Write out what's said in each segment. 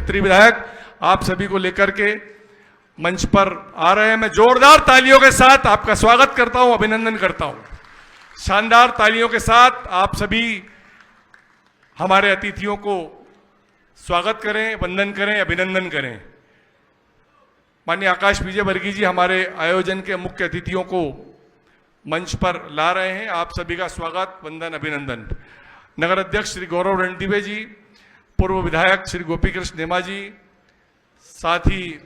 क्षेत्रीय विधायक आप सभी को लेकर के मंच पर आ रहे हैं। मैं जोरदार तालियों के साथ आपका स्वागत करता हूं, अभिनंदन करता हूं। शानदार तालियों के साथ आप सभी हमारे अतिथियों को स्वागत करें, वंदन करें, अभिनंदन करें। माननीय आकाश विजय वर्गीय जी हमारे आयोजन के मुख्य अतिथियों को मंच पर ला रहे हैं। आप सभी का स्वागत, वंदन, अभिनंदन। नगर अध्यक्ष श्री गौरव रणदिवे जी, पूर्व विधायक श्री गोपी कृष्ण नेमा जी, साथ ही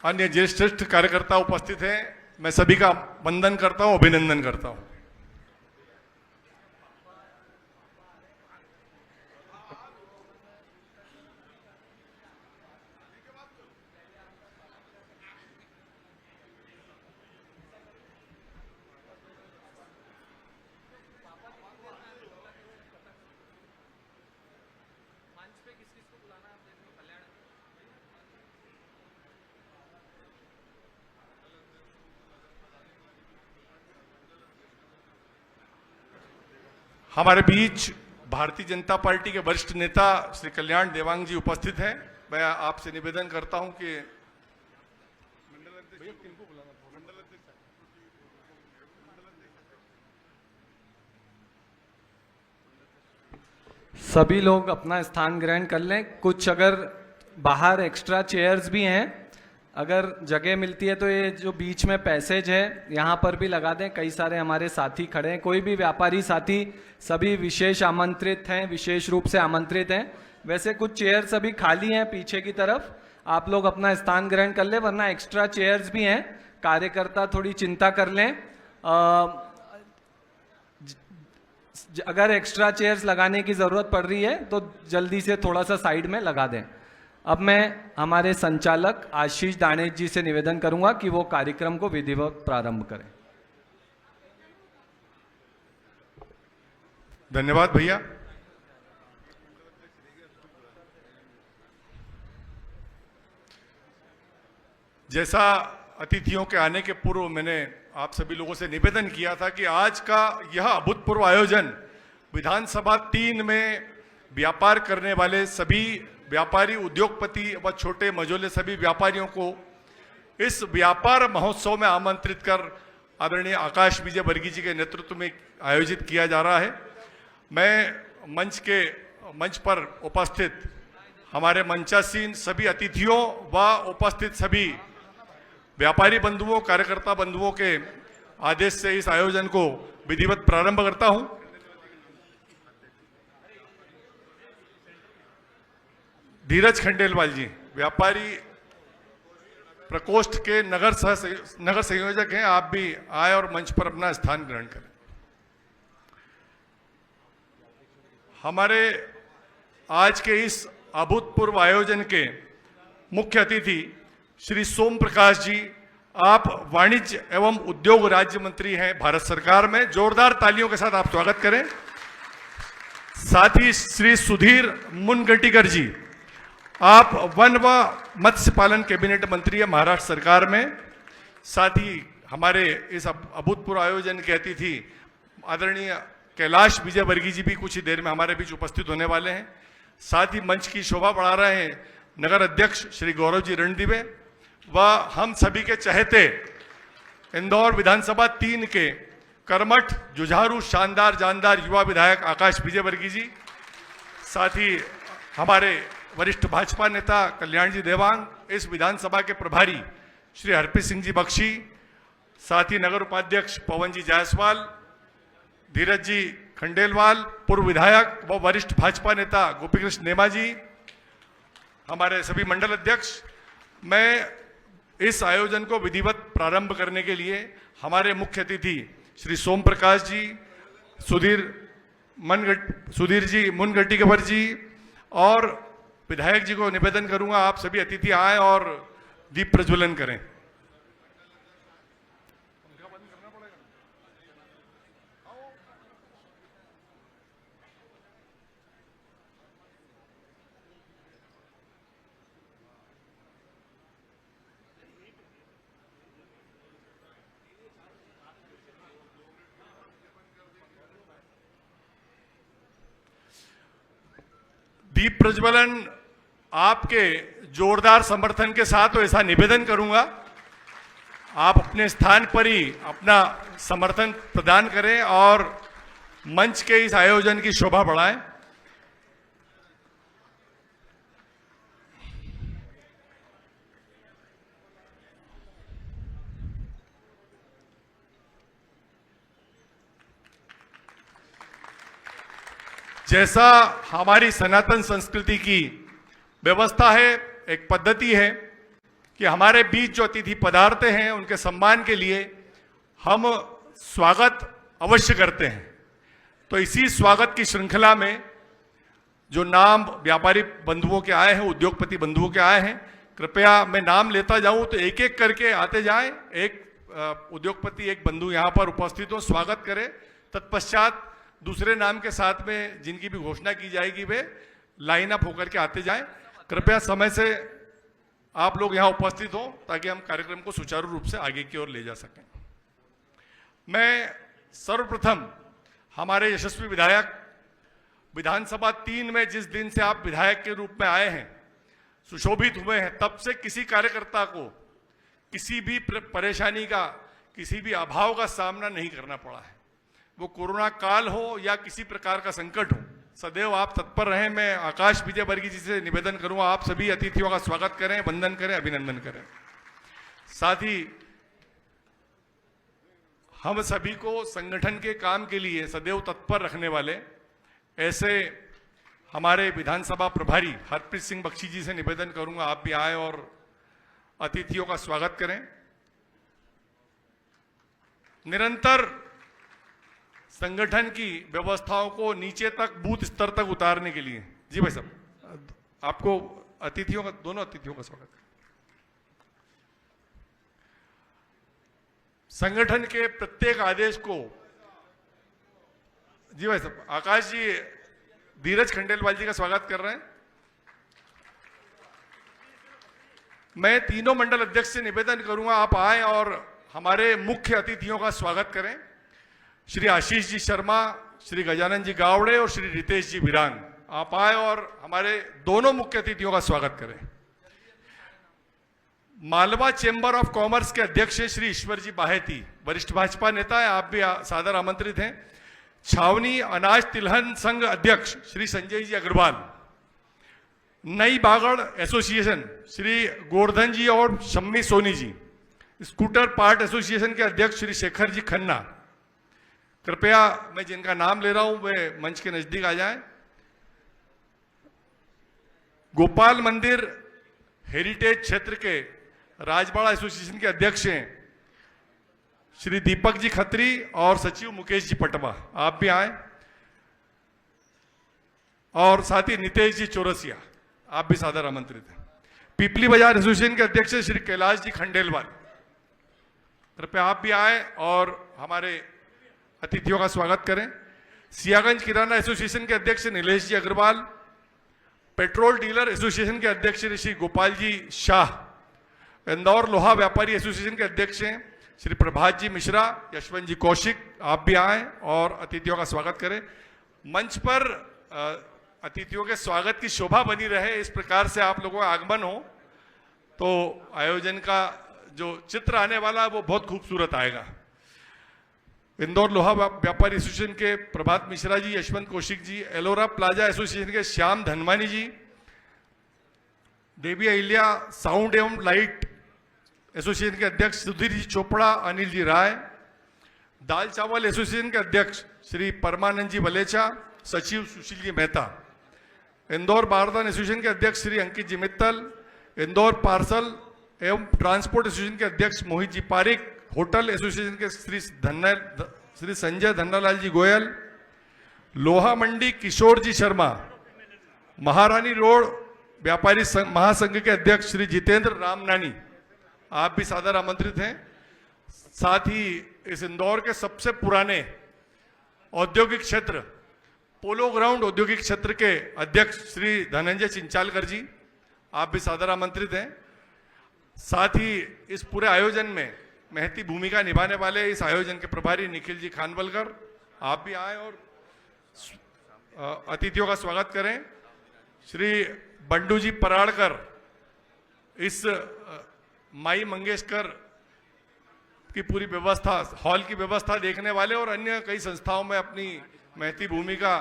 अन्य ज्येष्ठ कार्यकर्ता उपस्थित हैं। मैं सभी का वंदन करता हूं, अभिनंदन करता हूं। हमारे बीच भारतीय जनता पार्टी के वरिष्ठ नेता श्री कल्याण देवांग जी उपस्थित हैं। मैं आपसे निवेदन करता हूं कि सभी लोग अपना स्थान ग्रहण कर लें। कुछ अगर बाहर एक्स्ट्रा चेयर्स भी हैं, अगर जगह मिलती है तो ये जो बीच में पैसेज है यहाँ पर भी लगा दें। कई सारे हमारे साथी खड़े हैं, कोई भी व्यापारी साथी, सभी विशेष आमंत्रित हैं, विशेष रूप से आमंत्रित हैं। वैसे कुछ चेयर्स अभी खाली हैं पीछे की तरफ, आप लोग अपना स्थान ग्रहण कर लें, वरना एक्स्ट्रा चेयर्स भी हैं। कार्यकर्ता थोड़ी चिंता कर लें, अगर एक्स्ट्रा चेयर्स लगाने की जरूरत पड़ रही है तो जल्दी से थोड़ा सा साइड में लगा दें। अब मैं हमारे संचालक आशीष दानेश जी से निवेदन करूंगा कि वो कार्यक्रम को विधिवत प्रारंभ करें। धन्यवाद भैया। जैसा अतिथियों के आने के पूर्व मैंने आप सभी लोगों से निवेदन किया था कि आज का यह अभूतपूर्व आयोजन विधानसभा 3 में व्यापार करने वाले सभी व्यापारी, उद्योगपति व छोटे मझोले सभी व्यापारियों को इस व्यापार महोत्सव में आमंत्रित कर आदरणीय आकाश विजय वर्गीय जी के नेतृत्व में आयोजित किया जा रहा है। मैं मंच पर उपस्थित हमारे मंचासीन सभी अतिथियों व उपस्थित सभी व्यापारी बंधुओं, कार्यकर्ता बंधुओं के आदेश से इस आयोजन को विधिवत प्रारंभ करता हूं। धीरज खंडेलवाल जी, व्यापारी प्रकोष्ठ के नगर संयोजक हैं, आप भी आए और मंच पर अपना स्थान ग्रहण करें। हमारे आज के इस अभूतपूर्व आयोजन के मुख्य अतिथि श्री सोम प्रकाश जी, आप वाणिज्य एवं उद्योग राज्य मंत्री हैं भारत सरकार में। जोरदार तालियों के साथ आप स्वागत करें। साथ ही श्री सुधीर मुनगंटीकर जी, आप वन व मत्स्य पालन कैबिनेट मंत्री है महाराष्ट्र सरकार में। साथ ही हमारे इस अभूतपूर्व आयोजन के अतिथि आदरणीय कैलाश विजय वर्गीय जी भी कुछ ही देर में हमारे बीच उपस्थित होने वाले हैं। साथ ही मंच की शोभा बढ़ा रहे हैं नगर अध्यक्ष श्री गौरव जी रणदिवे व हम सभी के चहेते इंदौर विधानसभा 3 के कर्मठ, जुझारू, शानदार, जानदार युवा विधायक आकाश विजय वर्गीय जी। साथ ही हमारे वरिष्ठ भाजपा नेता कल्याण जी देवांग, इस विधानसभा के प्रभारी श्री हरप्रीत सिंह जी बख्शी, साथ ही नगर उपाध्यक्ष पवन जी जायसवाल, धीरज जी खंडेलवाल, पूर्व विधायक व वरिष्ठ भाजपा नेता गोपी कृष्ण नेमा जी, हमारे सभी मंडल अध्यक्ष। मैं इस आयोजन को विधिवत प्रारंभ करने के लिए हमारे मुख्य अतिथि श्री सोम प्रकाश जी, सुधीर जी मुनगंटीकर जी और विधायक जी को निवेदन करूंगा आप सभी अतिथि आए और दीप प्रज्वलन करें। दीप प्रज्वलन आपके जोरदार समर्थन के साथ तो ऐसा निवेदन करूंगा, आप अपने स्थान पर ही अपना समर्थन प्रदान करें और मंच के इस आयोजन की शोभा बढ़ाएं। जैसा हमारी सनातन संस्कृति की व्यवस्था है, एक पद्धति है कि हमारे बीच जो अतिथि पधारते हैं उनके सम्मान के लिए हम स्वागत अवश्य करते हैं। तो इसी स्वागत की श्रृंखला में जो नाम व्यापारी बंधुओं के आए हैं, उद्योगपति बंधुओं के आए हैं, कृपया मैं नाम लेता जाऊं तो एक एक करके आते जाएं। एक उद्योगपति, एक बंधु यहां पर उपस्थित हो, स्वागत करें। तत्पश्चात दूसरे नाम के साथ में जिनकी भी घोषणा की जाएगी वे लाइन अप होकर के आते जाएं। कृपया समय से आप लोग यहां उपस्थित हो ताकि हम कार्यक्रम को सुचारू रूप से आगे की ओर ले जा सकें। मैं सर्वप्रथम हमारे यशस्वी विधायक, विधानसभा 3 में जिस दिन से आप विधायक के रूप में आए हैं, सुशोभित हुए हैं, तब से किसी कार्यकर्ता को किसी भी परेशानी का, किसी भी अभाव का सामना नहीं करना पड़ा है। वो कोरोना काल हो या किसी प्रकार का संकट हो, सदैव आप तत्पर रहें। मैं आकाश विजय वर्गीय जी से निवेदन करूंगा, आप सभी अतिथियों का स्वागत करें, वंदन करें, अभिनंदन करें। साथ ही हम सभी को संगठन के काम के लिए सदैव तत्पर रखने वाले ऐसे हमारे विधानसभा प्रभारी हरप्रीत सिंह बख्शी जी से निवेदन करूंगा, आप भी आए और अतिथियों का स्वागत करें। निरंतर संगठन की व्यवस्थाओं को नीचे तक, बूथ स्तर तक उतारने के लिए, जी भाई साहब, आपको अतिथियों का, दोनों अतिथियों का स्वागत है। संगठन के प्रत्येक आदेश को, जी भाई साहब, आकाश जी, धीरज खंडेलवाल जी का स्वागत कर रहे हैं। मैं तीनों मंडल अध्यक्ष से निवेदन करूंगा, आप आए और हमारे मुख्य अतिथियों का स्वागत करें। श्री आशीष जी शर्मा, श्री गजानन जी गावड़े और श्री रितेश जी बिरान, आप आए और हमारे दोनों मुख्य अतिथियों का स्वागत करें। मालवा चेंबर ऑफ कॉमर्स के अध्यक्ष हैं श्री ईश्वर जी बाहेती, वरिष्ठ भाजपा नेता है, आप भी सादर आमंत्रित हैं। छावनी अनाज तिलहन संघ अध्यक्ष श्री संजय जी अग्रवाल, नई बागड़ एसोसिएशन श्री गोवर्धन जी और Shammi Soni ji, scooter part association के अध्यक्ष श्री शेखर जी खन्ना, कृपया मैं जिनका नाम ले रहा हूं वे मंच के नजदीक आ जाएं। गोपाल मंदिर हेरिटेज क्षेत्र के राजबाड़ा एसोसिएशन के अध्यक्ष हैं श्री दीपक जी खत्री और सचिव मुकेश जी पटवा, आप भी आए। और साथ ही नितेश जी चौरसिया, आप भी सादर आमंत्रित हैं। पीपली बाजार एसोसिएशन के अध्यक्ष श्री कैलाश जी खंडेलवाल, कृपया आप भी आए और हमारे अतिथियों का स्वागत करें। सियागंज किराना एसोसिएशन के अध्यक्ष नीलेश जी अग्रवाल, पेट्रोल डीलर एसोसिएशन के अध्यक्ष श्री गोपाल जी शाह, इंदौर लोहा व्यापारी एसोसिएशन के अध्यक्ष हैं श्री प्रभात जी मिश्रा, यशवंत जी कौशिक, आप भी आए और अतिथियों का स्वागत करें। मंच पर अतिथियों के स्वागत की शोभा बनी रहे, इस प्रकार से आप लोगों का आगमन हो तो आयोजन का जो चित्र आने वाला है वो बहुत खूबसूरत आएगा। इंदौर लोहा व्यापारी एसोसिएशन के प्रभात मिश्रा जी, यशवंत कौशिक जी, एलोरा प्लाजा एसोसिएशन के श्याम धनवानी जी, देवी अहिल्या साउंड एवं लाइट एसोसिएशन के अध्यक्ष सुधीर जी चोपड़ा, अनिल जी राय, दाल चावल एसोसिएशन के अध्यक्ष श्री परमानंद जी वलेचा, सचिव सुशील जी मेहता, इंदौर बारदान एसोसिएशन के अध्यक्ष श्री अंकित जी मित्तल, इंदौर पार्सल एवं ट्रांसपोर्ट एसोसिएशन के अध्यक्ष मोहित जी पारिक, होटल एसोसिएशन के श्री संजय धन्नालाल जी गोयल, लोहा मंडी किशोर जी शर्मा, महारानी रोड व्यापारी महासंघ के अध्यक्ष श्री जितेंद्र रामनानी, आप भी सादर आमंत्रित हैं। साथ ही इस इंदौर के सबसे पुराने औद्योगिक क्षेत्र पोलो ग्राउंड औद्योगिक क्षेत्र के अध्यक्ष श्री धनंजय चिंचालकर जी, आप भी सादर आमंत्रित हैं। साथ ही इस पूरे आयोजन में महती भूमिका निभाने वाले इस आयोजन के प्रभारी निखिल जी खानवलकर, आप भी आए और अतिथियों का स्वागत करें। श्री बंडू जी पराड़कर इस माई मंगेशकर की पूरी व्यवस्था, हॉल की व्यवस्था देखने वाले और अन्य कई संस्थाओं में अपनी महती भूमिका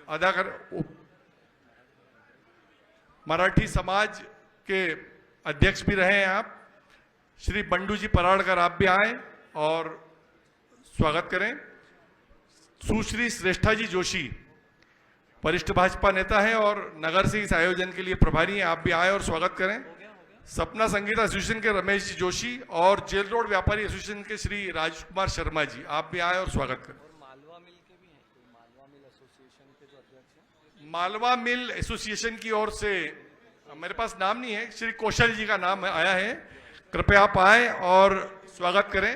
अदा कर मराठी समाज के अध्यक्ष भी रहे हैं आप। श्री बंडू जी पराड़कर आप भी आए और स्वागत करें। सुश्री श्रेष्ठा जी जोशी वरिष्ठ भाजपा नेता हैं और नगर से इस आयोजन के लिए प्रभारी हैं, आप भी आए और स्वागत करें। सपना संगीता एसोसिएशन के रमेश जी जोशी और जेल रोड व्यापारी एसोसिएशन के श्री राजकुमार शर्मा जी, आप भी आए और स्वागत करें। मालवा मिल के भी हैं, मालवा मिल एसोसिएशन के जो अध्यक्ष हैं। मालवा मिल एसोसिएशन की ओर से मेरे पास नाम नहीं है, श्री कौशल जी का नाम आया है, कृपया आप आए और स्वागत करें।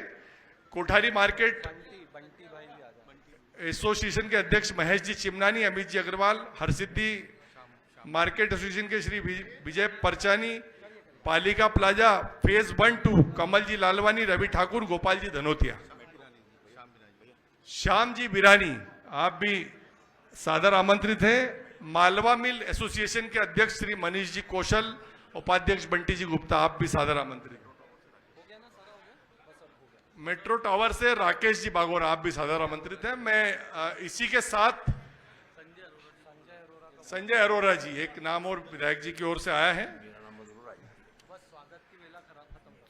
कोठारी मार्केट एसोसिएशन के अध्यक्ष महेश जी चिमनानी, अमित जी अग्रवाल, हरसिद्धि मार्केट एसोसिएशन के श्री विजय परचानी, पालिका प्लाजा फेज 1-2 कमल जी लालवानी, रवि ठाकुर, गोपाल जी धनोतिया, श्याम जी बिरानी, आप भी सादर आमंत्रित हैं। मालवा मिल एसोसिएशन के अध्यक्ष श्री मनीष जी कौशल, उपाध्यक्ष बंटी जी गुप्ता, आप भी सादर आमंत्रित। मेट्रो टावर से राकेश जी बागोर, आप भी सादर आमंत्रित हैं। मैं इसी के साथ संजय अरोरा जी, एक नाम और विधायक जी की ओर से आया है।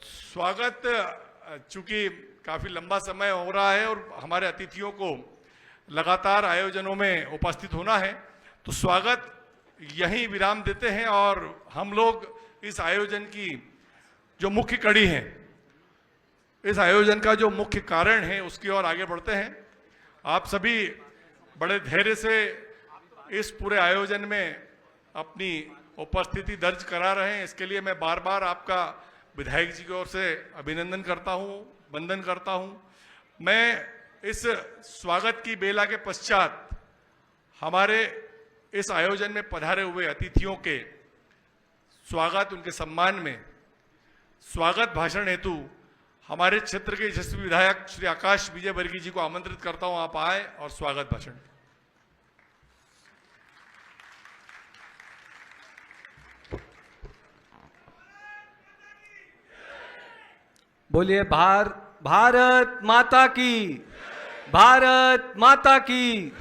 स्वागत चूंकि काफी लंबा समय हो रहा है और हमारे अतिथियों को लगातार आयोजनों में उपस्थित होना है, तो स्वागत यहीं विराम देते हैं और हम लोग इस आयोजन की जो मुख्य कड़ी है, इस आयोजन का जो मुख्य कारण है, उसकी ओर आगे बढ़ते हैं। आप सभी बड़े धैर्य से इस पूरे आयोजन में अपनी उपस्थिति दर्ज करा रहे हैं, इसके लिए मैं बार बार आपका विधायक जी की ओर से अभिनंदन करता हूं, वंदन करता हूं। मैं इस स्वागत की बेला के पश्चात हमारे इस आयोजन में पधारे हुए अतिथियों के स्वागत, उनके सम्मान में स्वागत भाषण हेतु हमारे क्षेत्र के यशस्वी विधायक श्री आकाश विजय वर्गीय जी को आमंत्रित करता हूं, आप आए और स्वागत भाषण। बोलिए भारत माता की, भारत माता की।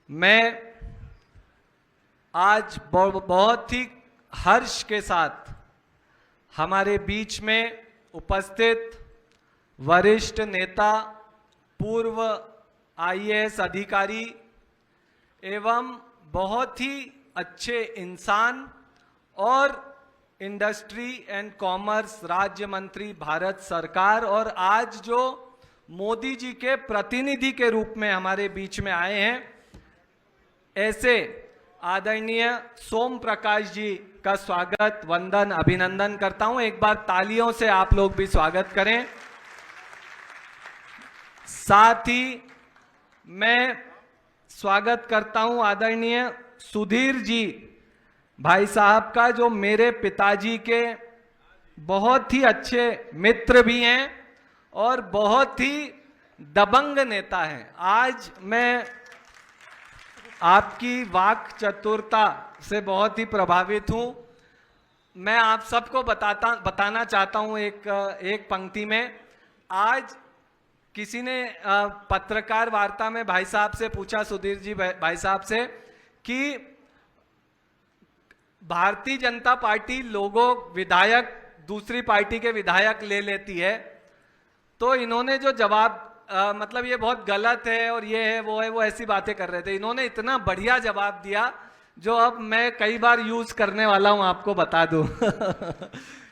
मैं आज बहुत ही हर्ष के साथ हमारे बीच में उपस्थित वरिष्ठ नेता, पूर्व आईएएस अधिकारी एवं बहुत ही अच्छे इंसान और इंडस्ट्री एंड कॉमर्स राज्य मंत्री भारत सरकार और आज जो मोदी जी के प्रतिनिधि के रूप में हमारे बीच में आए हैं, ऐसे आदरणीय सोम प्रकाश जी का स्वागत, वंदन, अभिनंदन करता हूं। एक बार तालियों से आप लोग भी स्वागत करें। साथ ही मैं स्वागत करता हूं आदरणीय सुधीर जी भाई साहब का, जो मेरे पिताजी के बहुत ही अच्छे मित्र भी हैं और बहुत ही दबंग नेता हैं। आज मैं आपकी वाक चतुरता से बहुत ही प्रभावित हूं। मैं आप सबको बताना चाहता हूं एक पंक्ति में। आज किसी ने पत्रकार वार्ता में भाई साहब से पूछा, सुधीर जी भाई साहब से, कि भारतीय जनता पार्टी लोगों विधायक दूसरी पार्टी के विधायक ले लेती है, तो इन्होंने जो जवाब मतलब ये बहुत गलत है और ये है वो ऐसी बातें कर रहे थे। इन्होंने इतना बढ़िया जवाब दिया जो अब मैं कई बार यूज करने वाला हूं, आपको बता दूं।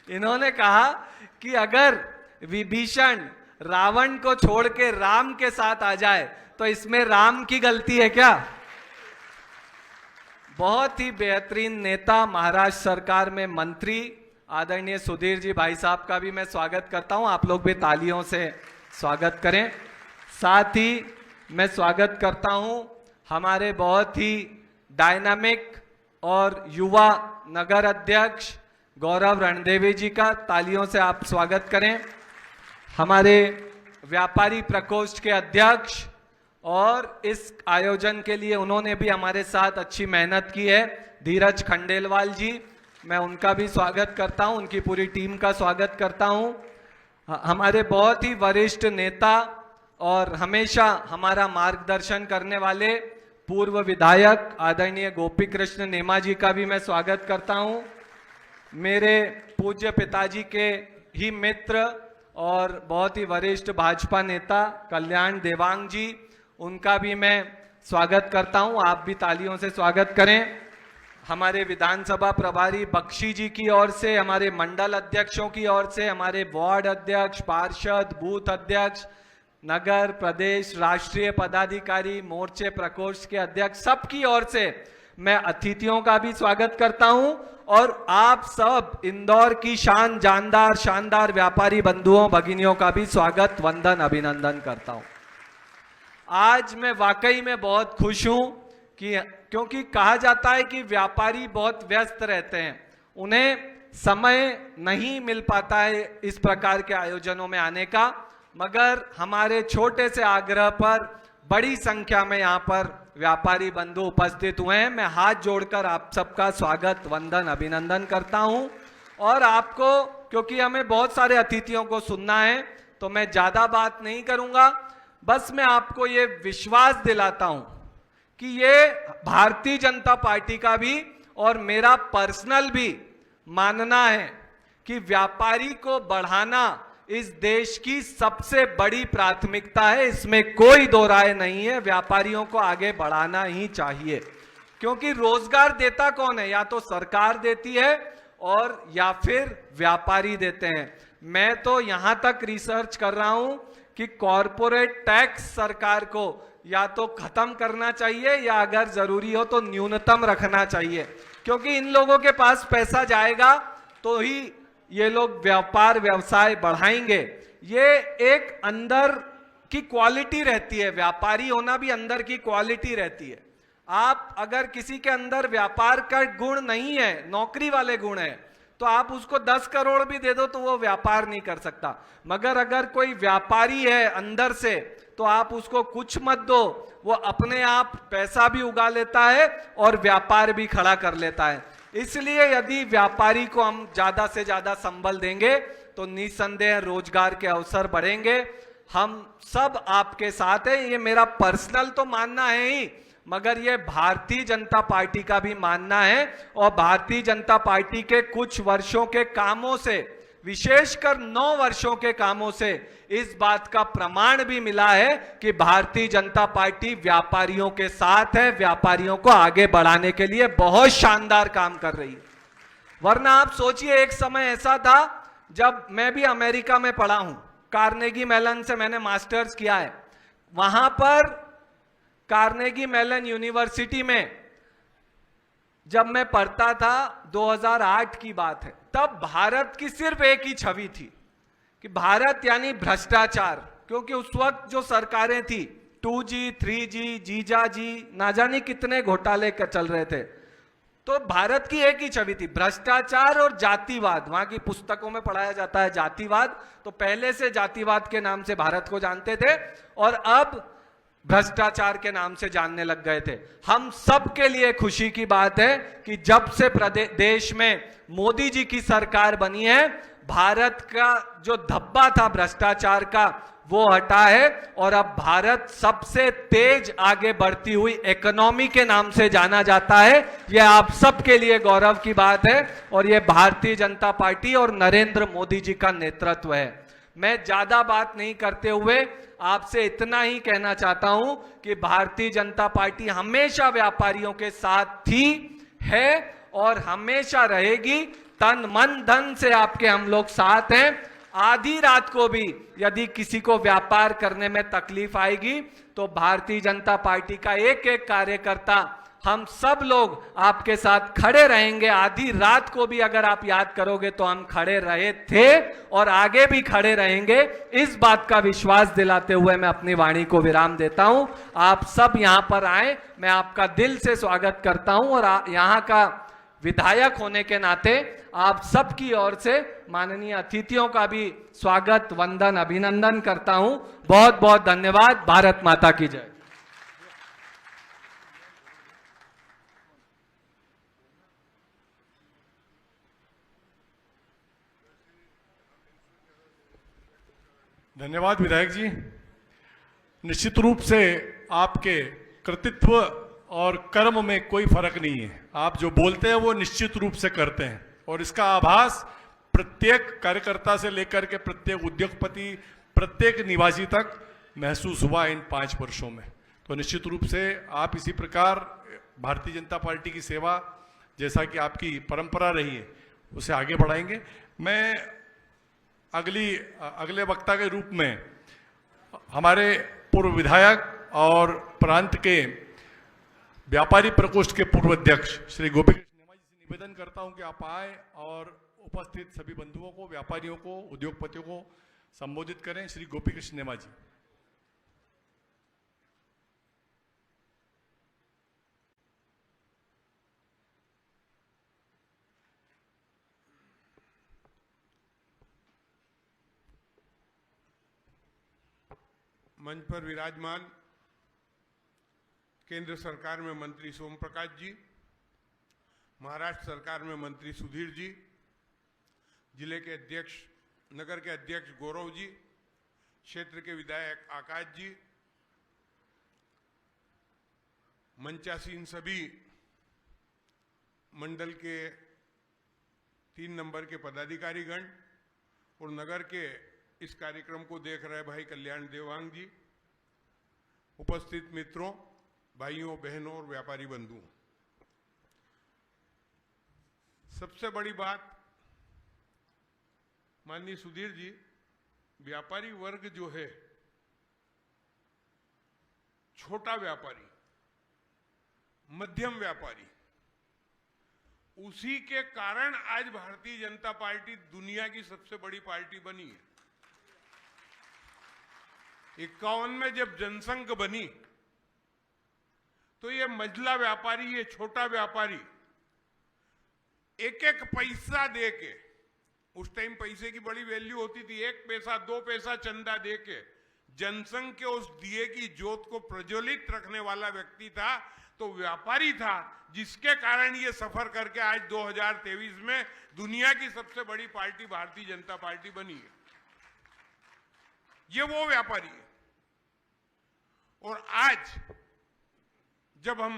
इन्होंने कहा कि अगर विभीषण रावण को छोड़ के राम के साथ आ जाए तो इसमें राम की गलती है क्या? बहुत ही बेहतरीन नेता, महाराष्ट्र सरकार में मंत्री आदरणीय सुधीर जी भाई साहब का भी मैं स्वागत करता हूं। आप लोग भी तालियों से स्वागत करें। साथ ही मैं स्वागत करता हूं हमारे बहुत ही डायनामिक और युवा नगर अध्यक्ष गौरव रणदेवी जी का, तालियों से आप स्वागत करें। हमारे व्यापारी प्रकोष्ठ के अध्यक्ष और इस आयोजन के लिए उन्होंने भी हमारे साथ अच्छी मेहनत की है, धीरज खंडेलवाल जी, मैं उनका भी स्वागत करता हूं, उनकी पूरी टीम का स्वागत करता हूं। हमारे बहुत ही वरिष्ठ नेता और हमेशा हमारा मार्गदर्शन करने वाले पूर्व विधायक आदरणीय गोपी कृष्ण नेमा जी का भी मैं स्वागत करता हूं। मेरे पूज्य पिताजी के ही मित्र और बहुत ही वरिष्ठ भाजपा नेता कल्याण देवांग जी, उनका भी मैं स्वागत करता हूं, आप भी तालियों से स्वागत करें। हमारे विधानसभा प्रभारी बख्शी जी की ओर से, हमारे मंडल अध्यक्षों की ओर से, हमारे वार्ड अध्यक्ष, पार्षद, बूथ अध्यक्ष, नगर, प्रदेश, राष्ट्रीय पदाधिकारी, मोर्चे प्रकोष्ठ के अध्यक्ष, सबकी ओर से मैं अतिथियों का भी स्वागत करता हूं और आप सब इंदौर की शानदार व्यापारी बंधुओं भगिनियों का भी स्वागत, वंदन, अभिनंदन करता हूं। आज मैं वाकई में बहुत खुश हूं क्योंकि कहा जाता है कि व्यापारी बहुत व्यस्त रहते हैं, उन्हें समय नहीं मिल पाता है इस प्रकार के आयोजनों में आने का, मगर हमारे छोटे से आग्रह पर बड़ी संख्या में यहाँ पर व्यापारी बंधु उपस्थित हुए हैं। मैं हाथ जोड़कर आप सबका स्वागत, वंदन, अभिनंदन करता हूं। और आपको, क्योंकि हमें बहुत सारे अतिथियों को सुनना है, तो मैं ज्यादा बात नहीं करूंगा, बस मैं आपको ये विश्वास दिलाता हूं कि ये भारतीय जनता पार्टी का भी और मेरा पर्सनल भी मानना है कि व्यापारी को बढ़ाना इस देश की सबसे बड़ी प्राथमिकता है, इसमें कोई दो राय नहीं है। व्यापारियों को आगे बढ़ाना ही चाहिए, क्योंकि रोजगार देता कौन है? या तो सरकार देती है और या फिर व्यापारी देते हैं। मैं तो यहां तक रिसर्च कर रहा हूं कि कॉरपोरेट टैक्स सरकार को या तो खत्म करना चाहिए या अगर जरूरी हो तो न्यूनतम रखना चाहिए, क्योंकि इन लोगों के पास पैसा जाएगा तो ही ये लोग व्यापार व्यवसाय बढ़ाएंगे। ये एक अंदर की क्वालिटी रहती है, व्यापारी होना भी अंदर की क्वालिटी रहती है। आप अगर किसी के अंदर व्यापार का गुण नहीं है, नौकरी वाले गुण है, तो आप उसको 10 करोड़ भी दे दो तो वो व्यापार नहीं कर सकता। मगर अगर कोई व्यापारी है अंदर से, तो आप उसको कुछ मत दो, वो अपने आप पैसा भी उगा लेता है और व्यापार भी खड़ा कर लेता है। इसलिए यदि व्यापारी को हम ज्यादा से ज्यादा संबल देंगे तो निसंदेह रोजगार के अवसर बढ़ेंगे। हम सब आपके साथ हैं, ये मेरा पर्सनल तो मानना है ही, मगर ये भारतीय जनता पार्टी का भी मानना है। और भारतीय जनता पार्टी के कुछ वर्षों के कामों से, विशेषकर 9 वर्षों के कामों से इस बात का प्रमाण भी मिला है कि भारतीय जनता पार्टी व्यापारियों के साथ है, व्यापारियों को आगे बढ़ाने के लिए बहुत शानदार काम कर रही है। वरना आप सोचिए, एक समय ऐसा था जब मैं भी अमेरिका में पढ़ा हूं, कार्नेगी मेलन से मैंने मास्टर्स किया है। वहां पर कार्नेगी मेलन यूनिवर्सिटी में जब मैं पढ़ता था, 2008 की बात है, तब भारत की सिर्फ एक ही छवि थी कि भारत यानी भ्रष्टाचार, क्योंकि उस वक्त जो सरकारें थी 2G, 3G, जीजाजी, ना जाने कितने घोटाले चल रहे थे, तो भारत की एक ही छवि थी, भ्रष्टाचार और जातिवाद। वहां की पुस्तकों में पढ़ाया जाता है जातिवाद, तो पहले से जातिवाद के नाम से भारत को जानते थे और अब भ्रष्टाचार के नाम से जानने लग गए थे। हम सब के लिए खुशी की बात है कि जब से देश में मोदी जी की सरकार बनी है, भारत का जो धब्बा था भ्रष्टाचार का वो हटा है और अब भारत सबसे तेज आगे बढ़ती हुई इकोनॉमी के नाम से जाना जाता है। यह आप सब के लिए गौरव की बात है और यह भारतीय जनता पार्टी और नरेंद्र मोदी जी का नेतृत्व है। मैं ज्यादा बात नहीं करते हुए आपसे इतना ही कहना चाहता हूं कि भारतीय जनता पार्टी हमेशा व्यापारियों के साथ थी, है और हमेशा रहेगी। तन मन धन से आपके हम लोग साथ हैं। आधी रात को भी यदि किसी को व्यापार करने में तकलीफ आएगी तो भारतीय जनता पार्टी का एक एक कार्यकर्ता, हम सब लोग आपके साथ खड़े रहेंगे। आधी रात को भी अगर आप याद करोगे तो हम खड़े रहे थे और आगे भी खड़े रहेंगे। इस बात का विश्वास दिलाते हुए मैं अपनी वाणी को विराम देता हूं। आप सब यहां पर आए, मैं आपका दिल से स्वागत करता हूं और यहां का विधायक होने के नाते आप सबकी ओर से माननीय अतिथियों का भी स्वागत, वंदन, अभिनंदन करता हूं। बहुत बहुत धन्यवाद। भारत माता की जय। धन्यवाद विधायक जी। निश्चित रूप से आपके कृतित्व और कर्म में कोई फर्क नहीं है। आप जो बोलते हैं वो निश्चित रूप से करते हैं, और इसका आभास प्रत्येक कार्यकर्ता से लेकर के प्रत्येक उद्योगपति, प्रत्येक निवासी तक महसूस हुआ इन 5 वर्षों में। तो निश्चित रूप से आप इसी प्रकार भारतीय जनता पार्टी की सेवा, जैसा कि आपकी परंपरा रही है, उसे आगे बढ़ाएंगे। मैं अगले वक्ता के रूप में हमारे पूर्व विधायक और प्रांत के व्यापारी प्रकोष्ठ के पूर्व अध्यक्ष श्री गोपी कृष्ण नेमा जी से निवेदन करता हूं कि आप आए और उपस्थित सभी बंधुओं को, व्यापारियों को, उद्योगपतियों को संबोधित करें। श्री गोपी कृष्ण नेमा जी। मंच पर विराजमान केंद्र सरकार में मंत्री सोम प्रकाश जी, महाराष्ट्र सरकार में मंत्री सुधीर जी, जिले के अध्यक्ष, नगर के अध्यक्ष गौरव जी, क्षेत्र के विधायक आकाश जी, मंचासीन सभी मंडल के 3 नंबर के पदाधिकारीगण और नगर के इस कार्यक्रम को देख रहे भाई कल्याण देवांग जी, उपस्थित मित्रों, भाइयों, बहनों और व्यापारी बंधुओं, सबसे बड़ी बात माननीय सुधीर जी, व्यापारी वर्ग जो है, छोटा व्यापारी, मध्यम व्यापारी, उसी के कारण आज भारतीय जनता पार्टी दुनिया की सबसे बड़ी पार्टी बनी है। 51 में जब जनसंघ बनी तो ये मझला व्यापारी, ये छोटा व्यापारी एक एक पैसा देके, उस टाइम पैसे की बड़ी वैल्यू होती थी, 1 पैसा 2 पैसा चंदा देके जनसंघ के उस दिए की ज्योत को प्रज्वलित रखने वाला व्यक्ति था, तो व्यापारी था, जिसके कारण ये सफर करके आज 2023 में दुनिया की सबसे बड़ी पार्टी भारतीय जनता पार्टी बनी है। ये वो व्यापारी है। और आज जब हम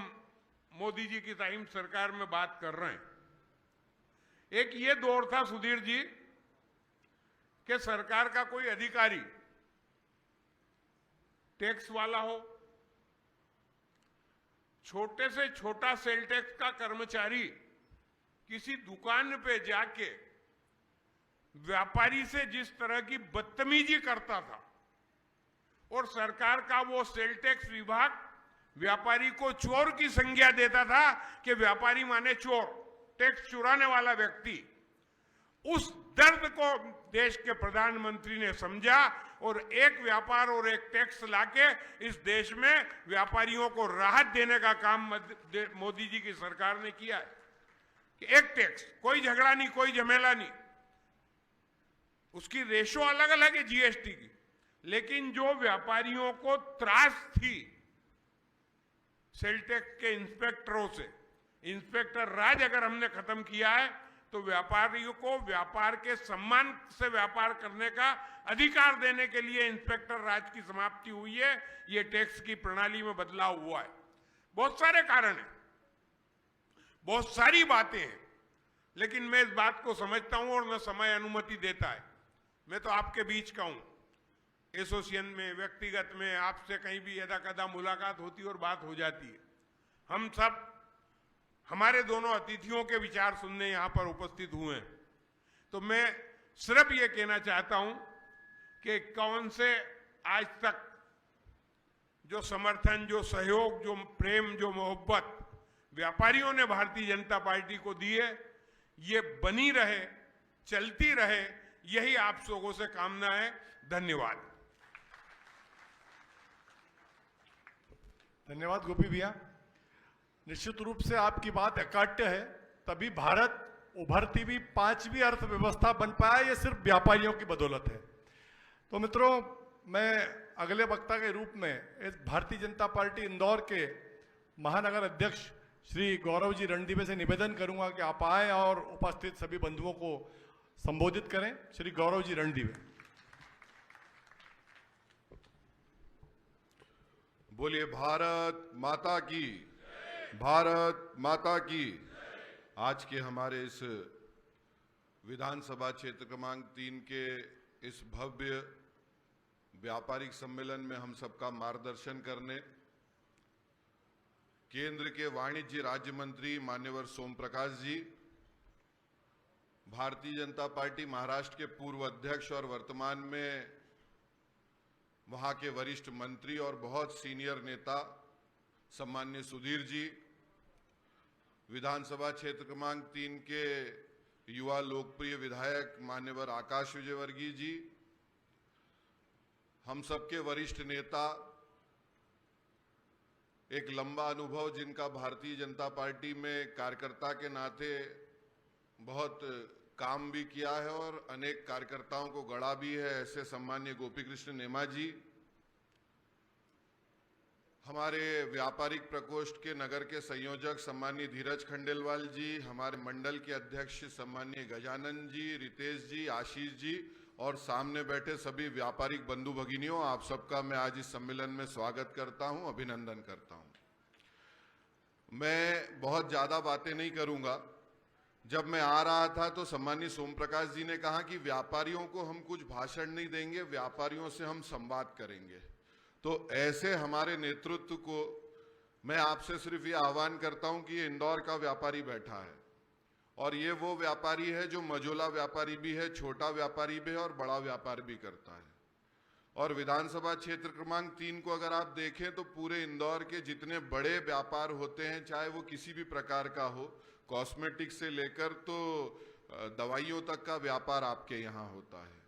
मोदी जी की टाइम सरकार में बात कर रहे हैं, एक ये दौर था सुधीर जी कि सरकार का कोई अधिकारी टैक्स वाला हो, छोटे से छोटा सेल टैक्स का कर्मचारी किसी दुकान पे जाके व्यापारी से जिस तरह की बदतमीजी करता था, और सरकार का वो सेल टैक्स विभाग व्यापारी को चोर की संज्ञा देता था कि व्यापारी माने चोर, टैक्स चुराने वाला व्यक्ति। उस दर्द को देश के प्रधानमंत्री ने समझा और एक व्यापार और एक टैक्स लाके इस देश में व्यापारियों को राहत देने का काम मोदी जी की सरकार ने किया है कि एक टैक्स, कोई झगड़ा नहीं, कोई झमेला नहीं। उसकी रेशो अलग अलग है जीएसटी की, लेकिन जो व्यापारियों को त्रास थी सेल टैक्स के इंस्पेक्टरों से, इंस्पेक्टर राज अगर हमने खत्म किया है तो व्यापारियों को व्यापार के सम्मान से व्यापार करने का अधिकार देने के लिए इंस्पेक्टर राज की समाप्ति हुई है। ये टैक्स की प्रणाली में बदलाव हुआ है। बहुत सारे कारण हैं, बहुत सारी बातें हैं, लेकिन मैं इस बात को समझता हूं और न समय अनुमति देता है। मैं तो आपके बीच का हूं, एसोसिएशन में, व्यक्तिगत में आपसे कहीं भी यदा कदा मुलाकात होती और बात हो जाती है। हम सब हमारे दोनों अतिथियों के विचार सुनने यहां पर उपस्थित हुए हैं। तो मैं सिर्फ ये कहना चाहता हूं कि 51 से आज तक जो समर्थन, जो सहयोग, जो प्रेम, जो मोहब्बत व्यापारियों ने भारतीय जनता पार्टी को दी है, ये बनी रहे, चलती रहे, यही आप लोगों से कामना है। धन्यवाद। धन्यवाद गोपी भैया। निश्चित रूप से आपकी बात अकाट्य है, तभी भारत उभरती हुई 5वीं अर्थव्यवस्था बन पाया, ये सिर्फ व्यापारियों की बदौलत है। तो मित्रों, मैं अगले वक्ता के रूप में इस भारतीय जनता पार्टी इंदौर के महानगर अध्यक्ष श्री गौरव जी रणदीवे से निवेदन करूंगा कि आप आए और उपस्थित सभी बंधुओं को संबोधित करें। श्री गौरव जी रणदीवे। बोलिए भारत माता की, भारत माता की। आज के हमारे इस विधानसभा क्षेत्र क्रमांक 3 के इस भव्य व्यापारिक सम्मेलन में हम सबका मार्गदर्शन करने केंद्र के वाणिज्य राज्य मंत्री मान्यवर सोम प्रकाश जी, भारतीय जनता पार्टी महाराष्ट्र के पूर्व अध्यक्ष और वर्तमान में वहां के वरिष्ठ मंत्री और बहुत सीनियर नेता सम्मान्य सुधीर जी, विधानसभा क्षेत्र क्रमांक 3 के युवा लोकप्रिय विधायक मान्यवर आकाश विजयवर्गीय जी, हम सबके वरिष्ठ नेता, एक लंबा अनुभव जिनका भारतीय जनता पार्टी में कार्यकर्ता के नाते बहुत काम भी किया है और अनेक कार्यकर्ताओं को गढ़ा भी है, ऐसे सम्मान्य गोपी कृष्ण नेमा जी, हमारे व्यापारिक प्रकोष्ठ के नगर के संयोजक सम्मान्य धीरज खंडेलवाल जी, हमारे मंडल के अध्यक्ष सम्मान्य गजानन जी, रितेश जी, आशीष जी और सामने बैठे सभी व्यापारिक बंधु भगिनियों, आप सबका मैं आज इस सम्मेलन में स्वागत करता हूं, अभिनंदन करता हूं। मैं बहुत ज्यादा बातें नहीं करूंगा। जब मैं आ रहा था तो सम्मान्य सोम प्रकाश जी ने कहा कि व्यापारियों को हम कुछ भाषण नहीं देंगे, व्यापारियों से हम संवाद करेंगे। तो ऐसे हमारे नेतृत्व को मैं आपसे सिर्फ ये आह्वान करता हूं कि ये इंदौर का व्यापारी बैठा है और ये वो व्यापारी है जो मझोला व्यापारी भी है, छोटा व्यापारी भी है और बड़ा व्यापार भी करता है। और विधानसभा क्षेत्र क्रमांक 3 को अगर आप देखें तो पूरे इंदौर के जितने बड़े व्यापार होते हैं, चाहे वो किसी भी प्रकार का हो, कॉस्मेटिक से लेकर तो दवाइयों तक का व्यापार आपके यहाँ होता है,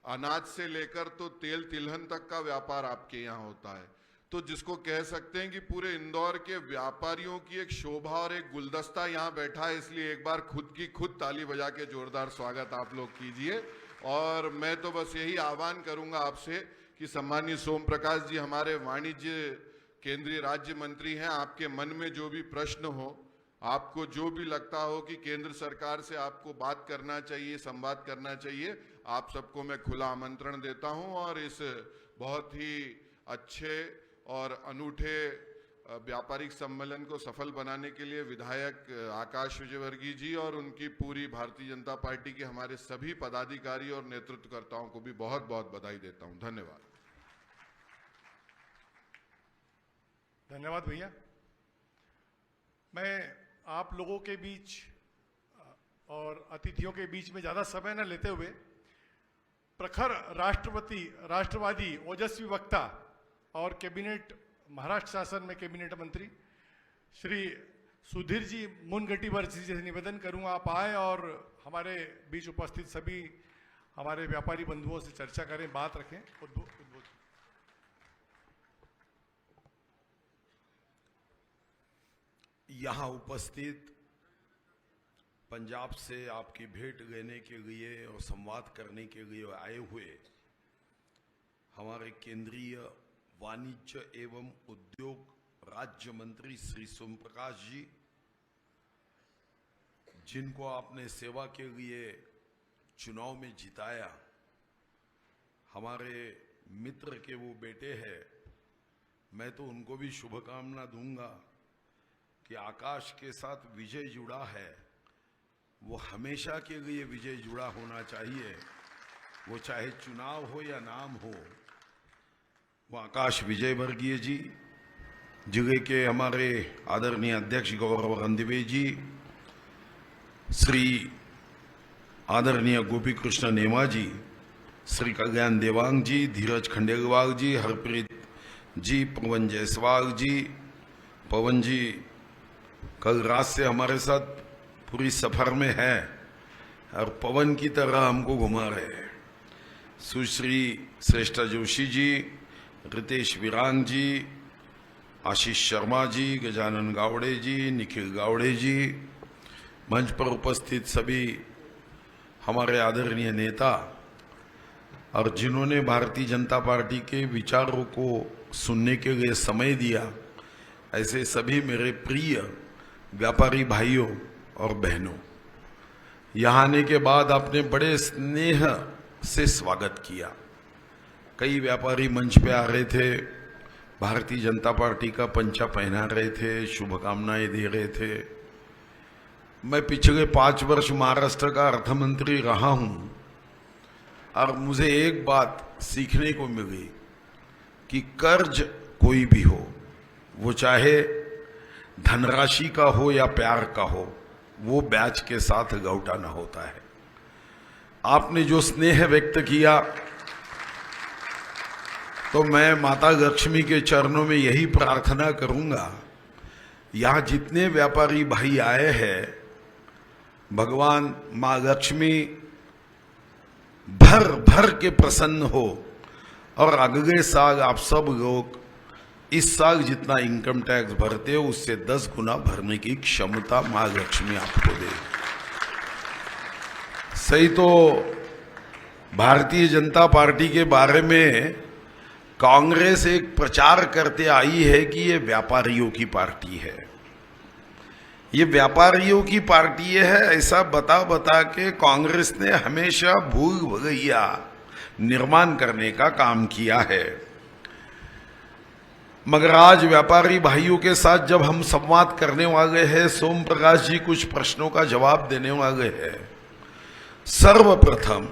अनाज से लेकर तो तेल तिलहन तक का व्यापार आपके यहाँ होता है। तो जिसको कह सकते हैं कि पूरे इंदौर के व्यापारियों की एक शोभा और एक गुलदस्ता यहाँ बैठा है, इसलिए एक बार खुद ताली बजा के जोरदार स्वागत आप लोग कीजिए। और मैं तो बस यही आह्वान करूंगा आपसे कि सम्मानीय सोम प्रकाश जी हमारे वाणिज्य केंद्रीय राज्य मंत्री हैं, आपके मन में जो भी प्रश्न हो, आपको जो भी लगता हो कि केंद्र सरकार से आपको बात करना चाहिए, संवाद करना चाहिए, आप सबको मैं खुला आमंत्रण देता हूं। और इस बहुत ही अच्छे और अनूठे व्यापारिक सम्मेलन को सफल बनाने के लिए विधायक आकाश विजयवर्गीय जी और उनकी पूरी भारतीय जनता पार्टी के हमारे सभी पदाधिकारी और नेतृत्वकर्ताओं को भी बहुत बहुत बधाई देता हूं। धन्यवाद। धन्यवाद भैया। मैं आप लोगों के बीच और अतिथियों के बीच में ज़्यादा समय न लेते हुए प्रखर राष्ट्रवादी ओजस्वी वक्ता और कैबिनेट महाराष्ट्र शासन में कैबिनेट मंत्री श्री सुधीर जी मुनगंटीवार जी से निवेदन करूंगा, आप आए और हमारे बीच उपस्थित सभी हमारे व्यापारी बंधुओं से चर्चा करें, बात रखें। यहाँ उपस्थित पंजाब से आपकी भेंट लेने के लिए और संवाद करने के लिए आए हुए हमारे केंद्रीय वाणिज्य एवं उद्योग राज्य मंत्री श्री सोम प्रकाश जी, जिनको आपने सेवा के लिए चुनाव में जिताया, हमारे मित्र के वो बेटे हैं, मैं तो उनको भी शुभकामना दूंगा कि आकाश के साथ विजय जुड़ा है, वो हमेशा के लिए विजय जुड़ा होना चाहिए, वो चाहे चुनाव हो या नाम हो। वो आकाश विजयवर्गीय जी, जिले के हमारे आदरणीय अध्यक्ष गौरव रणदिवे जी, श्री आदरणीय गोपी कृष्ण नेमा जी, श्री कल्याण देवांग जी, धीरज खंडेलवाल जी, हरप्रीत जी, पवन जायसवाल जी। पवन जी कल रात से हमारे साथ पूरी सफर में है और पवन की तरह हमको घुमा रहे हैं। सुश्री श्रेष्ठा जोशी जी, रितेश विरांग जी, आशीष शर्मा जी, गजानन गावड़े जी, निखिल गावड़े जी, मंच पर उपस्थित सभी हमारे आदरणीय नेता और जिन्होंने भारतीय जनता पार्टी के विचारों को सुनने के लिए समय दिया, ऐसे सभी मेरे प्रिय व्यापारी भाइयों और बहनों, यहाँ आने के बाद आपने बड़े स्नेह से स्वागत किया। कई व्यापारी मंच पे आ रहे थे, भारतीय जनता पार्टी का पंचा पहना रहे थे, शुभकामनाएं दे रहे थे। मैं पिछले 5 वर्ष महाराष्ट्र का अर्थमंत्री रहा हूं और मुझे एक बात सीखने को मिली कि कर्ज कोई भी हो, वो चाहे धनराशि का हो या प्यार का हो, वो ब्याज के साथ लौटाना होता है। आपने जो स्नेह व्यक्त किया, तो मैं माता लक्ष्मी के चरणों में यही प्रार्थना करूंगा, यहां जितने व्यापारी भाई आए हैं, भगवान माँ लक्ष्मी भर भर के प्रसन्न हो और अगले साल आप सब लोग इस साल जितना इनकम टैक्स भरते हो उससे 10 गुना भरने की क्षमता माँ लक्ष्मी आपको दे। सही तो भारतीय जनता पार्टी के बारे में कांग्रेस एक प्रचार करते आई है कि ये व्यापारियों की पार्टी है, ये व्यापारियों की पार्टी है, ऐसा बता बता के कांग्रेस ने हमेशा भूल भुलैया निर्माण करने का काम किया है। मगर आज व्यापारी भाइयों के साथ जब हम संवाद करने वाले हैं, सोम प्रकाश जी कुछ प्रश्नों का जवाब देने वाले हैं। सर्वप्रथम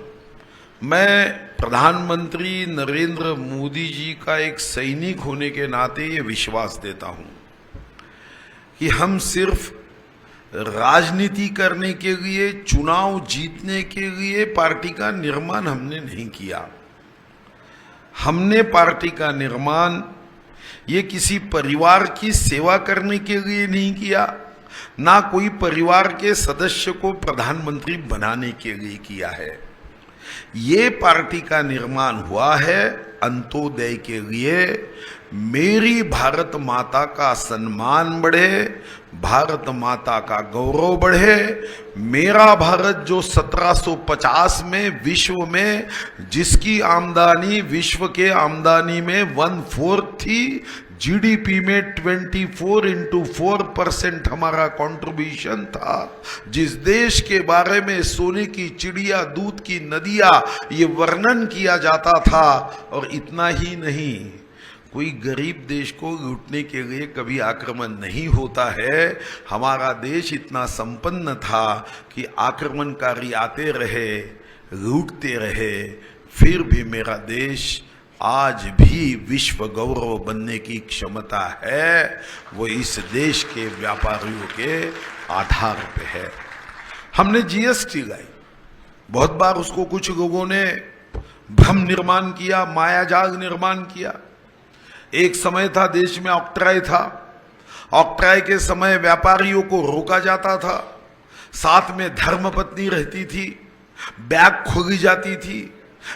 मैं प्रधानमंत्री नरेंद्र मोदी जी का एक सैनिक होने के नाते ये विश्वास देता हूं कि हम सिर्फ राजनीति करने के लिए, चुनाव जीतने के लिए पार्टी का निर्माण हमने नहीं किया। हमने पार्टी का निर्माण ये किसी परिवार की सेवा करने के लिए नहीं किया, ना कोई परिवार के सदस्य को प्रधानमंत्री बनाने के लिए किया है। ये पार्टी का निर्माण हुआ है अंत्योदय के लिए, मेरी भारत माता का सम्मान बढ़े, भारत माता का गौरव बढ़े। मेरा भारत जो 1750 में विश्व में जिसकी आमदनी विश्व के आमदनी में 1/4 थी, जीडीपी में 24x4% हमारा कंट्रीब्यूशन था, जिस देश के बारे में सोने की चिड़िया, दूध की नदियां ये वर्णन किया जाता था। और इतना ही नहीं, कोई गरीब देश को लूटने के लिए कभी आक्रमण नहीं होता है। हमारा देश इतना संपन्न था कि आक्रमणकारी आते रहे, लूटते रहे, फिर भी मेरा देश आज भी विश्व गौरव बनने की क्षमता है। वो इस देश के व्यापारियों के आधार पे है। हमने जीएसटी लाई, बहुत बार उसको कुछ लोगों ने भ्रम निर्माण किया, मायाजाल निर्माण किया। एक समय था देश में ऑक्ट्राई था, ऑक्ट्राई के समय व्यापारियों को रोका जाता था, साथ में धर्मपत्नी रहती थी, बैग खोली जाती थी,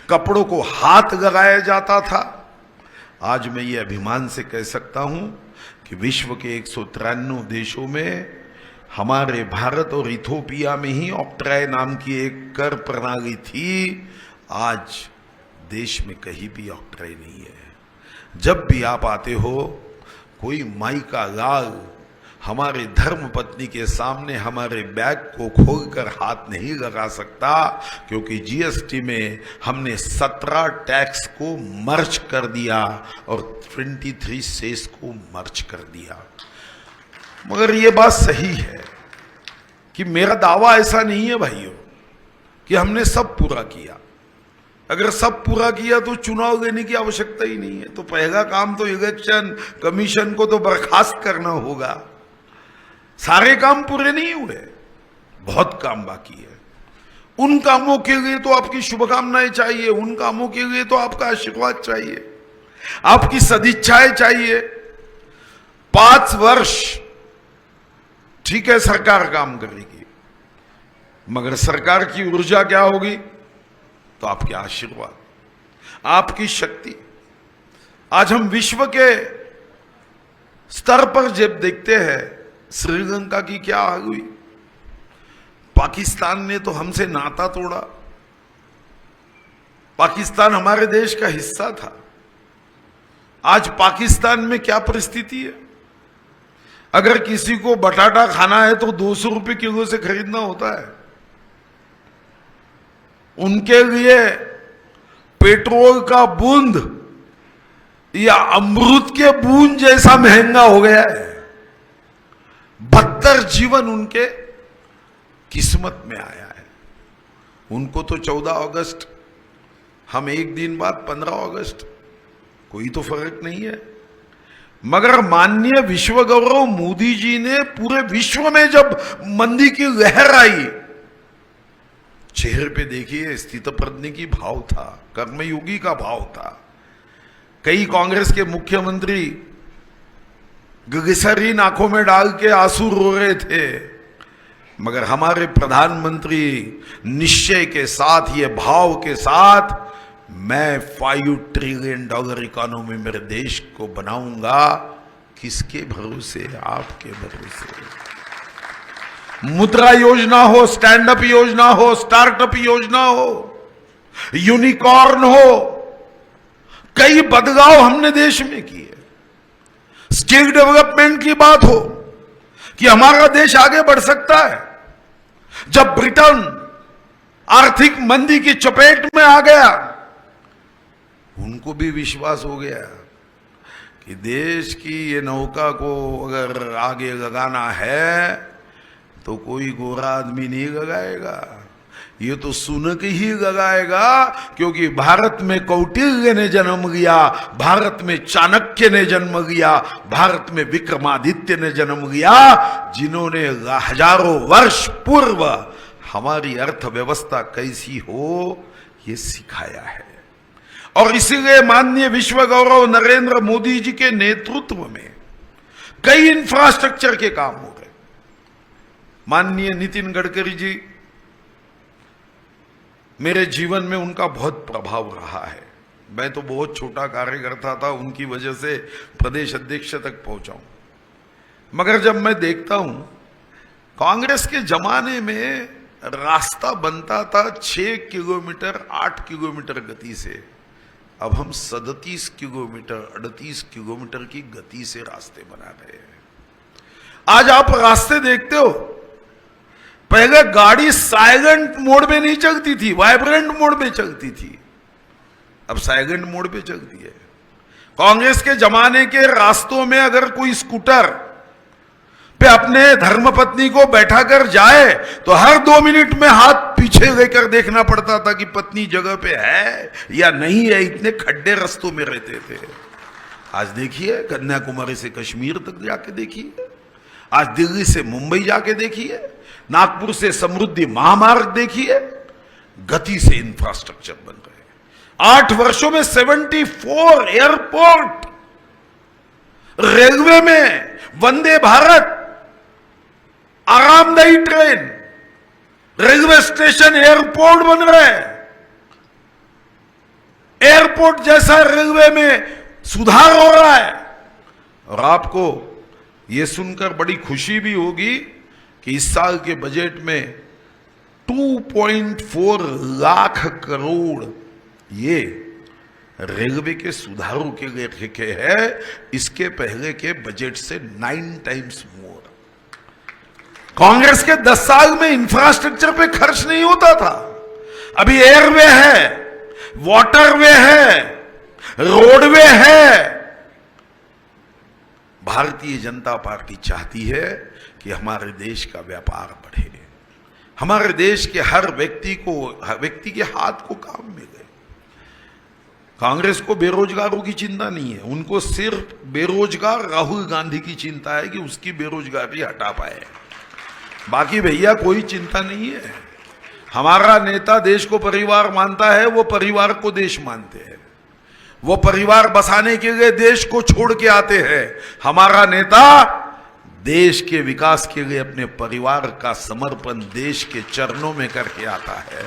कपड़ों को हाथ लगाया जाता था। आज मैं ये अभिमान से कह सकता हूं कि विश्व के 193 देशों में हमारे भारत और इथोपिया में ही ऑक्ट्राई नाम की एक कर प्रणाली थी। आज देश में कहीं भी ऑक्ट्राई नहीं है। जब भी आप आते हो, कोई माई का लाल हमारे धर्म पत्नी के सामने हमारे बैग को खोलकर हाथ नहीं लगा सकता, क्योंकि जीएसटी में हमने 17 टैक्स को मर्ज कर दिया और 23 सेस को मर्ज कर दिया। मगर ये बात सही है कि मेरा दावा ऐसा नहीं है भाइयों कि हमने सब पूरा किया। अगर सब पूरा किया तो चुनाव लेने की आवश्यकता ही नहीं है। तो पहला काम तो इलेक्शन कमीशन को तो बर्खास्त करना होगा। सारे काम पूरे नहीं हुए, बहुत काम बाकी है। उन कामों के लिए तो आपकी शुभकामनाएं चाहिए, उन कामों के लिए तो आपका आशीर्वाद चाहिए, आपकी सदिच्छाएं चाहिए। 5 वर्ष ठीक है, सरकार काम करेगी, मगर सरकार की ऊर्जा क्या होगी? तो आपके आशीर्वाद, आपकी शक्ति। आज हम विश्व के स्तर पर जब देखते हैं श्रीलंका की क्या हाल हुई, पाकिस्तान ने तो हमसे नाता तोड़ा। पाकिस्तान हमारे देश का हिस्सा था। आज पाकिस्तान में क्या परिस्थिति है? अगर किसी को बटाटा खाना है तो 200 रुपए किलो से खरीदना होता है। उनके लिए पेट्रोल का बूंद या अमृत के बूंद जैसा महंगा हो गया है। बदतर जीवन उनके किस्मत में आया है। उनको तो 14 अगस्त, हम एक दिन बाद 15 अगस्त, कोई तो फर्क नहीं है। मगर माननीय विश्व गौरव मोदी जी ने पूरे विश्व में जब मंदी की लहर आई, चेहरे पे देखिए स्थितप्रज्ञ की भाव था, कर्मयोगी का भाव था। कई कांग्रेस के मुख्यमंत्री गगसरीन आंखों में डाल के आंसू रो रहे थे, मगर हमारे प्रधानमंत्री निश्चय के साथ, ये भाव के साथ, मैं $5 ट्रिलियन इकोनॉमी मेरे देश को बनाऊंगा। किसके भरोसे? आपके भरोसे। मुद्रा योजना हो, स्टैंड अप योजना हो, स्टार्टअप योजना हो, यूनिकॉर्न हो, कई बदलाव हमने देश में किए। स्किल डेवलपमेंट की बात हो कि हमारा देश आगे बढ़ सकता है। जब ब्रिटेन आर्थिक मंदी की चपेट में आ गया, उनको भी विश्वास हो गया कि देश की ये नौका को अगर आगे लगाना है तो कोई गोरा आदमी नहीं लगाएगा, ये तो सुन के ही लगाएगा। क्योंकि भारत में कौटिल्य ने जन्म लिया, भारत में चाणक्य ने जन्म लिया, भारत में विक्रमादित्य ने जन्म लिया, जिन्होंने हजारों वर्ष पूर्व हमारी अर्थव्यवस्था कैसी हो ये सिखाया है। और इसीलिए माननीय विश्व गौरव नरेंद्र मोदी जी के नेतृत्व में कई इंफ्रास्ट्रक्चर के काम हो गए। माननीय नितिन गडकरी जी, मेरे जीवन में उनका बहुत प्रभाव रहा है। मैं तो बहुत छोटा कार्यकर्ता था, उनकी वजह से प्रदेश अध्यक्ष तक पहुंचा हूं। मगर जब मैं देखता हूं, कांग्रेस के जमाने में रास्ता बनता था 6 किलोमीटर 8 किलोमीटर गति से, अब हम 37 किलोमीटर 38 किलोमीटर की गति से रास्ते बना रहे हैं। आज आप रास्ते देखते हो, पहले गाड़ी साइलेंट मोड में नहीं चलती थी, वाइब्रेंट मोड में चलती थी, अब साइलेंट मोड पे चलती है। कांग्रेस के जमाने के रास्तों में अगर कोई स्कूटर पे अपने धर्मपत्नी को बैठाकर जाए तो हर 2 मिनट में हाथ पीछे लेकर देखना पड़ता था कि पत्नी जगह पे है या नहीं है, इतने खड्डे रास्तों में रहते थे। आज देखिए, कन्याकुमारी से कश्मीर तक जाके देखिए, आज दिल्ली से मुंबई जाके देखिए, नागपुर से समृद्धि महामार्ग देखिए, गति से इंफ्रास्ट्रक्चर बन रहे हैं। 8 वर्षों में 74 एयरपोर्ट, रेलवे में वंदे भारत, आरामदायी ट्रेन, रेलवे स्टेशन, एयरपोर्ट बन रहे हैं। एयरपोर्ट जैसा रेलवे में सुधार हो रहा है। और आपको यह सुनकर बड़ी खुशी भी होगी कि इस साल के बजट में 2.4 लाख करोड़ ये रेलवे के सुधारों के लिए रखे हैं। इसके पहले के बजट से 9 टाइम्स मोर। कांग्रेस के 10 साल में इंफ्रास्ट्रक्चर पे खर्च नहीं होता था। अभी एयरवे है, वाटरवे है, रोडवे है। भारतीय जनता पार्टी चाहती है कि हमारे देश का व्यापार बढ़े, हमारे देश के हर व्यक्ति के हाथ को काम मिले। कांग्रेस को बेरोजगारों की चिंता नहीं है, उनको सिर्फ बेरोजगार राहुल गांधी की चिंता है कि उसकी बेरोजगारी हटा पाए। बाकी भैया कोई चिंता नहीं है। हमारा नेता देश को परिवार मानता है, वो परिवार को देश मानते हैं। वो परिवार बसाने के लिए देश को छोड़ के आते हैं। हमारा नेता देश के विकास के लिए अपने परिवार का समर्पण देश के चरणों में करके आता है।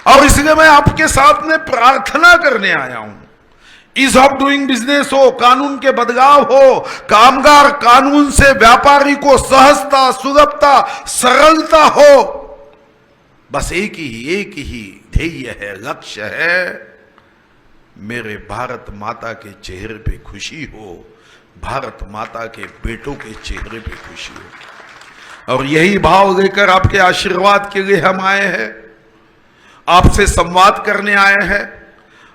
और इसलिए मैं आपके सामने प्रार्थना करने आया हूं। ईज ऑफ डूइंग बिजनेस हो, कानून के बदलाव हो, कामगार कानून से व्यापारी को सहजता, सुलभता, सरलता हो, बस एक ही ध्येय है, लक्ष्य है, मेरे भारत माता के चेहरे पे खुशी हो, भारत माता के बेटों के चेहरे पे खुशी हो। और यही भाव लेकर आपके आशीर्वाद के लिए हम आए हैं, आपसे संवाद करने आए हैं।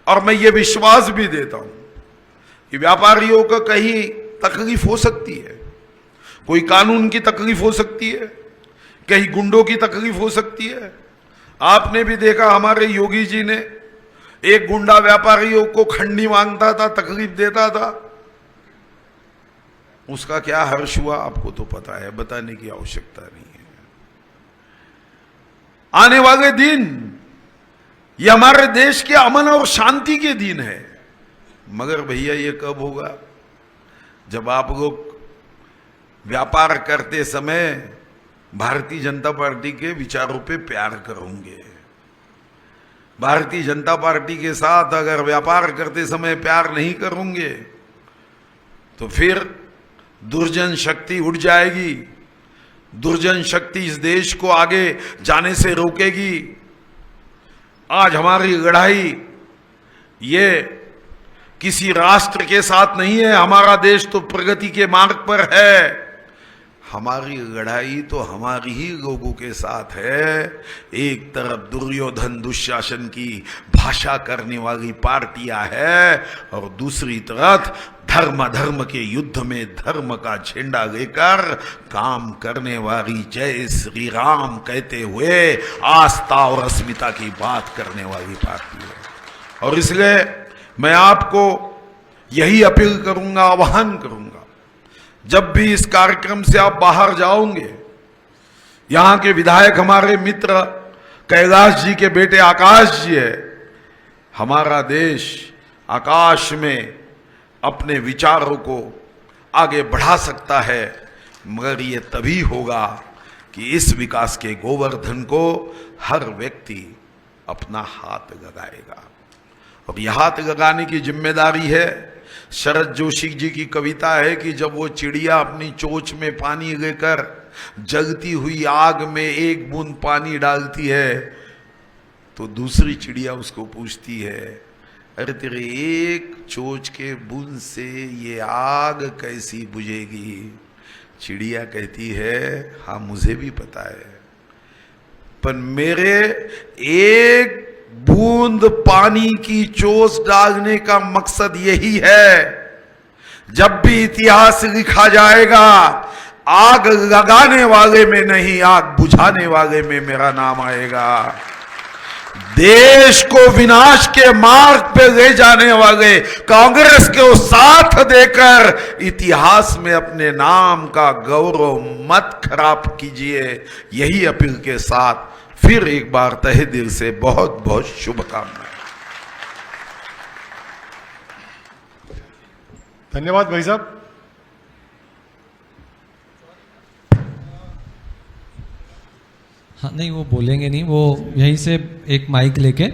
और मैं ये विश्वास भी देता हूं कि व्यापारियों को कहीं तकलीफ हो सकती है, कोई कानून की तकलीफ हो सकती है, कहीं गुंडों की तकलीफ हो सकती है। आपने भी देखा हमारे योगी जी ने एक गुंडा व्यापारियों को खंडी मांगता था, तकलीफ देता था, उसका क्या हर्ष हुआ आपको तो पता है, बताने की आवश्यकता नहीं है। आने वाले दिन ये हमारे देश के अमन और शांति के दिन है, मगर भैया ये कब होगा? जब आप लोग व्यापार करते समय भारतीय जनता पार्टी के विचारों पे प्यार करोगे। भारतीय जनता पार्टी के साथ अगर व्यापार करते समय प्यार नहीं करोगे तो फिर दुर्जन शक्ति उठ जाएगी। दुर्जन शक्ति इस देश को आगे जाने से रोकेगी। आज हमारी लड़ाई ये किसी राष्ट्र के साथ नहीं है, हमारा देश तो प्रगति के मार्ग पर है। हमारी लड़ाई तो हमारी ही लोगों के साथ है। एक तरफ दुर्योधन दुशासन की भाषा करने वाली पार्टियां है और दूसरी तरफ धर्म के युद्ध में धर्म का झंडा लेकर काम करने वाली जय श्री राम कहते हुए आस्था और अस्मिता की बात करने वाली पार्टी है। और इसलिए मैं आपको यही अपील करूंगा, आह्वान करूंगा, जब भी इस कार्यक्रम से आप बाहर जाओगे, यहां के विधायक हमारे मित्र कैलाश जी के बेटे आकाश जी है। हमारा देश आकाश में अपने विचारों को आगे बढ़ा सकता है, मगर ये तभी होगा कि इस विकास के गोवर्धन को हर व्यक्ति अपना हाथ लगाएगा। और यह हाथ लगाने की जिम्मेदारी है। शरद जोशी जी की कविता है कि जब वो चिड़िया अपनी चोंच में पानी लेकर जलती हुई आग में एक बूंद पानी डालती है तो दूसरी चिड़िया उसको पूछती है, अरे तेरे एक चोंच के बूंद से ये आग कैसी बुझेगी? चिड़िया कहती है, हाँ मुझे भी पता है, पर मेरे एक बूंद पानी की चोंच डालने का मकसद यही है, जब भी इतिहास लिखा जाएगा आग लगाने वाले में नहीं, आग बुझाने वाले में मेरा नाम आएगा। देश को विनाश के मार्ग पे ले जाने वाले कांग्रेस को साथ देकर इतिहास में अपने नाम का गौरव मत खराब कीजिए। यही अपील के साथ फिर एक बार तहे दिल से बहुत बहुत शुभकामनाएं। धन्यवाद भाई साहब। हाँ नहीं, वो बोलेंगे नहीं, वो यहीं से एक माइक लेके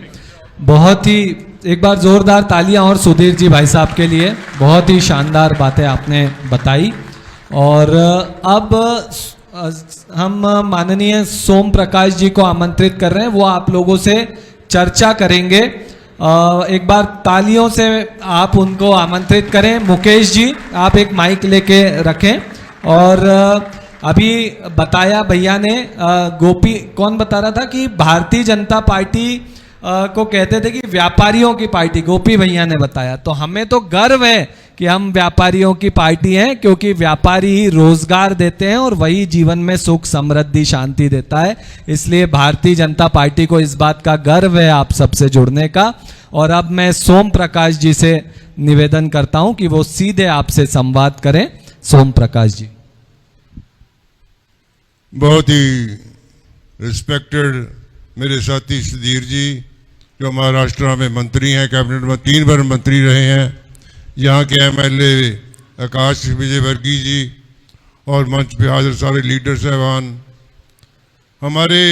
बहुत ही एक बार जोरदार तालियां और सुधीर जी भाई साहब के लिए, बहुत ही शानदार बातें आपने बताई। और अब हम माननीय सोम प्रकाश जी को आमंत्रित कर रहे हैं, वो आप लोगों से चर्चा करेंगे। एक बार तालियों से आप उनको आमंत्रित करें। मुकेश जी आप एक माइक लेके रखें। और अभी बताया भैया ने, गोपी कौन बता रहा था कि भारतीय जनता पार्टी को कहते थे कि व्यापारियों की पार्टी, गोपी भैया ने बताया। तो हमें तो गर्व है कि हम व्यापारियों की पार्टी हैं, क्योंकि व्यापारी ही रोजगार देते हैं और वही जीवन में सुख समृद्धि शांति देता है। इसलिए भारतीय जनता पार्टी को इस बात का गर्व है आप सबसे जुड़ने का। और अब मैं सोम प्रकाश जी से निवेदन करता हूं कि वो सीधे आपसे संवाद करें। सोम प्रकाश जी। बहुत ही रिस्पेक्टेड मेरे साथी सुधीर जी, जो महाराष्ट्र में मंत्री हैं, कैबिनेट में 3 बार मंत्री रहे हैं, यहाँ के एमएलए आकाश विजयवर्गीय जी और मंच पे हाजिर सारे लीडर साहबान, हमारे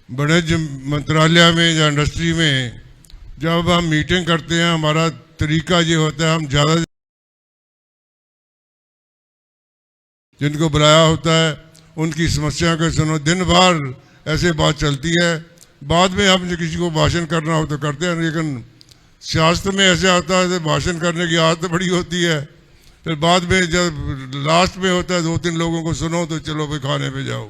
वाणिज्य मंत्रालय में या इंडस्ट्री में जब हम मीटिंग करते हैं, हमारा तरीका ये होता है, हम ज़्यादा जिनको बुलाया होता है उनकी समस्या को सुनो। दिन भर ऐसे बात चलती है, बाद में हम किसी को भाषण करना हो तो करते हैं, लेकिन शास्त्र में ऐसे आता है भाषण करने की आदत बड़ी होती है। फिर बाद में जब लास्ट में होता है 2-3 लोगों को सुनो तो चलो भाई खाने पे जाओ।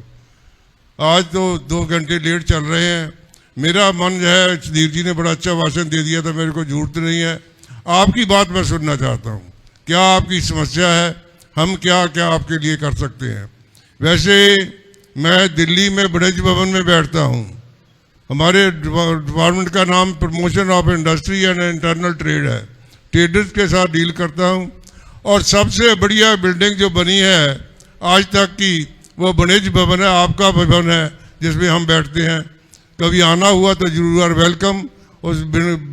आज तो 2 घंटे लेट चल रहे हैं। मेरा मन जो है, सुधीर जी ने बड़ा अच्छा भाषण दे दिया था, मेरे को जरूरत नहीं है। आपकी बात मैं सुनना चाहता हूँ, क्या आपकी समस्या है, हम क्या क्या आपके लिए कर सकते हैं। वैसे मैं दिल्ली में वाणिज्य भवन में बैठता हूँ, हमारे डिपार्टमेंट का नाम promotion of industry and internal trade है, ट्रेडर्स के साथ डील करता हूँ। और सबसे बढ़िया बिल्डिंग जो बनी है आज तक की वो वाणिज्य भवन है, आपका भवन है जिसमें हम बैठते हैं। कभी आना हुआ तो जरूर आर वेलकम, उस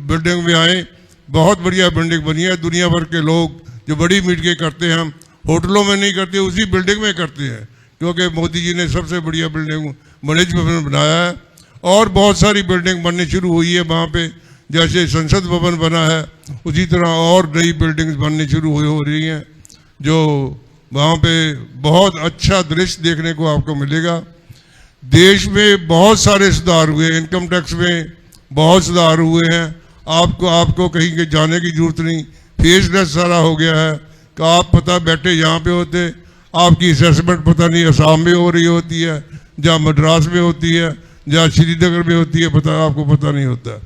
बिल्डिंग में आए। बहुत बढ़िया बिल्डिंग बनी है, दुनिया भर के लोग जो बड़ी मीटिंगें करते हैं हम होटलों में नहीं करते, उसी बिल्डिंग में करते हैं, क्योंकि मोदी जी ने सबसे बढ़िया बिल्डिंग वाणिज्य भवन बनाया है। और बहुत सारी बिल्डिंग बननी शुरू हुई है वहाँ पे, जैसे संसद भवन बना है उसी तरह और नई बिल्डिंग्स बननी शुरू हो रही हैं, जो वहाँ पे बहुत अच्छा दृश्य देखने को आपको मिलेगा। देश में बहुत सारे सुधार हुए, इनकम टैक्स में बहुत सुधार हुए हैं, आपको कहीं के जाने की जरूरत नहीं, फेसलेस सारा हो गया है कि आप पता बैठे यहाँ पे होते, आपकी असेसमेंट पता नहीं असम में हो रही होती है, जहाँ मद्रास में होती है, जहाँ श्रीनगर में होती है, आपको पता नहीं होता।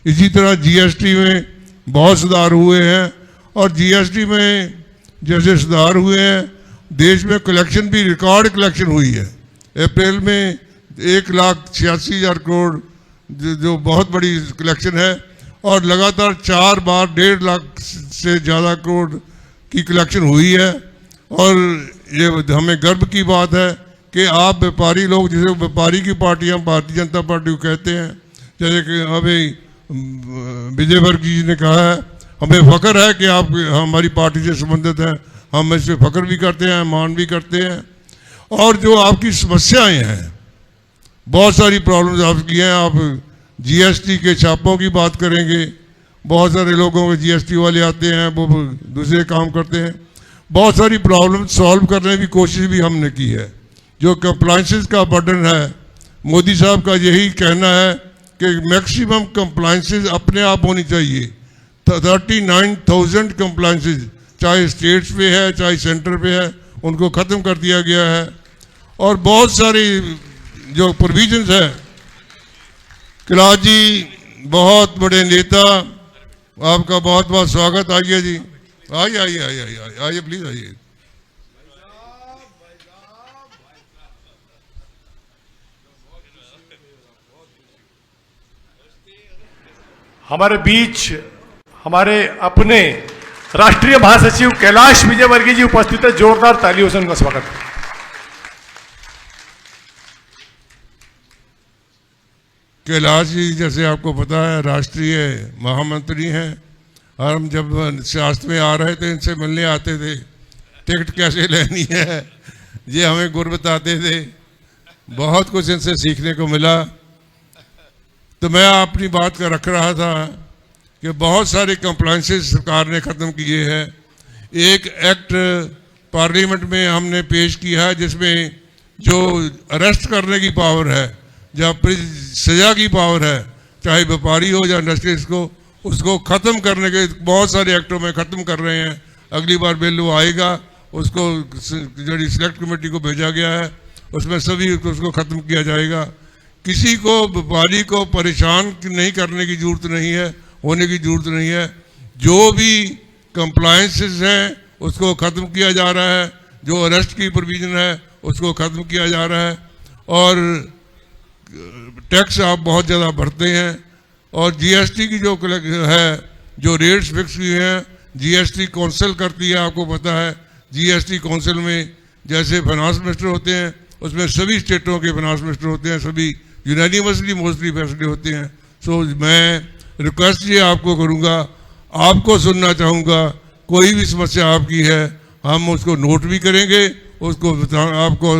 इसी तरह जीएसटी में बहुत सुधार हुए हैं, और जीएसटी में जैसे सुधार हुए हैं, देश में कलेक्शन भी रिकॉर्ड कलेक्शन हुई है। अप्रैल में 1,86,000 करोड़ जो बहुत बड़ी कलेक्शन है, और लगातार 4 बार 1.5 लाख से ज़्यादा करोड़ की कलेक्शन हुई है। और ये हमें गर्व की बात है कि आप व्यापारी लोग, जैसे व्यापारी की पार्टी हम भारतीय जनता पार्टी को कहते हैं, जैसे कि अभी विजय वर्गीय जी ने कहा है, हमें फ़ख्र है कि आप हमारी पार्टी से संबंधित हैं, हम इससे फ़ख्र भी करते हैं, मान भी करते हैं। और जो आपकी समस्याएं हैं, बहुत सारी प्रॉब्लम्स आपकी हैं, आप जीएसटी के छापों की बात करेंगे, बहुत सारे लोगों के जीएसटी वाले आते हैं, वो दूसरे काम करते हैं, बहुत सारी प्रॉब्लम सॉल्व करने की कोशिश भी हमने की है। जो कंप्लाइंसेस का बर्डन है, मोदी साहब का यही कहना है कि मैक्सिमम कंप्लाइंसेस अपने आप होनी चाहिए। 39,000 कंप्लाइंसेस चाहे स्टेट्स पे है चाहे सेंटर पे है, उनको ख़त्म कर दिया गया है। और बहुत सारी जो प्रोविजंस है, कैलाश जी बहुत बड़े नेता, आपका बहुत बहुत स्वागत। आइए जी, आइए आइए आइए आइए आइए प्लीज आइए। हमारे बीच हमारे अपने राष्ट्रीय महासचिव कैलाश विजयवर्गीय जी उपस्थित है, जोरदार तालियों से उनका स्वागत है। कैलाश जी जैसे आपको पता है राष्ट्रीय महामंत्री हैं, और हम जब सियासत में आ रहे थे इनसे मिलने आते थे, टिकट कैसे लेनी है ये हमें गुर बताते थे, बहुत कुछ इनसे सीखने को मिला। तो मैं अपनी बात का रख रहा था कि बहुत सारे कंप्लाइंसेस सरकार ने ख़त्म किए हैं। एक एक्ट पार्लियामेंट में हमने पेश किया है जिसमें जो अरेस्ट करने की पावर है, जहाँ सज़ा की पावर है, चाहे व्यापारी हो या इंडस्ट्रीज को, उसको ख़त्म करने के बहुत सारे एक्टों में ख़त्म कर रहे हैं। अगली बार बिल वो आएगा, उसको जो सिलेक्ट कमेटी को भेजा गया है उसमें सभी उसको ख़त्म किया जाएगा। किसी को व्यापारी को परेशान नहीं करने की ज़रूरत नहीं है, होने की ज़रूरत नहीं है। जो भी कंप्लायंसेस हैं उसको ख़त्म किया जा रहा है, जो अरेस्ट की प्रोविज़न है उसको ख़त्म किया जा रहा है। और टैक्स आप बहुत ज़्यादा भरते हैं, और जीएसटी की जो है, जो रेट्स फिक्स हुए हैं, जीएसटी काउंसिल करती है, आपको पता है। जीएसटी काउंसिल में जैसे फाइनेंस मिनिस्टर होते हैं, उसमें सभी स्टेटों के फाइनेंस मिनिस्टर होते हैं, सभी यूनानिमसली मोस्टली फैसले होते हैं। सो मैं रिक्वेस्ट ये आपको करूँगा, आपको सुनना चाहूँगा, कोई भी समस्या आपकी है हम उसको नोट भी करेंगे, उसको आपको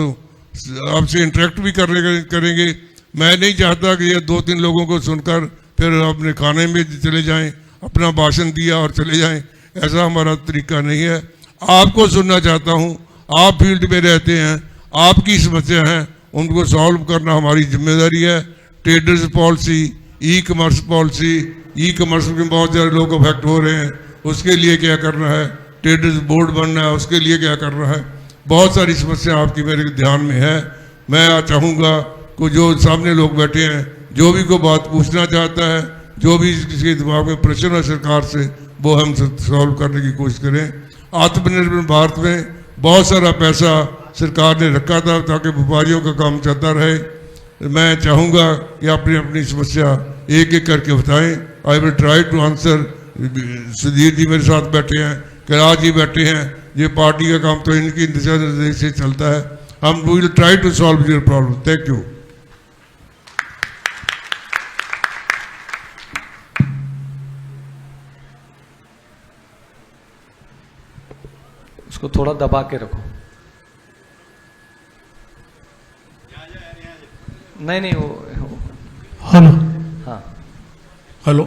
आपसे इंटरेक्ट भी करेंगे। मैं नहीं चाहता कि ये 2-3 लोगों को सुनकर फिर अपने खाने में चले जाएं, अपना भाषण दिया और चले जाएं, ऐसा हमारा तरीका नहीं है। आपको सुनना चाहता हूं, आप फील्ड में रहते हैं, आपकी समस्या है, उनको सॉल्व करना हमारी जिम्मेदारी है। Traders policy, e commerce policy, e commerce में बहुत ज़्यादा लोग अफेक्ट हो रहे हैं, उसके लिए क्या करना है, ट्रेडर्स बोर्ड बनना है, उसके लिए क्या करना है, बहुत सारी समस्या आपकी मेरे ध्यान में है। मैं चाहूँगा को जो सामने लोग बैठे हैं, जो भी को बात पूछना चाहता है, जो भी किसी के दिमाग में प्रश्न है सरकार से, वो हम सॉल्व करने की कोशिश करें। आत्मनिर्भर भारत में बहुत सारा पैसा सरकार ने रखा था ताकि व्यापारियों का काम चलता रहे। मैं चाहूँगा कि अपनी अपनी समस्या एक एक करके बताएं। I will try to answer. Sudhir ji मेरे साथ बैठे हैं, कैलाश जी बैठे हैं, ये पार्टी का काम तो इनकी दिशा निर्देश से चलता है। हम will try to solve your problem. Thank you. उसको थोड़ा दबा के रखो। नहीं वो हेलो। हाँ, हेलो,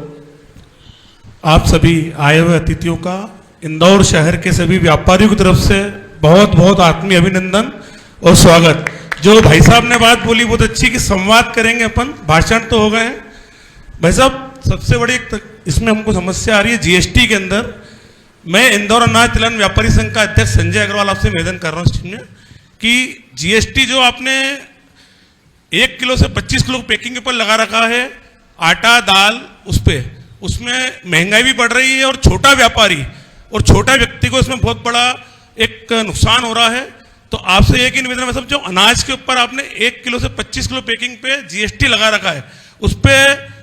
आप सभी आए हुए अतिथियों का इंदौर शहर के सभी व्यापारियों की तरफ से बहुत बहुत आत्मीय अभिनंदन और स्वागत। जो भाई साहब ने बात बोली बहुत अच्छी कि संवाद करेंगे अपन, भाषण तो हो गए हैं। भाई साहब, सबसे बड़ी इसमें हमको समस्या आ रही है जीएसटी के अंदर। मैं इंदौर अनाज तिलहन व्यापारी संघ का अध्यक्ष संजय अग्रवाल आपसे निवेदन कर रहा हूँ इस चीज में कि जीएसटी जो आपने 1 किलो से 25 किलो पैकिंग के ऊपर लगा रखा है, आटा दाल, उसमें महंगाई भी बढ़ रही है और छोटा व्यापारी और छोटा व्यक्ति को इसमें बहुत बड़ा एक नुकसान हो रहा है। तो आपसे एक ही निवेदन है सब, जो अनाज के ऊपर आपने 1 किलो से 25 किलो पैकिंग पे जीएसटी लगा रखा है, उस पर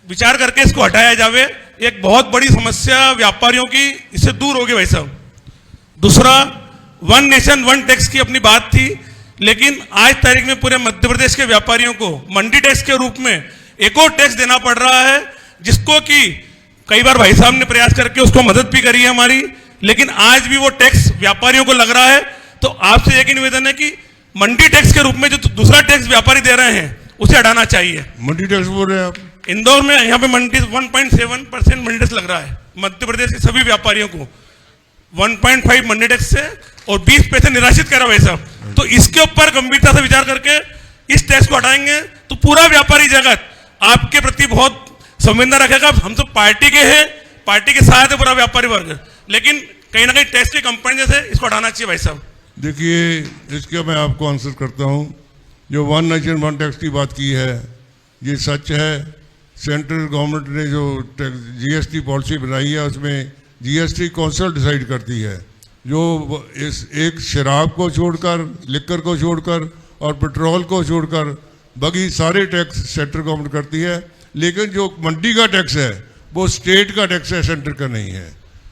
विचार करके इसको हटाया जावे। एक बहुत बड़ी समस्या व्यापारियों की इससे दूर होगी भाई साहब। दूसरा, वन नेशन वन टैक्स की अपनी बात थी, लेकिन आज तारीख में पूरे मध्य प्रदेश के व्यापारियों को मंडी टैक्स के रूप में एक और टैक्स देना पड़ रहा है, जिसको कि कई बार भाई साहब ने प्रयास करके उसको मदद भी करी है हमारी, लेकिन आज भी वो टैक्स व्यापारियों को लग रहा है। तो आपसे एक ही निवेदन है कि मंडी टैक्स के रूप में जो दूसरा टैक्स व्यापारी दे रहे हैं उसे हटाना चाहिए। मंडी टैक्स बोल रहे हैं आप? इंदौर में यहाँ पे मंडी 1.7% मंडी टैक्स लग रहा है मध्य प्रदेश के सभी व्यापारियों को, 1.5 मंडी टैक्स से और 20 पैसे निराशित करा भाई साहब। तो इसके ऊपर गंभीरता से विचार करके इस टैक्स को हटाएंगे तो पूरा व्यापारी जगत आपके प्रति बहुत संवेदना रखेगा। हम तो पार्टी के हैं, पार्टी के साथ है पूरा व्यापारी वर्ग, लेकिन कहीं ना कहीं टैक्स की कंपनी जैसे इसको हटाना चाहिए भाई साहब। देखिए, इसका मैं आपको आंसर करता हूँ। जो वन नेशन वन टैक्स की बात की है, ये सच है। सेंट्रल गवर्नमेंट ने जो जीएसटी पॉलिसी बनाई है, उसमें जीएसटी कौंसिल डिसाइड करती है। जो इस एक शराब को छोड़कर, लिकर को छोड़कर और पेट्रोल को छोड़कर बाकी सारे टैक्स सेंट्रल गवर्नमेंट करती है। लेकिन जो मंडी का टैक्स है वो स्टेट का टैक्स है, सेंटर का नहीं है।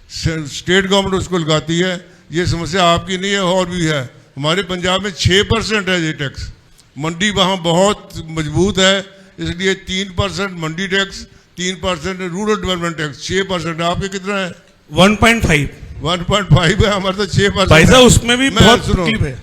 स्टेट गवर्नमेंट उसको लगाती है। ये समस्या आपकी नहीं है, और भी है। हमारे पंजाब में 6% है ये टैक्स। मंडी वहाँ बहुत मजबूत है, इसलिए 3% मंडी टैक्स, 3% रूरल डेवलपमेंट टैक्स, 6%। आपके कितना है? 1.5 है, हमारे तो 6% भाई साहब उसमें भी बहुत तकलीफ है।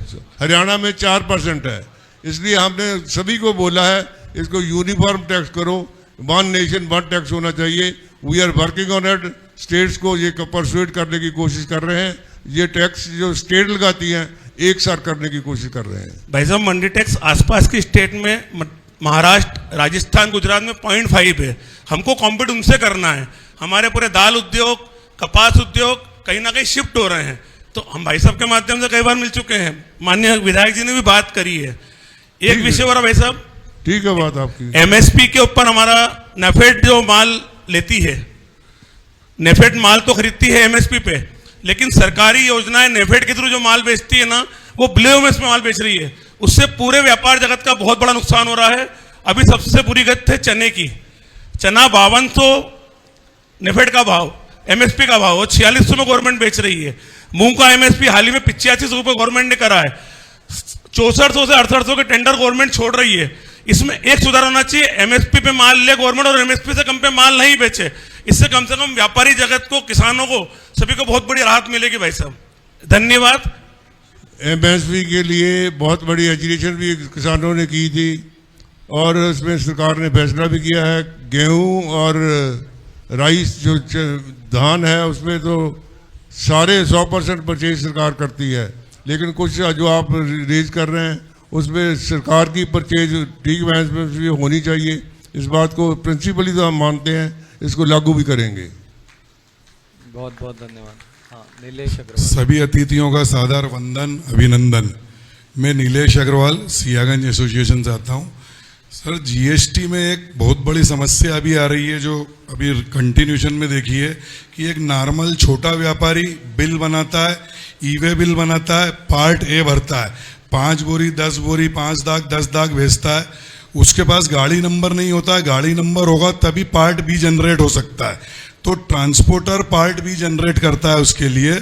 हरियाणा में 4% है। इसलिए हमने सभी को बोला है इसको यूनिफॉर्म टैक्स करो, वन नेशन वन टैक्स होना चाहिए। We are working on it. States को ये परसुएट करने की कोशिश कर रहे हैं। ये टैक्स जो स्टेट लगाती हैं एक साथ करने की कोशिश कर रहे हैं। भाई साहब, मंडी टैक्स आसपास की स्टेट में महाराष्ट्र, राजस्थान, गुजरात में 0.5 है। हमको कॉम्पीट उनसे करना है। हमारे पूरे दाल उद्योग, कपास उद्योग कहीं ना कहीं शिफ्ट हो रहे हैं। तो हम भाई साहब के माध्यम से कई बार मिल चुके हैं, माननीय विधायक जी ने भी बात करी है। एक विषय और भाई साहब, ठीक है बात आपकी। एमएसपी के ऊपर हमारा नेफेड जो माल लेती है, नेफेड माल तो खरीदती है एमएसपी पे, लेकिन सरकारी योजनाएं नेफेड के थ्रू जो माल बेचती है ना, वो ब्लेओमेस में माल बेच रही है। उससे पूरे व्यापार जगत का बहुत बड़ा नुकसान हो रहा है। अभी सबसे बुरी गत है चने की। चना 5200 नेफेड का भाव, एमएसपी का भाव 4600 में गवर्नमेंट बेच रही है। मूंग का एमएसपी हाल ही में 8500 रुपये गवर्नमेंट ने करा है। 6400 से 6800 के टेंडर गवर्नमेंट छोड़ रही है। इसमें एक सुधार होना चाहिए, एमएसपी पे माल ले गवर्नमेंट और एमएसपी से कम पे माल नहीं बेचे। इससे कम से कम व्यापारी जगत को, किसानों को, सभी को बहुत बड़ी राहत मिलेगी भाई साहब। धन्यवाद। एमएसपी के लिए बहुत बड़ी एजुकेशन भी किसानों ने की थी और उसमें सरकार ने फैसला भी किया है। गेहूं और राइस जो धान है उसमें तो सारे 100% परचेज सरकार करती है, लेकिन कुछ जो आप रेज कर रहे हैं उसमें सरकार की परचेज ठीक मैनेजमेंट भी होनी चाहिए। इस बात को प्रिंसिपली तो हम मानते हैं, इसको लागू भी करेंगे। बहुत बहुत धन्यवाद। हाँ, नीलेश अग्रवाल। सभी अतिथियों का सादर वंदन, अभिनंदन। मैं नीलेश अग्रवाल, सियागंज एसोसिएशन से आता हूँ। सर जीएसटी में एक बहुत बड़ी समस्या अभी आ रही है जो अभी कंटिन्यूशन में देखी है कि एक नॉर्मल छोटा व्यापारी बिल बनाता है, ई वे बिल बनाता है, पार्ट ए भरता है, 5 बोरी 10 बोरी 5 दाग 10 दाग भेजता है, उसके पास गाड़ी नंबर नहीं होता है, गाड़ी नंबर होगा तभी पार्ट बी जनरेट हो सकता है, तो ट्रांसपोर्टर पार्ट बी जनरेट करता है उसके लिए,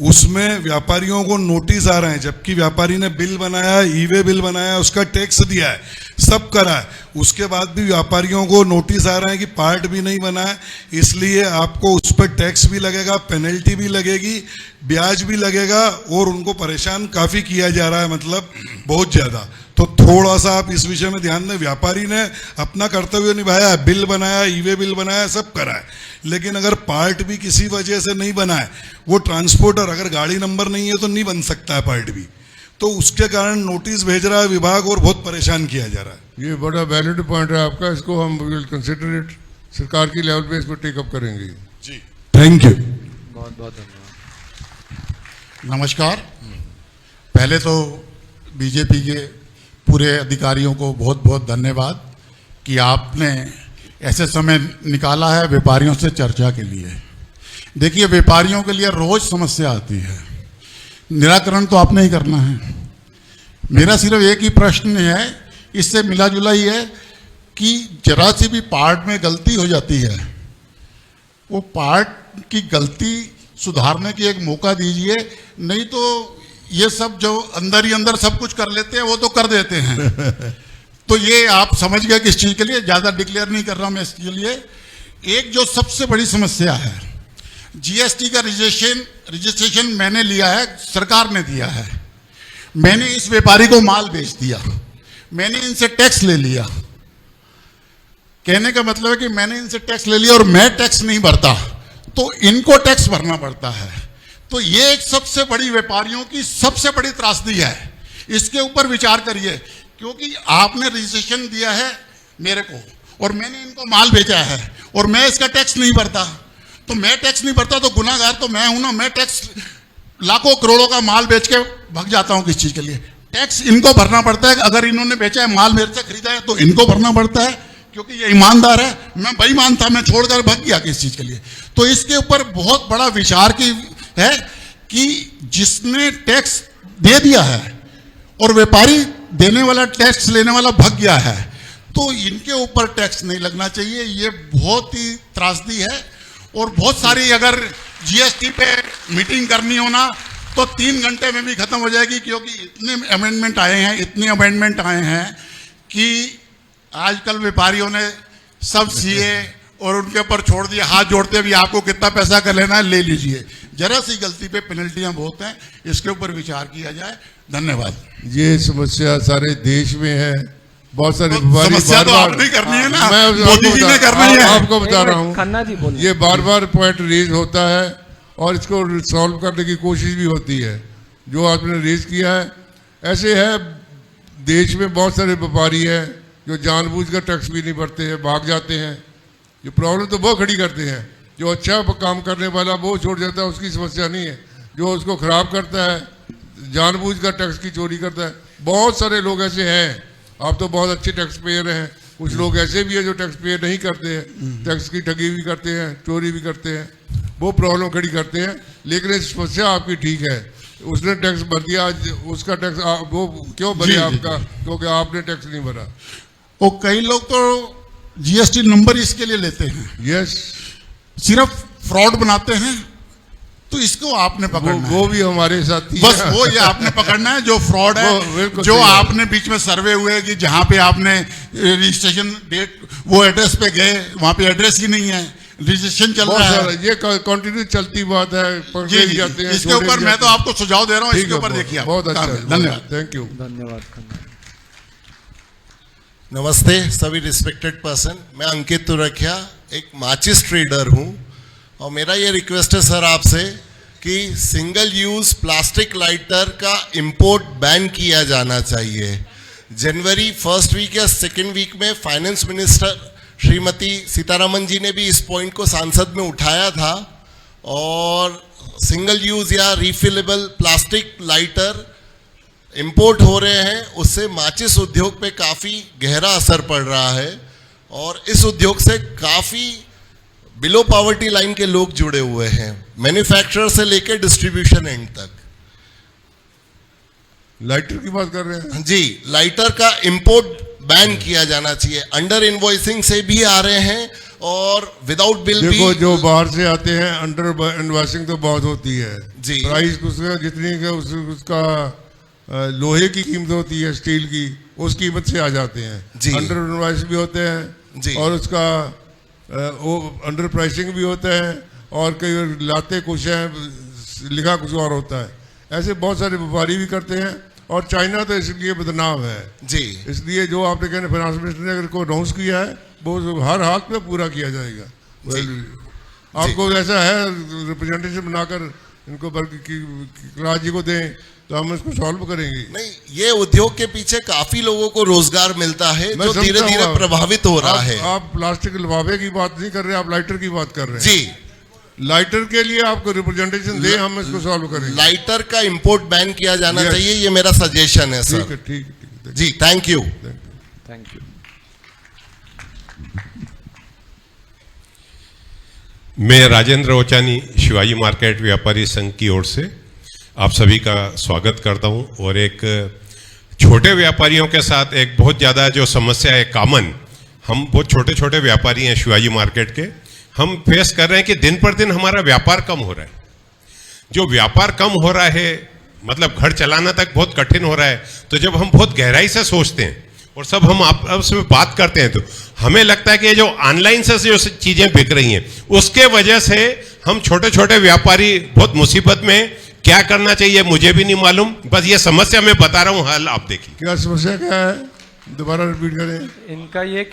उसमें व्यापारियों को नोटिस आ रहे हैं, जबकि व्यापारी ने बिल बनाया, ई वे बिल बनाया, उसका टैक्स दिया है, सब करा है, उसके बाद भी व्यापारियों को नोटिस आ रहे हैं कि पार्ट भी नहीं बना है, इसलिए आपको उस पर टैक्स भी लगेगा, पेनल्टी भी लगेगी, ब्याज भी लगेगा और उनको परेशान काफ़ी किया जा रहा है, मतलब बहुत ज़्यादा। तो थोड़ा सा आप इस विषय में ध्यान दें। व्यापारी ने अपना कर्तव्य निभाया है, बिल बनाया, ई वे बिल बनाया, सब करा है, लेकिन अगर पार्ट भी किसी वजह से नहीं बना है, वो ट्रांसपोर्टर अगर गाड़ी नंबर नहीं है तो नहीं बन सकता है पार्ट भी, तो उसके कारण नोटिस भेज रहा है विभाग और बहुत परेशान किया जा रहा है। ये बड़ा वैलिड पॉइंट है आपका, इसको हम विल कंसिडर इट, सरकार की लेवल पे इसको टेकअप करेंगे जी, थैंक यू। बहुत बहुत धन्यवाद। नमस्कार। पहले तो बीजेपी के पूरे अधिकारियों को बहुत बहुत धन्यवाद कि आपने ऐसे समय निकाला है व्यापारियों से चर्चा के लिए। देखिए, व्यापारियों के लिए रोज समस्या आती है, निराकरण तो आपने ही करना है। मेरा सिर्फ एक ही प्रश्न है, इससे मिला जुला ही है कि जरा सी भी पार्ट में गलती हो जाती है, वो पार्ट की गलती सुधारने की एक मौका दीजिए, नहीं तो ये सब जो अंदर ही अंदर सब कुछ कर लेते हैं वो तो कर देते हैं। तो ये आप समझ गए किस चीज़ के लिए, ज़्यादा डिक्लेयर नहीं कर रहा मैं इसके लिए। एक जो सबसे बड़ी समस्या है, जीएसटी का रजिस्ट्रेशन मैंने लिया है, सरकार ने दिया है, मैंने इस व्यापारी को माल बेच दिया, मैंने इनसे टैक्स ले लिया। कहने का मतलब है कि मैंने इनसे टैक्स ले लिया और मैं टैक्स नहीं भरता, तो इनको टैक्स भरना पड़ता है। तो ये एक सबसे बड़ी व्यापारियों की सबसे बड़ी त्रासदी है, इसके ऊपर विचार करिए, क्योंकि आपने रजिस्ट्रेशन दिया है मेरे को और मैंने इनको माल बेचा है और मैं इसका टैक्स नहीं भरता, तो मैं टैक्स नहीं भरता तो गुनाहगार तो मैं हूं ना। मैं टैक्स लाखों करोड़ों का माल बेच के भाग जाता हूं किस चीज के लिए, टैक्स इनको भरना पड़ता है। अगर इन्होंने बेचा है माल मेरे से खरीदा है तो इनको भरना पड़ता है, क्योंकि ये ईमानदार है। मैं बेईमान था, मैं छोड़कर भाग गया किस चीज के लिए। तो इसके ऊपर बहुत बड़ा विचार की है कि जिसने टैक्स दे दिया है और व्यापारी देने वाला टैक्स लेने वाला भाग गया है, तो इनके ऊपर टैक्स नहीं लगना चाहिए। ये बहुत ही त्रासदी है। और बहुत सारी अगर जीएसटी पे मीटिंग करनी हो ना तो 3 घंटे में भी खत्म हो जाएगी, क्योंकि इतने अमेंडमेंट आए हैं कि आजकल व्यापारियों ने सब सीए और उनके ऊपर छोड़ दिया, हाथ जोड़ते भी आपको कितना पैसा कर लेना है ले लीजिए। जरा सी गलती पे पेनल्टियां बहुत हैं, इसके ऊपर विचार किया जाए। धन्यवाद। ये समस्या सारे देश में है, बहुत सारे समस्या तो आपने करनी है ना, मोदी जी ने करनी है। आपको बता रहा हूँ, खन्ना जी बोलिए। ये बार बार पॉइंट रेज होता है और इसको सॉल्व करने की कोशिश भी होती है। जो आपने रेज किया है, ऐसे है देश में बहुत सारे व्यापारी हैं जो जानबूझकर टैक्स भी नहीं भरते हैं, भाग जाते हैं। ये प्रॉब्लम तो वो खड़ी करते हैं। जो अच्छा काम करने वाला वो छोड़ जाता है, उसकी समस्या नहीं है। जो उसको खराब करता है, जानबूझकर टैक्स की चोरी करता है, बहुत सारे लोग ऐसे हैं। आप तो बहुत अच्छे टैक्स पेयर हैं, कुछ लोग ऐसे भी हैं जो टैक्स पे नहीं करते हैं, टैक्स की ठगी भी करते हैं, चोरी भी करते हैं, वो प्रॉब्लम खड़ी करते हैं। लेकिन ये समस्या आपकी ठीक है, उसने टैक्स भर दिया, उसका टैक्स वो क्यों भरे आपका, क्योंकि आपने टैक्स नहीं भरा। वो कई लोग तो जीएसटी नंबर इसके लिए लेते हैं, यस, सिर्फ फ्रॉड बनाते हैं, तो इसको आपने पकड़ना वो भी हमारे साथ ही बस वो ये आपने पकड़ना है जो फ्रॉड है, जो आपने बीच में सर्वे हुए कि जहां पे आपने रजिस्ट्रेशन डेट वो एड्रेस पे गए, वहां पे एड्रेस ही नहीं है, रजिस्ट्रेशन चल रहा है। ये कंटिन्यू चलती बात है, जी, जाते हैं, इसके ऊपर मैं तो आपको सुझाव दे रहा हूँ, इसके ऊपर देखिए। बहुत अच्छा, धन्यवाद। Thank you. धन्यवाद खन्ना। नमस्ते सभी रिस्पेक्टेड पर्सन, मैं अंकित तुरखिया एक माचिस ट्रेडर हूँ और मेरा ये रिक्वेस्ट है सर आपसे कि सिंगल यूज़ प्लास्टिक लाइटर का इंपोर्ट बैन किया जाना चाहिए। जनवरी 1st वीक या 2nd वीक में फाइनेंस मिनिस्टर श्रीमती सीतारमन जी ने भी इस पॉइंट को संसद में उठाया था और सिंगल यूज़ या रिफिलेबल प्लास्टिक लाइटर इंपोर्ट हो रहे हैं उससे माचिस उद्योग पे काफ़ी गहरा असर पड़ रहा है और इस उद्योग से काफ़ी बिलो पॉवर्टी लाइन के लोग जुड़े हुए हैं, मैन्युफैक्चरर से लेकर डिस्ट्रीब्यूशन एंड तक। लाइटर की बात कर रहे हैं जी, लाइटर का इंपोर्ट बैन किया जाना चाहिए। अंडर इनवॉइसिंग से भी आ रहे हैं और विदाउट बिल भी। देखो जो बाहर से आते हैं अंडर इनवॉइसिंग तो बहुत होती है जी। प्राइस उसका जितनी का उसका लोहे की कीमत होती है, स्टील की, उस कीमत से आ जाते हैं जी। अंडर इनवॉइस भी होते हैं जी। और उसका वो अंडर प्राइसिंग भी होता है और कई बार लाते कुछ हैं लिखा कुछ और होता है। ऐसे बहुत सारे व्यापारी भी करते हैं और चाइना तो इसलिए बदनाम है जी। इसलिए जो आपने कहने फाइनेंस मिनिस्टर ने अगर को अनाउंस किया है वो हर हाल में पूरा किया जाएगा। आपको ऐसा है रिप्रेजेंटेशन बनाकर इनको राज जी को दें तो हम इसको सॉल्व करेंगे। नहीं, ये उद्योग के पीछे काफी लोगों को रोजगार मिलता है जो धीरे धीरे प्रभावित हो रहा है। आप प्लास्टिक लिफाफे की बात नहीं कर रहे, आप लाइटर की बात कर रहे हैं जी। लाइटर के लिए आपको रिप्रेजेंटेशन दे, हम इसको सॉल्व करेंगे। लाइटर का इंपोर्ट बैन किया जाना चाहिए, ये मेरा सजेशन है सर। ठीक है जी, थैंक यू। Thank you. मैं राजेंद्र ओचानी शिवाजी मार्केट व्यापारी संघ की ओर से आप सभी का स्वागत करता हूं और एक छोटे व्यापारियों के साथ एक बहुत ज़्यादा जो समस्या है कॉमन, हम बहुत छोटे छोटे व्यापारी हैं शिवाजी मार्केट के, हम फेस कर रहे हैं कि दिन पर दिन हमारा व्यापार कम हो रहा है। जो व्यापार कम हो रहा है मतलब घर चलाना तक बहुत कठिन हो रहा है। तो जब हम बहुत गहराई से सोचते हैं और सब हम आपस में बात करते हैं तो हमें लगता है कि ये जो ऑनलाइन से जो चीज़ें बिक रही हैं उसके वजह से हम छोटे छोटे व्यापारी बहुत मुसीबत में। क्या करना चाहिए मुझे भी नहीं मालूम, बस ये समस्या मैं बता रहा हूँ, हल आप देखिए। क्या समस्या क्या है, दोबारा रिपीट करें। इनका ये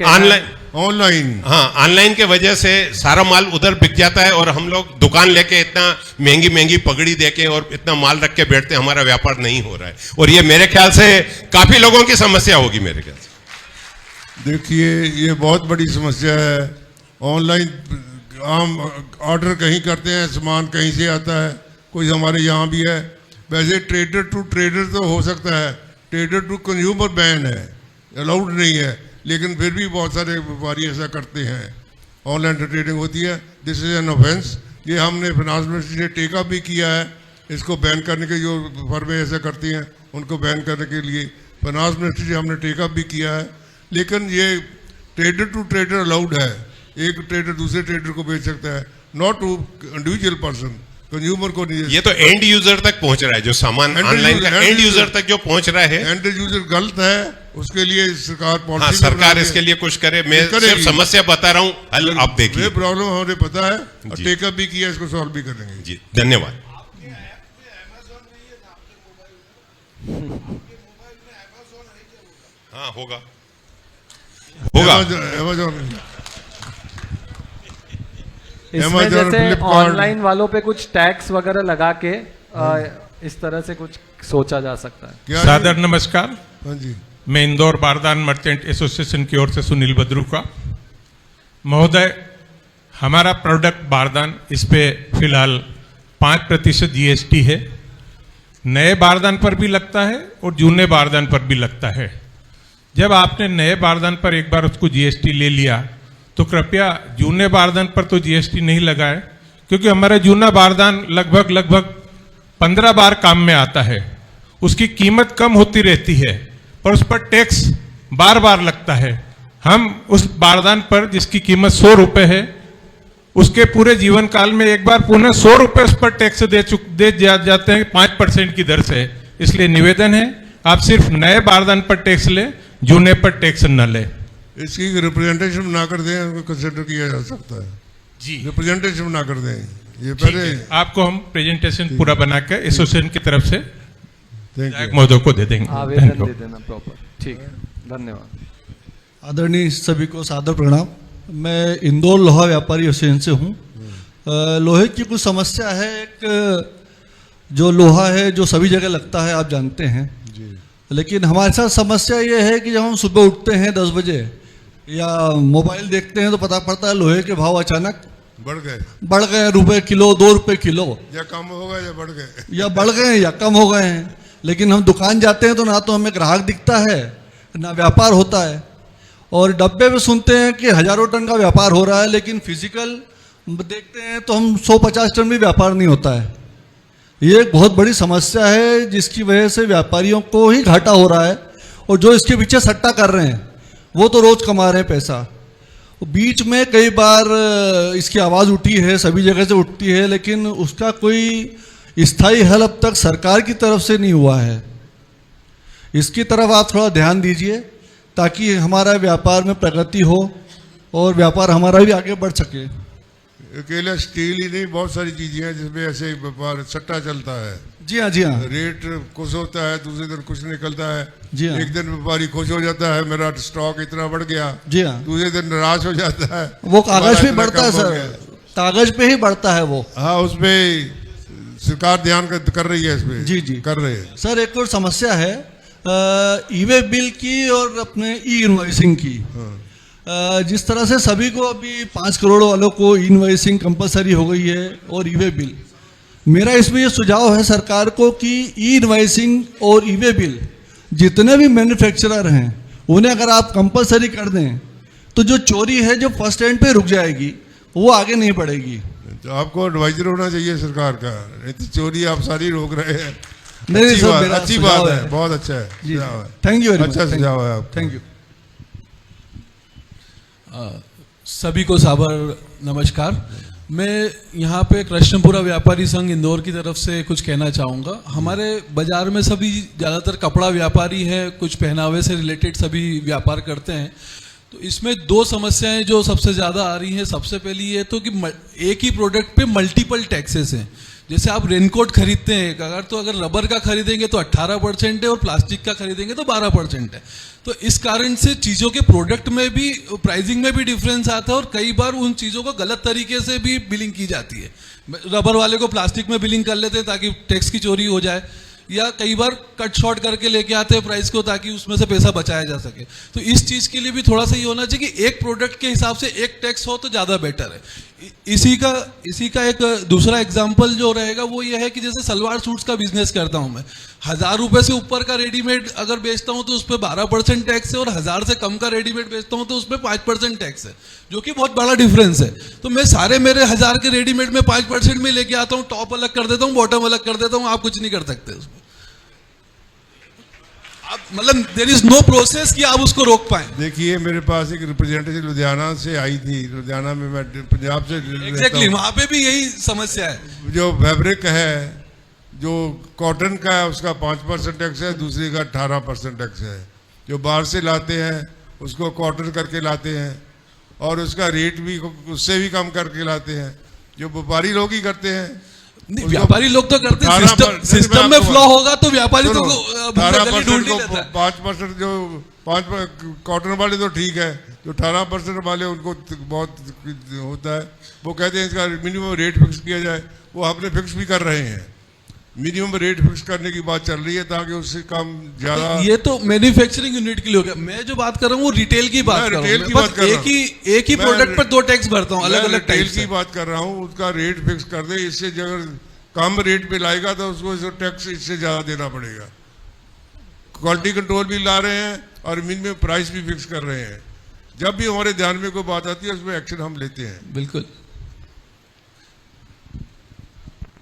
ऑनलाइन हाँ, ऑनलाइन के वजह से सारा माल उधर बिक जाता है और हम लोग दुकान लेके इतना महंगी महंगी पगड़ी देके और इतना माल रख के बैठते हैं, हमारा व्यापार नहीं हो रहा है और ये मेरे ख्याल से काफी लोगों की समस्या होगी मेरे ख्याल से। देखिए ये बहुत बड़ी समस्या है। ऑनलाइन हम ऑर्डर कहीं करते हैं, सामान कहीं से आता है, कोई हमारे यहाँ भी है। वैसे ट्रेडर टू ट्रेडर तो हो सकता है, ट्रेडर टू कंज्यूमर बैन है, अलाउड नहीं है, लेकिन फिर भी बहुत सारे व्यापारी ऐसा करते हैं, ऑनलाइन ट्रेडिंग होती है। This is an offence. ये हमने फाइनेंस मिनिस्ट्री से टेक अप भी किया है, इसको बैन करने के, जो फर्में ऐसा करती हैं उनको बैन करने के लिए फाइनेंस मिनिस्ट्री से हमने टेक अप भी किया है। लेकिन ये ट्रेडर टू ट्रेडर अलाउड है, एक ट्रेडर दूसरे ट्रेडर को बेच सकता है, not to individual person, consumer को नहीं। ये तो एंड यूजर तक पहुंच रहा है, जो सामान ऑनलाइन का एंड यूजर तक जो पहुंच रहा है, एंड यूजर गलत है, उसके लिए सरकार पॉलिसी। हाँ, सरकार इसके लिए कुछ करे। मैं सिर्फ समस्या बता रहा हूँ, हल आप देखिए। ये प्रॉब्लम हमें पता है और टेकअप भी किया, इसको सॉल्व भी करेंगे। जी, धन्यवाद। हाँ, होगा अमेज़न इसमें जैसे ऑनलाइन वालों पे कुछ टैक्स वगैरह लगा के इस तरह से कुछ सोचा जा सकता है। सादर नमस्कार। हाँ जी, मैं इंदौर बारदान मर्चेंट एसोसिएशन की ओर से सुनील बद्रू का। महोदय, हमारा प्रोडक्ट बारदान, इस पे फिलहाल 5% GST है। नए बारदान पर भी लगता है और जूने बारदान पर भी लगता है। जब आपने नए बारदान पर एक बार उसको GST ले लिया तो कृपया जूने बारदान पर तो GST नहीं लगाए, क्योंकि हमारा जूना बारदान लगभग 15 बार काम में आता है। उसकी कीमत कम होती रहती है पर उस पर टैक्स बार बार लगता है। हम उस बारदान पर जिसकी कीमत 100 रुपये है, उसके पूरे जीवन काल में एक बार पुनः 100 रुपये उस पर टैक्स दे जाते हैं 5% की दर से। इसलिए निवेदन है, आप सिर्फ नए बारदान पर टैक्स लें, जूने पर टैक्स न लें। इसकी रिप्रेजेंटेशन बना कर दें, उनको कंसिडर किया जा सकता है। जी, रिप्रेजेंटेशन बना कर दें। ये पहले आपको हम प्रेजेंटेशन पूरा बना के एसोसिएशन की तरफ से थैंक महोदय को दे देंगे। आवेदन दे देना प्रॉपर। ठीक है, धन्यवाद। आदरणीय सभी को सादर प्रणाम। मैं इंदौर लोहा व्यापारी एसोसिएशन से हूँ। लोहे की कुछ समस्या है। एक जो लोहा है जो सभी जगह लगता है, आप जानते हैं जी। लेकिन हमारे साथ समस्या ये है कि जब हम सुबह उठते हैं 10 बजे या मोबाइल देखते हैं तो पता पड़ता है लोहे के भाव अचानक बढ़ गए, रुपए किलो, 2 रुपए किलो, या कम हो गए या बढ़ गए, या बढ़ गए या कम हो गए हैं। लेकिन हम दुकान जाते हैं तो ना तो हमें ग्राहक दिखता है ना व्यापार होता है, और डब्बे में सुनते हैं कि हजारों टन का व्यापार हो रहा है, लेकिन फिजिकल देखते हैं तो हम 150 टन भी व्यापार नहीं होता है। ये एक बहुत बड़ी समस्या है जिसकी वजह से व्यापारियों को ही घाटा हो रहा है, और जो इसके पीछे सट्टा कर रहे हैं वो तो रोज कमा रहे हैं पैसा। बीच में कई बार इसकी आवाज़ उठी है, सभी जगह से उठती है, लेकिन उसका कोई स्थायी हल अब तक सरकार की तरफ से नहीं हुआ है। इसकी तरफ आप थोड़ा ध्यान दीजिए ताकि हमारा व्यापार में प्रगति हो और व्यापार हमारा भी आगे बढ़ सके। अकेला स्टील ही नहीं, बहुत सारी चीजें हैं जिसमें ऐसे व्यापार सट्टा चलता है। जी हाँ, जी हाँ। रेट कुछ होता है, दूसरे दिन कुछ निकलता है। जी हाँ। एक दिन व्यापारी खुश हो जाता है, मेरा स्टॉक इतना बढ़ गया। जी हाँ। दूसरे दिन निराश हो जाता है, वो कागज पे बढ़ता है सर, कागज पे ही बढ़ता है वो। हाँ, उसमें सरकार ध्यान कर रही है, इसमें जी जी कर रहे हैं। सर एक और समस्या है ई-वे बिल की और अपने ई इनवॉइसिंग की। जिस तरह से सभी को अभी 5 करोड़ वालों को ई इनवॉइसिंग कंपलसरी हो गई है और ई-वे बिल, मेरा इसमें ये सुझाव है सरकार को कि ई इनवॉइसिंग और ई-वे बिल जितने भी मैन्युफैक्चरर हैं उन्हें अगर आप कंपलसरी कर दें तो जो चोरी है जो फर्स्ट एंड पे रुक जाएगी, वो आगे नहीं बढ़ेगी। तो आपको एडवाइजर होना चाहिए सरकार का, नहीं तो चोरी आप सारी रोक रहे हैं। अच्छी बात है, बहुत अच्छा है। थैंक यू, अच्छा सुझाव है आप। Thank you. सभी को साबर नमस्कार। मैं यहाँ पे कृष्णपुरा व्यापारी संघ इंदौर की तरफ से कुछ कहना चाहूँगा। हमारे बाजार में सभी ज़्यादातर कपड़ा व्यापारी हैं, कुछ पहनावे से रिलेटेड सभी व्यापार करते हैं। तो इसमें 2 समस्याएं जो सबसे ज़्यादा आ रही हैं। सबसे पहली ये तो कि एक ही प्रोडक्ट पे मल्टीपल टैक्सेस हैं। जैसे आप रेनकोट खरीदते हैं, अगर रबर का खरीदेंगे तो 18% है और प्लास्टिक का खरीदेंगे तो 12% है। तो इस कारण से चीज़ों के प्रोडक्ट में भी, प्राइसिंग में भी डिफरेंस आता है और कई बार उन चीज़ों को गलत तरीके से भी बिलिंग की जाती है। रबर वाले को प्लास्टिक में बिलिंग कर लेते हैं ताकि टैक्स की चोरी हो जाए, या कई बार कट शॉर्ट करके लेके आते हैं प्राइस को ताकि उसमें से पैसा बचाया जा सके। तो इस चीज़ के लिए भी थोड़ा सा ये होना चाहिए कि एक प्रोडक्ट के हिसाब से एक टैक्स हो तो ज़्यादा बेटर है। इसी का एक दूसरा एग्जांपल जो रहेगा वो ये है कि जैसे सलवार सूट्स का बिजनेस करता हूँ मैं, 1000 रुपये से ऊपर का रेडीमेड अगर बेचता हूँ तो उस पर 12% टैक्स है, और 1000 से कम का रेडीमेड बेचता हूँ तो उस पर 5% टैक्स है, जो कि बहुत बड़ा डिफरेंस है। तो मैं सारे मेरे 1000 के रेडीमेड में 5% में लेके आता हूँ, टॉप अलग कर देता हूँ, बॉटम अलग कर देता हूँ, आप कुछ नहीं कर सकते उसमें। आप मतलब देयर इज नो प्रोसेस कि आप उसको रोक पाए। देखिए, मेरे पास एक रिप्रेजेंटेटिव लुधियाना से आई थी। लुधियाना में मैं पंजाब से एग्जैक्टली वहाँ पे भी यही समस्या है। जो फैब्रिक है, जो कॉटन का है, उसका 5% टैक्स है, दूसरी का 18% टैक्स है। जो बाहर से लाते हैं उसको कॉटन करके लाते हैं और उसका रेट भी उससे भी कम करके लाते हैं। जो व्यापारी लोग ही करते हैं, व्यापारी लोग तो करते हैं। सिस्टम में फ्लॉ होगा तो व्यापारी तो 5% जो 5 कॉटन वाले तो ठीक है, जो 18% वाले उनको बहुत होता है। वो कहते हैं इसका मिनिमम रेट फिक्स किया जाए, वो हमने फिक्स भी कर रहे हैं। मिनिमम रेट फिक्स करने की बात चल रही है ताकि उससे कम ज्यादा। ये तो मैन्युफैक्चरिंग यूनिट के लिए हो गया। मैं जो बात कर रहा हूँ वो रिटेल की बात कर रहा हूँ। एक ही प्रोडक्ट पर 2 टैक्स भरता हूँ, अलग अलग रिटेल की बात कर रहा हूँ। उसका रेट फिक्स कर दे, इससे अगर कम रेट पे लाएगा तो उसको टैक्स इससे ज्यादा देना पड़ेगा। क्वालिटी कंट्रोल भी ला रहे हैं और मिनिमम प्राइस भी फिक्स कर रहे हैं। जब भी हमारे ध्यान में कोई बात आती है उसमें एक्शन हम लेते हैं। बिल्कुल।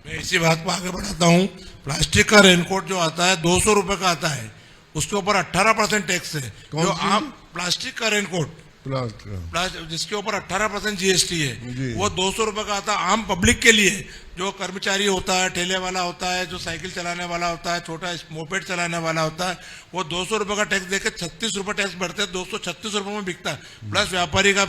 मैं इसी बात को आगे बढ़ाता हूँ। प्लास्टिक का रेनकोट जो आता है 200 रुपए का आता है, उसके ऊपर 18% टैक्स है। जो आप प्लास्टिक का रेनकोट जिसके ऊपर 18% जीएसटी है, वो 200 रुपए का आता है। आम पब्लिक के लिए, जो कर्मचारी होता है, ठेले वाला होता है, जो साइकिल चलाने वाला होता है, छोटा मोपेड चलाने वाला होता है, वो 200 रुपए का टैक्स देकर 36 रुपए टैक्स भरते हैं। 236 रुपए में बिकता है प्लस व्यापारी का।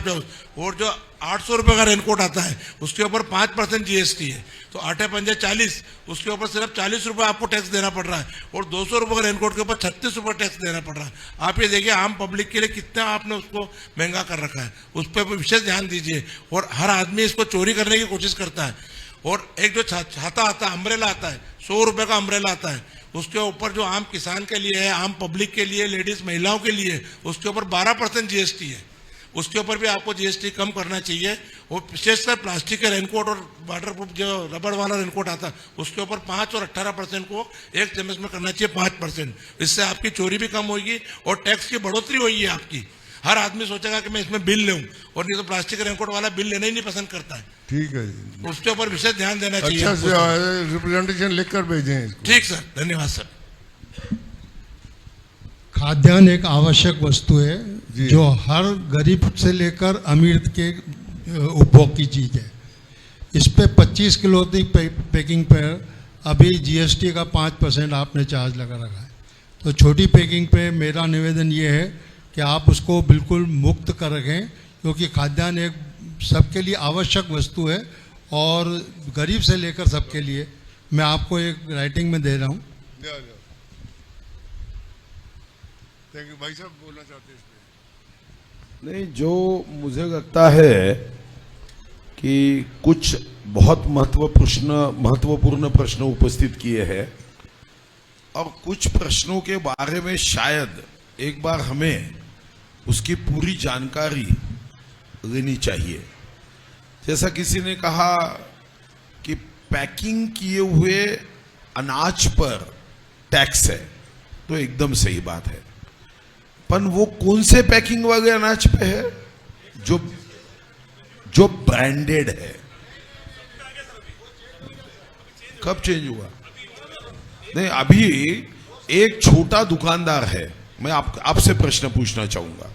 और जो 800 रुपए का रेनकोट आता है उसके ऊपर 5% जीएसटी है, तो 8 पंजे 40, उसके ऊपर सिर्फ 40 रुपए आपको टैक्स देना पड़ रहा है। और 200 रुपए का रेनकोट के ऊपर 36 रुपए टैक्स देना पड़ रहा है। आप ये देखिए आम पब्लिक के लिए कितना आपने उसको महंगा कर रखा है, उस पर विशेष ध्यान दीजिए। और हर आदमी इसको चोरी करने की कोशिश करता है। और एक जो छाता आता है, अम्ब्रेला आता है, 100 रुपए का अम्ब्रेला आता है, उसके ऊपर जो आम किसान के लिए है, आम पब्लिक के लिए, लेडीज महिलाओं के लिए, उसके ऊपर 12% जीएसटी है। उसके ऊपर भी आपको जीएसटी कम करना चाहिए। वो विशेषकर प्लास्टिक के रेनकोट और वाटरप्रूफ जो रबड़ वाला रेनकोट आता है उसके ऊपर 5 और 18% को एक चम्मच में करना चाहिए 5%। इससे आपकी चोरी भी कम होगी और टैक्स की बढ़ोतरी होगी आपकी। हर आदमी सोचेगा कि मैं इसमें बिल लूं, और नहीं तो प्लास्टिक रेनकोट वाला बिल लेना ही नहीं पसंद करता है। ठीक है जी, उसके ऊपर विशेष ध्यान देना चाहिए। अच्छा से रिप्रेजेंटेशन लिखकर भेजें इसको। ठीक सर, धन्यवाद सर। खाद्यान्न एक आवश्यक वस्तु है जो हर गरीब से लेकर अमीर के उपभोग की चीज़ है। इस पे 25 किलो की पैकिंग पर अभी जीएसटी का 5% आपने चार्ज लगा रखा है। तो छोटी पैकिंग पे मेरा निवेदन ये है कि आप उसको बिल्कुल मुक्त कर रखें, क्योंकि खाद्यान्न एक सबके लिए आवश्यक वस्तु है और गरीब से लेकर सबके लिए। मैं आपको एक राइटिंग में दे रहा हूँ। Thank you. भाई साहब बोलना चाहते हैं इसमें? नहीं, जो मुझे लगता है कि कुछ बहुत महत्वपूर्ण प्रश्न उपस्थित किए हैं और कुछ प्रश्नों के बारे में शायद एक बार हमें उसकी पूरी जानकारी लेनी चाहिए। जैसा किसी ने कहा कि पैकिंग किए हुए अनाज पर टैक्स है, तो एकदम सही बात है, पर वो कौन से पैकिंग वाले अनाज पे है? जो ब्रांडेड है। कब चेंज हुआ? नहीं, अभी एक छोटा दुकानदार है, मैं आपसे प्रश्न पूछना चाहूंगा।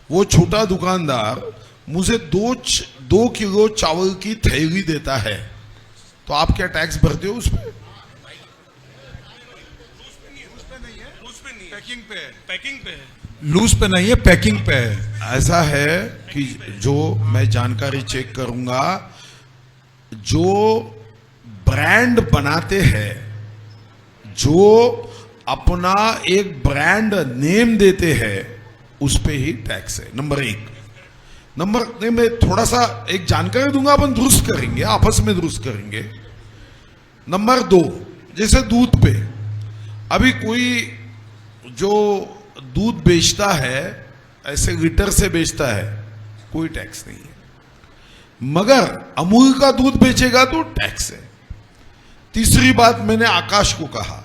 वो छोटा दुकानदार मुझे 2 किलो चावल की थैली देता है, तो आप क्या टैक्स भरते हो उस पर? पैकिंग पे है, लूज पे नहीं है, पैकिंग पे है। ऐसा है कि जो मैं जानकारी चेक करूंगा, जो ब्रांड बनाते हैं, जो अपना एक ब्रांड नेम देते हैं, उस पे ही टैक्स है। नंबर 1। नहीं, मैं थोड़ा सा एक जानकारी दूंगा, अपन दुरुस्त करेंगे, आपस में दुरुस्त करेंगे। नंबर 2, जैसे दूध पे, अभी कोई जो दूध बेचता है ऐसे लीटर से बेचता है, कोई टैक्स नहीं है, मगर अमूल का दूध बेचेगा तो टैक्स है। तीसरी बात, मैंने आकाश को कहा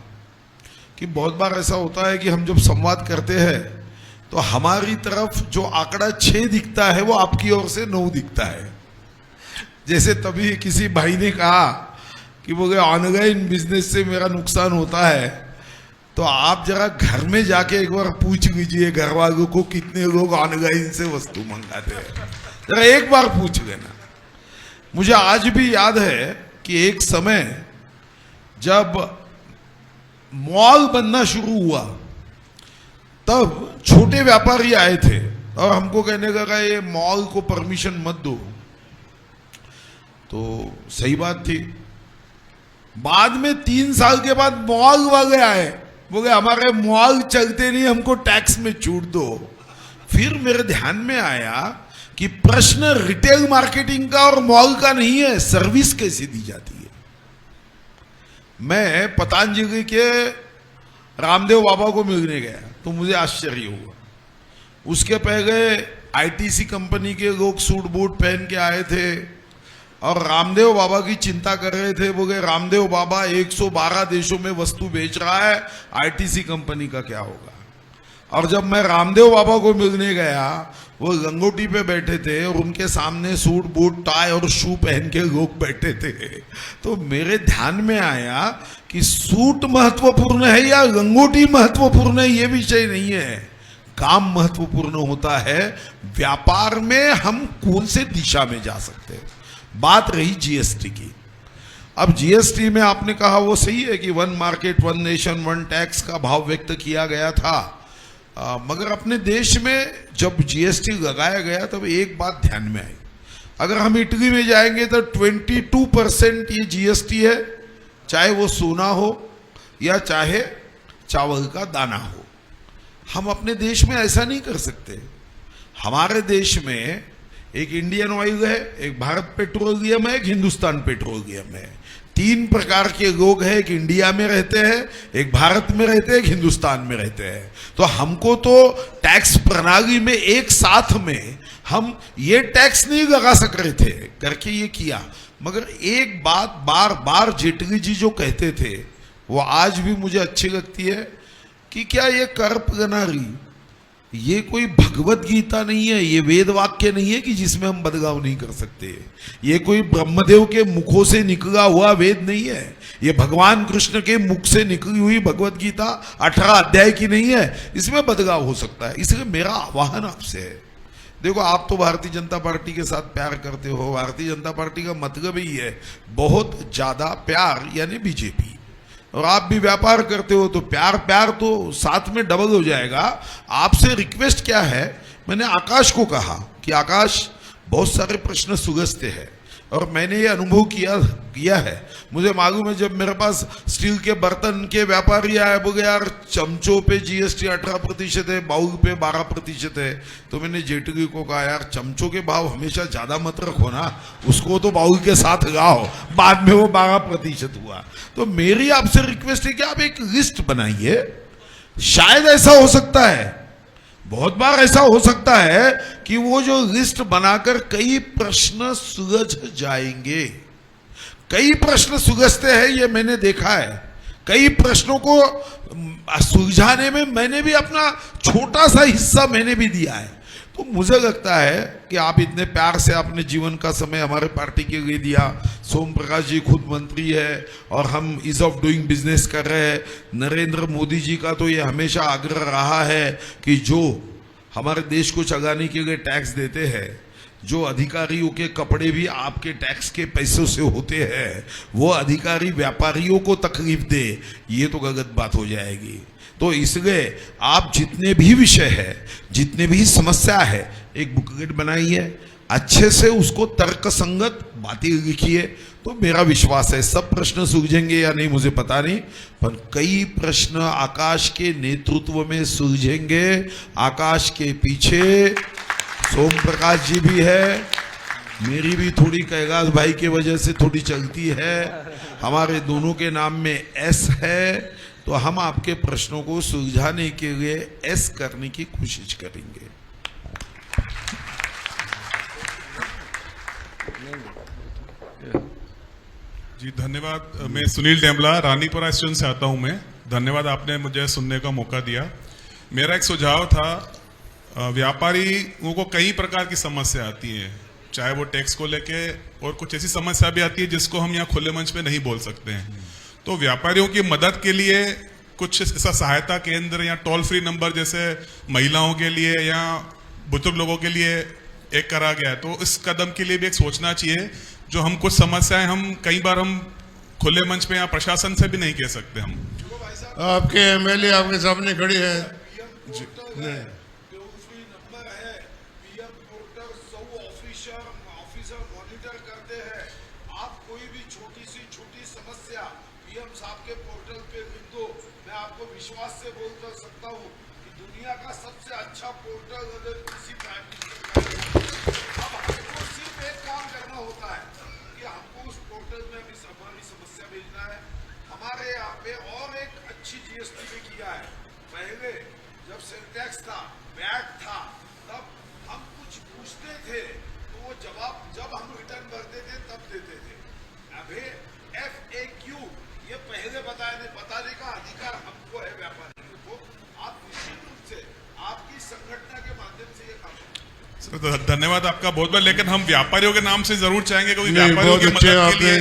कि बहुत बार ऐसा होता है कि हम जब संवाद करते हैं तो हमारी तरफ जो आंकड़ा 6 दिखता है वो आपकी ओर से 9 दिखता है। जैसे तभी किसी भाई ने कहा कि वो ऑनलाइन बिजनेस से मेरा नुकसान होता है, तो आप जरा घर में जाके एक बार पूछ लीजिए घर वालों को कितने लोग ऑनलाइन से वस्तु मंगाते हैं, जरा एक बार पूछ लेना। मुझे आज भी याद है कि एक समय जब मॉल बनना शुरू हुआ, तब छोटे व्यापारी आए थे और हमको कहने लगा ये मॉल को परमिशन मत दो। तो सही बात थी। बाद में 3 साल के बाद मॉल वाले आए, बोले हमारे मॉल चलते नहीं, हमको टैक्स में छूट दो। फिर मेरे ध्यान में आया कि प्रश्न रिटेल मार्केटिंग का और मॉल का नहीं है, सर्विस कैसे दी जाती है। मैं पतंजलि के रामदेव बाबा को मिलने गया तो मुझे आश्चर्य हुआ। उसके पहले आईटीसी कंपनी के लोग सूट बूट पहन के आए थे और रामदेव बाबा की चिंता कर रहे थे। बोले रामदेव बाबा 112 देशों में वस्तु बेच रहा है, आईटीसी कंपनी का क्या होगा। और जब मैं रामदेव बाबा को मिलने गया, वो लंगोटी पे बैठे थे और उनके सामने सूट बूट टाई और शू पहन के लोग बैठे थे। तो मेरे ध्यान में आया कि सूट महत्वपूर्ण है या लंगोटी महत्वपूर्ण है, ये विषय नहीं है, काम महत्वपूर्ण होता है। व्यापार में हम कौन से दिशा में जा सकते हैं। बात रही जीएसटी की। अब जीएसटी में आपने कहा वो सही है कि 1 मार्केट 1 नेशन 1 टैक्स का भाव व्यक्त किया गया था, मगर अपने देश में जब जीएसटी लगाया गया तब एक बात ध्यान में आई। अगर हम इटली में जाएंगे तो 22% ये जीएसटी है, चाहे वो सोना हो या चाहे चावल का दाना हो। हम अपने देश में ऐसा नहीं कर सकते। हमारे देश में एक इंडियन ऑयल है, एक भारत पेट्रोलियम है, एक हिंदुस्तान पेट्रोलियम है। 3 प्रकार के लोग हैं, एक इंडिया में रहते हैं, एक भारत में रहते हैं, एक हिंदुस्तान में रहते हैं। तो हमको तो टैक्स प्रणाली में एक साथ में हम ये टैक्स नहीं लगा सक रहे थे करके ये किया। मगर एक बात बार बार जेटली जी जो कहते थे वो आज भी मुझे अच्छी लगती है कि क्या ये कर प्रणाली ये कोई भगवत गीता नहीं है, ये वेद वाक्य नहीं है कि जिसमें हम बदलाव नहीं कर सकते। ये कोई ब्रह्मदेव के मुखों से निकला हुआ वेद नहीं है, ये भगवान कृष्ण के मुख से निकली हुई भगवत गीता 18 अध्याय की नहीं है, इसमें बदलाव हो सकता है। इसलिए मेरा आह्वान आपसे है, देखो आप तो भारतीय जनता पार्टी के साथ प्यार करते हो, भारतीय जनता पार्टी का मतलब ही है बहुत ज्यादा प्यार यानी बीजेपी, और आप भी व्यापार करते हो तो प्यार प्यार तो साथ में डबल हो जाएगा। आपसे रिक्वेस्ट क्या है, मैंने आकाश को कहा कि आकाश बहुत सारे प्रश्न सुलझते हैं और मैंने ये अनुभव किया है। मुझे मालूम है जब मेरे पास स्टील के बर्तन के व्यापारी आए, बोले यार चमचों पे जीएसटी 18% है, बाउल पे 12% है, तो मैंने जेटली को कहा यार चमचों के भाव हमेशा ज्यादा मत रखो ना, उसको तो बाउल के साथ लगाओ। बाद में वो 12% हुआ। तो मेरी आपसे रिक्वेस्ट है कि आप एक लिस्ट बनाइए। शायद ऐसा हो सकता है, बहुत बार ऐसा हो सकता है कि वो जो लिस्ट बनाकर कई प्रश्न सुलझ जाएंगे। कई प्रश्न सुलझते हैं, ये मैंने देखा है। कई प्रश्नों को सुलझाने में मैंने भी अपना छोटा सा हिस्सा मैंने भी दिया है। तो मुझे लगता है कि आप इतने प्यार से अपने जीवन का समय हमारे पार्टी के लिए दिया। सोम प्रकाश जी खुद मंत्री है और हम ईज ऑफ डूइंग बिजनेस कर रहे हैं। नरेंद्र मोदी जी का तो ये हमेशा आग्रह रहा है कि जो हमारे देश को चलाने के लिए टैक्स देते हैं, जो अधिकारियों के कपड़े भी आपके टैक्स के पैसों से होते हैं, वो अधिकारी व्यापारियों को तकलीफ दे, ये तो गलत बात हो जाएगी। तो इसलिए आप जितने भी विषय है, जितने भी समस्या है, एक बुकलेट बनाइए, अच्छे से उसको तर्कसंगत बातें लिखिए, तो मेरा विश्वास है सब प्रश्न सुलझेंगे या नहीं मुझे पता नहीं, पर कई प्रश्न आकाश के नेतृत्व में सुलझेंगे। आकाश के पीछे सोम प्रकाश जी भी है, मेरी भी थोड़ी कैलाश भाई के वजह से थोड़ी चलती है, हमारे दोनों के नाम में एस है, तो हम आपके प्रश्नों को सुलझाने के लिए एस करने की कोशिश करेंगे। जी धन्यवाद। मैं सुनील डेमला रानीपुरा स्टेशन से आता हूं। मैं धन्यवाद, आपने मुझे सुनने का मौका दिया। मेरा एक सुझाव था, व्यापारियों को कई प्रकार की समस्या आती है, चाहे वो टैक्स को लेके और कुछ ऐसी समस्या भी आती है जिसको हम यहाँ खुले मंच पे नहीं बोल सकते हैं। तो व्यापारियों की मदद के लिए कुछ ऐसा सहायता केंद्र या टोल फ्री नंबर जैसे महिलाओं के लिए या बुजुर्ग लोगों के लिए एक करा गया है, तो इस कदम के लिए भी एक सोचना चाहिए। जो हम कुछ समस्याएं हम कई बार हम खुले मंच पे या प्रशासन से भी नहीं कह सकते। हम आपके एमएलए आपके सामने खड़े हैं। विश्वास से बोल कर सकता हूँ कि दुनिया का सबसे अच्छा पोर्टल अगर किसी अब हमको सिर्फ एक काम करना होता है कि हमको उस पोर्टल में हमारी समस्या भेजना है। हमारे यहाँ पे और एक अच्छी जीएसटी भी किया है। पहले जब सेल टैक्स था, वैट था, तब हम कुछ पूछते थे तो वो जवाब जब हम रिटर्न भरते थे तब देते थे। अभी FAQ ये पहले बताने का अधिकार हमको है व्यापारियों को। आप निश्चित रूप से आपकी संगठन के माध्यम से ये काम। धन्यवाद आपका बहुत बहुत। लेकिन हम व्यापारियों के नाम से जरूर चाहेंगे कि व्यापारियों की मदद के लिए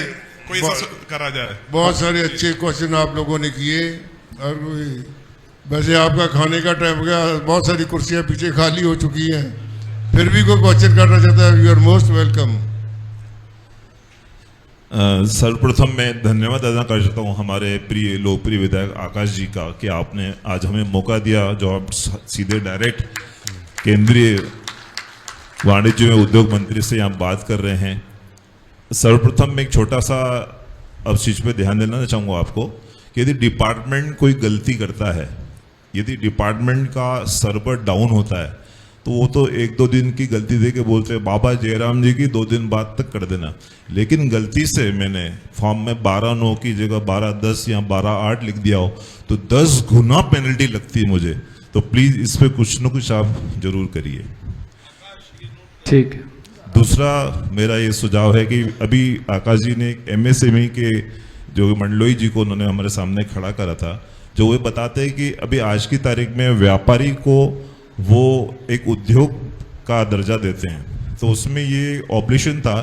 कोई करा जाए। बहुत सारे अच्छे क्वेश्चन आप लोगों ने किए, और वैसे आपका खाने का टाइम हो गया, बहुत सारी कुर्सियां पीछे खाली हो चुकी हैं, फिर भी कोई क्वेश्चन करना चाहता है, यू आर मोस्ट वेलकम। सर्वप्रथम मैं धन्यवाद अदा कर सकता हूँ हमारे प्रिय लोकप्रिय विधायक आकाश जी का कि आपने आज हमें मौका दिया, जो आप सीधे डायरेक्ट केंद्रीय वाणिज्य एवं उद्योग मंत्री से यहाँ बात कर रहे हैं। सर्वप्रथम मैं एक छोटा सा अब चीज पे ध्यान देना चाहूँगा आपको कि यदि डिपार्टमेंट कोई गलती करता है, यदि डिपार्टमेंट का सर्वर डाउन होता है, तो वो तो 1-2 दिन की गलती दे के बोलते हैं बाबा जयराम जी की 2 दिन बाद तक कर देना। लेकिन गलती से मैंने फॉर्म में 12/9 की जगह 12/10 या 12/8 लिख दिया हो तो 10 गुना पेनल्टी लगती है मुझे। तो प्लीज इस पे कुछ न कुछ आप जरूर करिए। ठीक है। दूसरा मेरा ये सुझाव है कि अभी आकाश जी ने MSME के जो मंडलोई जी को उन्होंने हमारे सामने खड़ा करा था, जो वो बताते हैं कि अभी आज की तारीख में व्यापारी को वो एक उद्योग का दर्जा देते हैं। तो उसमें ये ऑब्लिगेशन था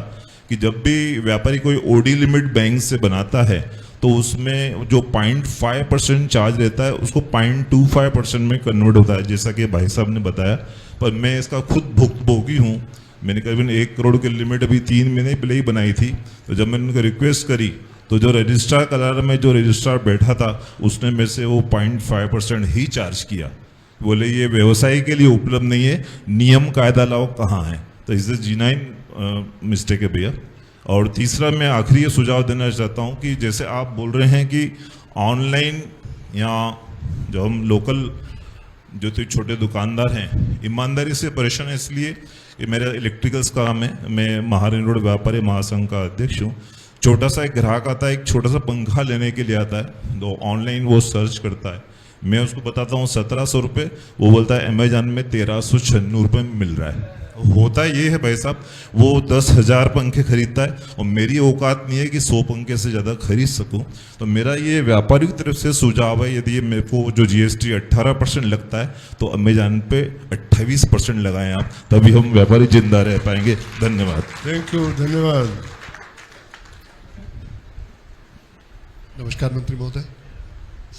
कि जब भी व्यापारी कोई OD लिमिट बैंक से बनाता है तो उसमें जो 0.5% चार्ज रहता है उसको 0.25% में कन्वर्ट होता है, जैसा कि भाई साहब ने बताया। पर मैं इसका खुद भुगतभोगी हूँ। मैंने करीबन 1 करोड़ की लिमिट अभी 3 महीने पहले ही बनाई थी। तो जब मैंने उनको रिक्वेस्ट करी तो जो रजिस्ट्रार कलर में जो रजिस्ट्रार बैठा था उसने मेरे से वो 0.5% ही चार्ज किया। बोले ये व्यवसाय के लिए उपलब्ध नहीं है, नियम कायदा लाओ कहाँ है। तो इस जीनाइन मिस्टेक है भैया। और तीसरा मैं आखिरी ये सुझाव देना चाहता हूँ कि जैसे आप बोल रहे हैं कि ऑनलाइन या जो हम लोकल जो तो छोटे दुकानदार हैं ईमानदारी से परेशान है, इसलिए कि मेरा इलेक्ट्रिकल्स का काम है। मैं महारानी रोड व्यापारी महासंघ का अध्यक्ष हूँ। छोटा सा एक ग्राहक आता है, एक छोटा सा पंखा लेने के लिए आता है, तो ऑनलाइन वो सर्च करता है। मैं उसको बताता हूँ 1700 रुपये, वो बोलता है अमेजॉन में 1396 रुपये में मिल रहा है। होता ये है भाई साहब, वो 10,000 पंखे खरीदता है और मेरी औकात नहीं है कि 100 पंखे से ज़्यादा खरीद सकूं। तो मेरा ये व्यापारी की तरफ से सुझाव है, यदि ये मेरे को जो GST 18% लगता है तो अमेजॉन पे 28% लगाएं आप, तभी हम व्यापारी जिंदा रह पाएंगे। धन्यवाद। थैंक यू, धन्यवाद। नमस्कार मंत्री महोदय,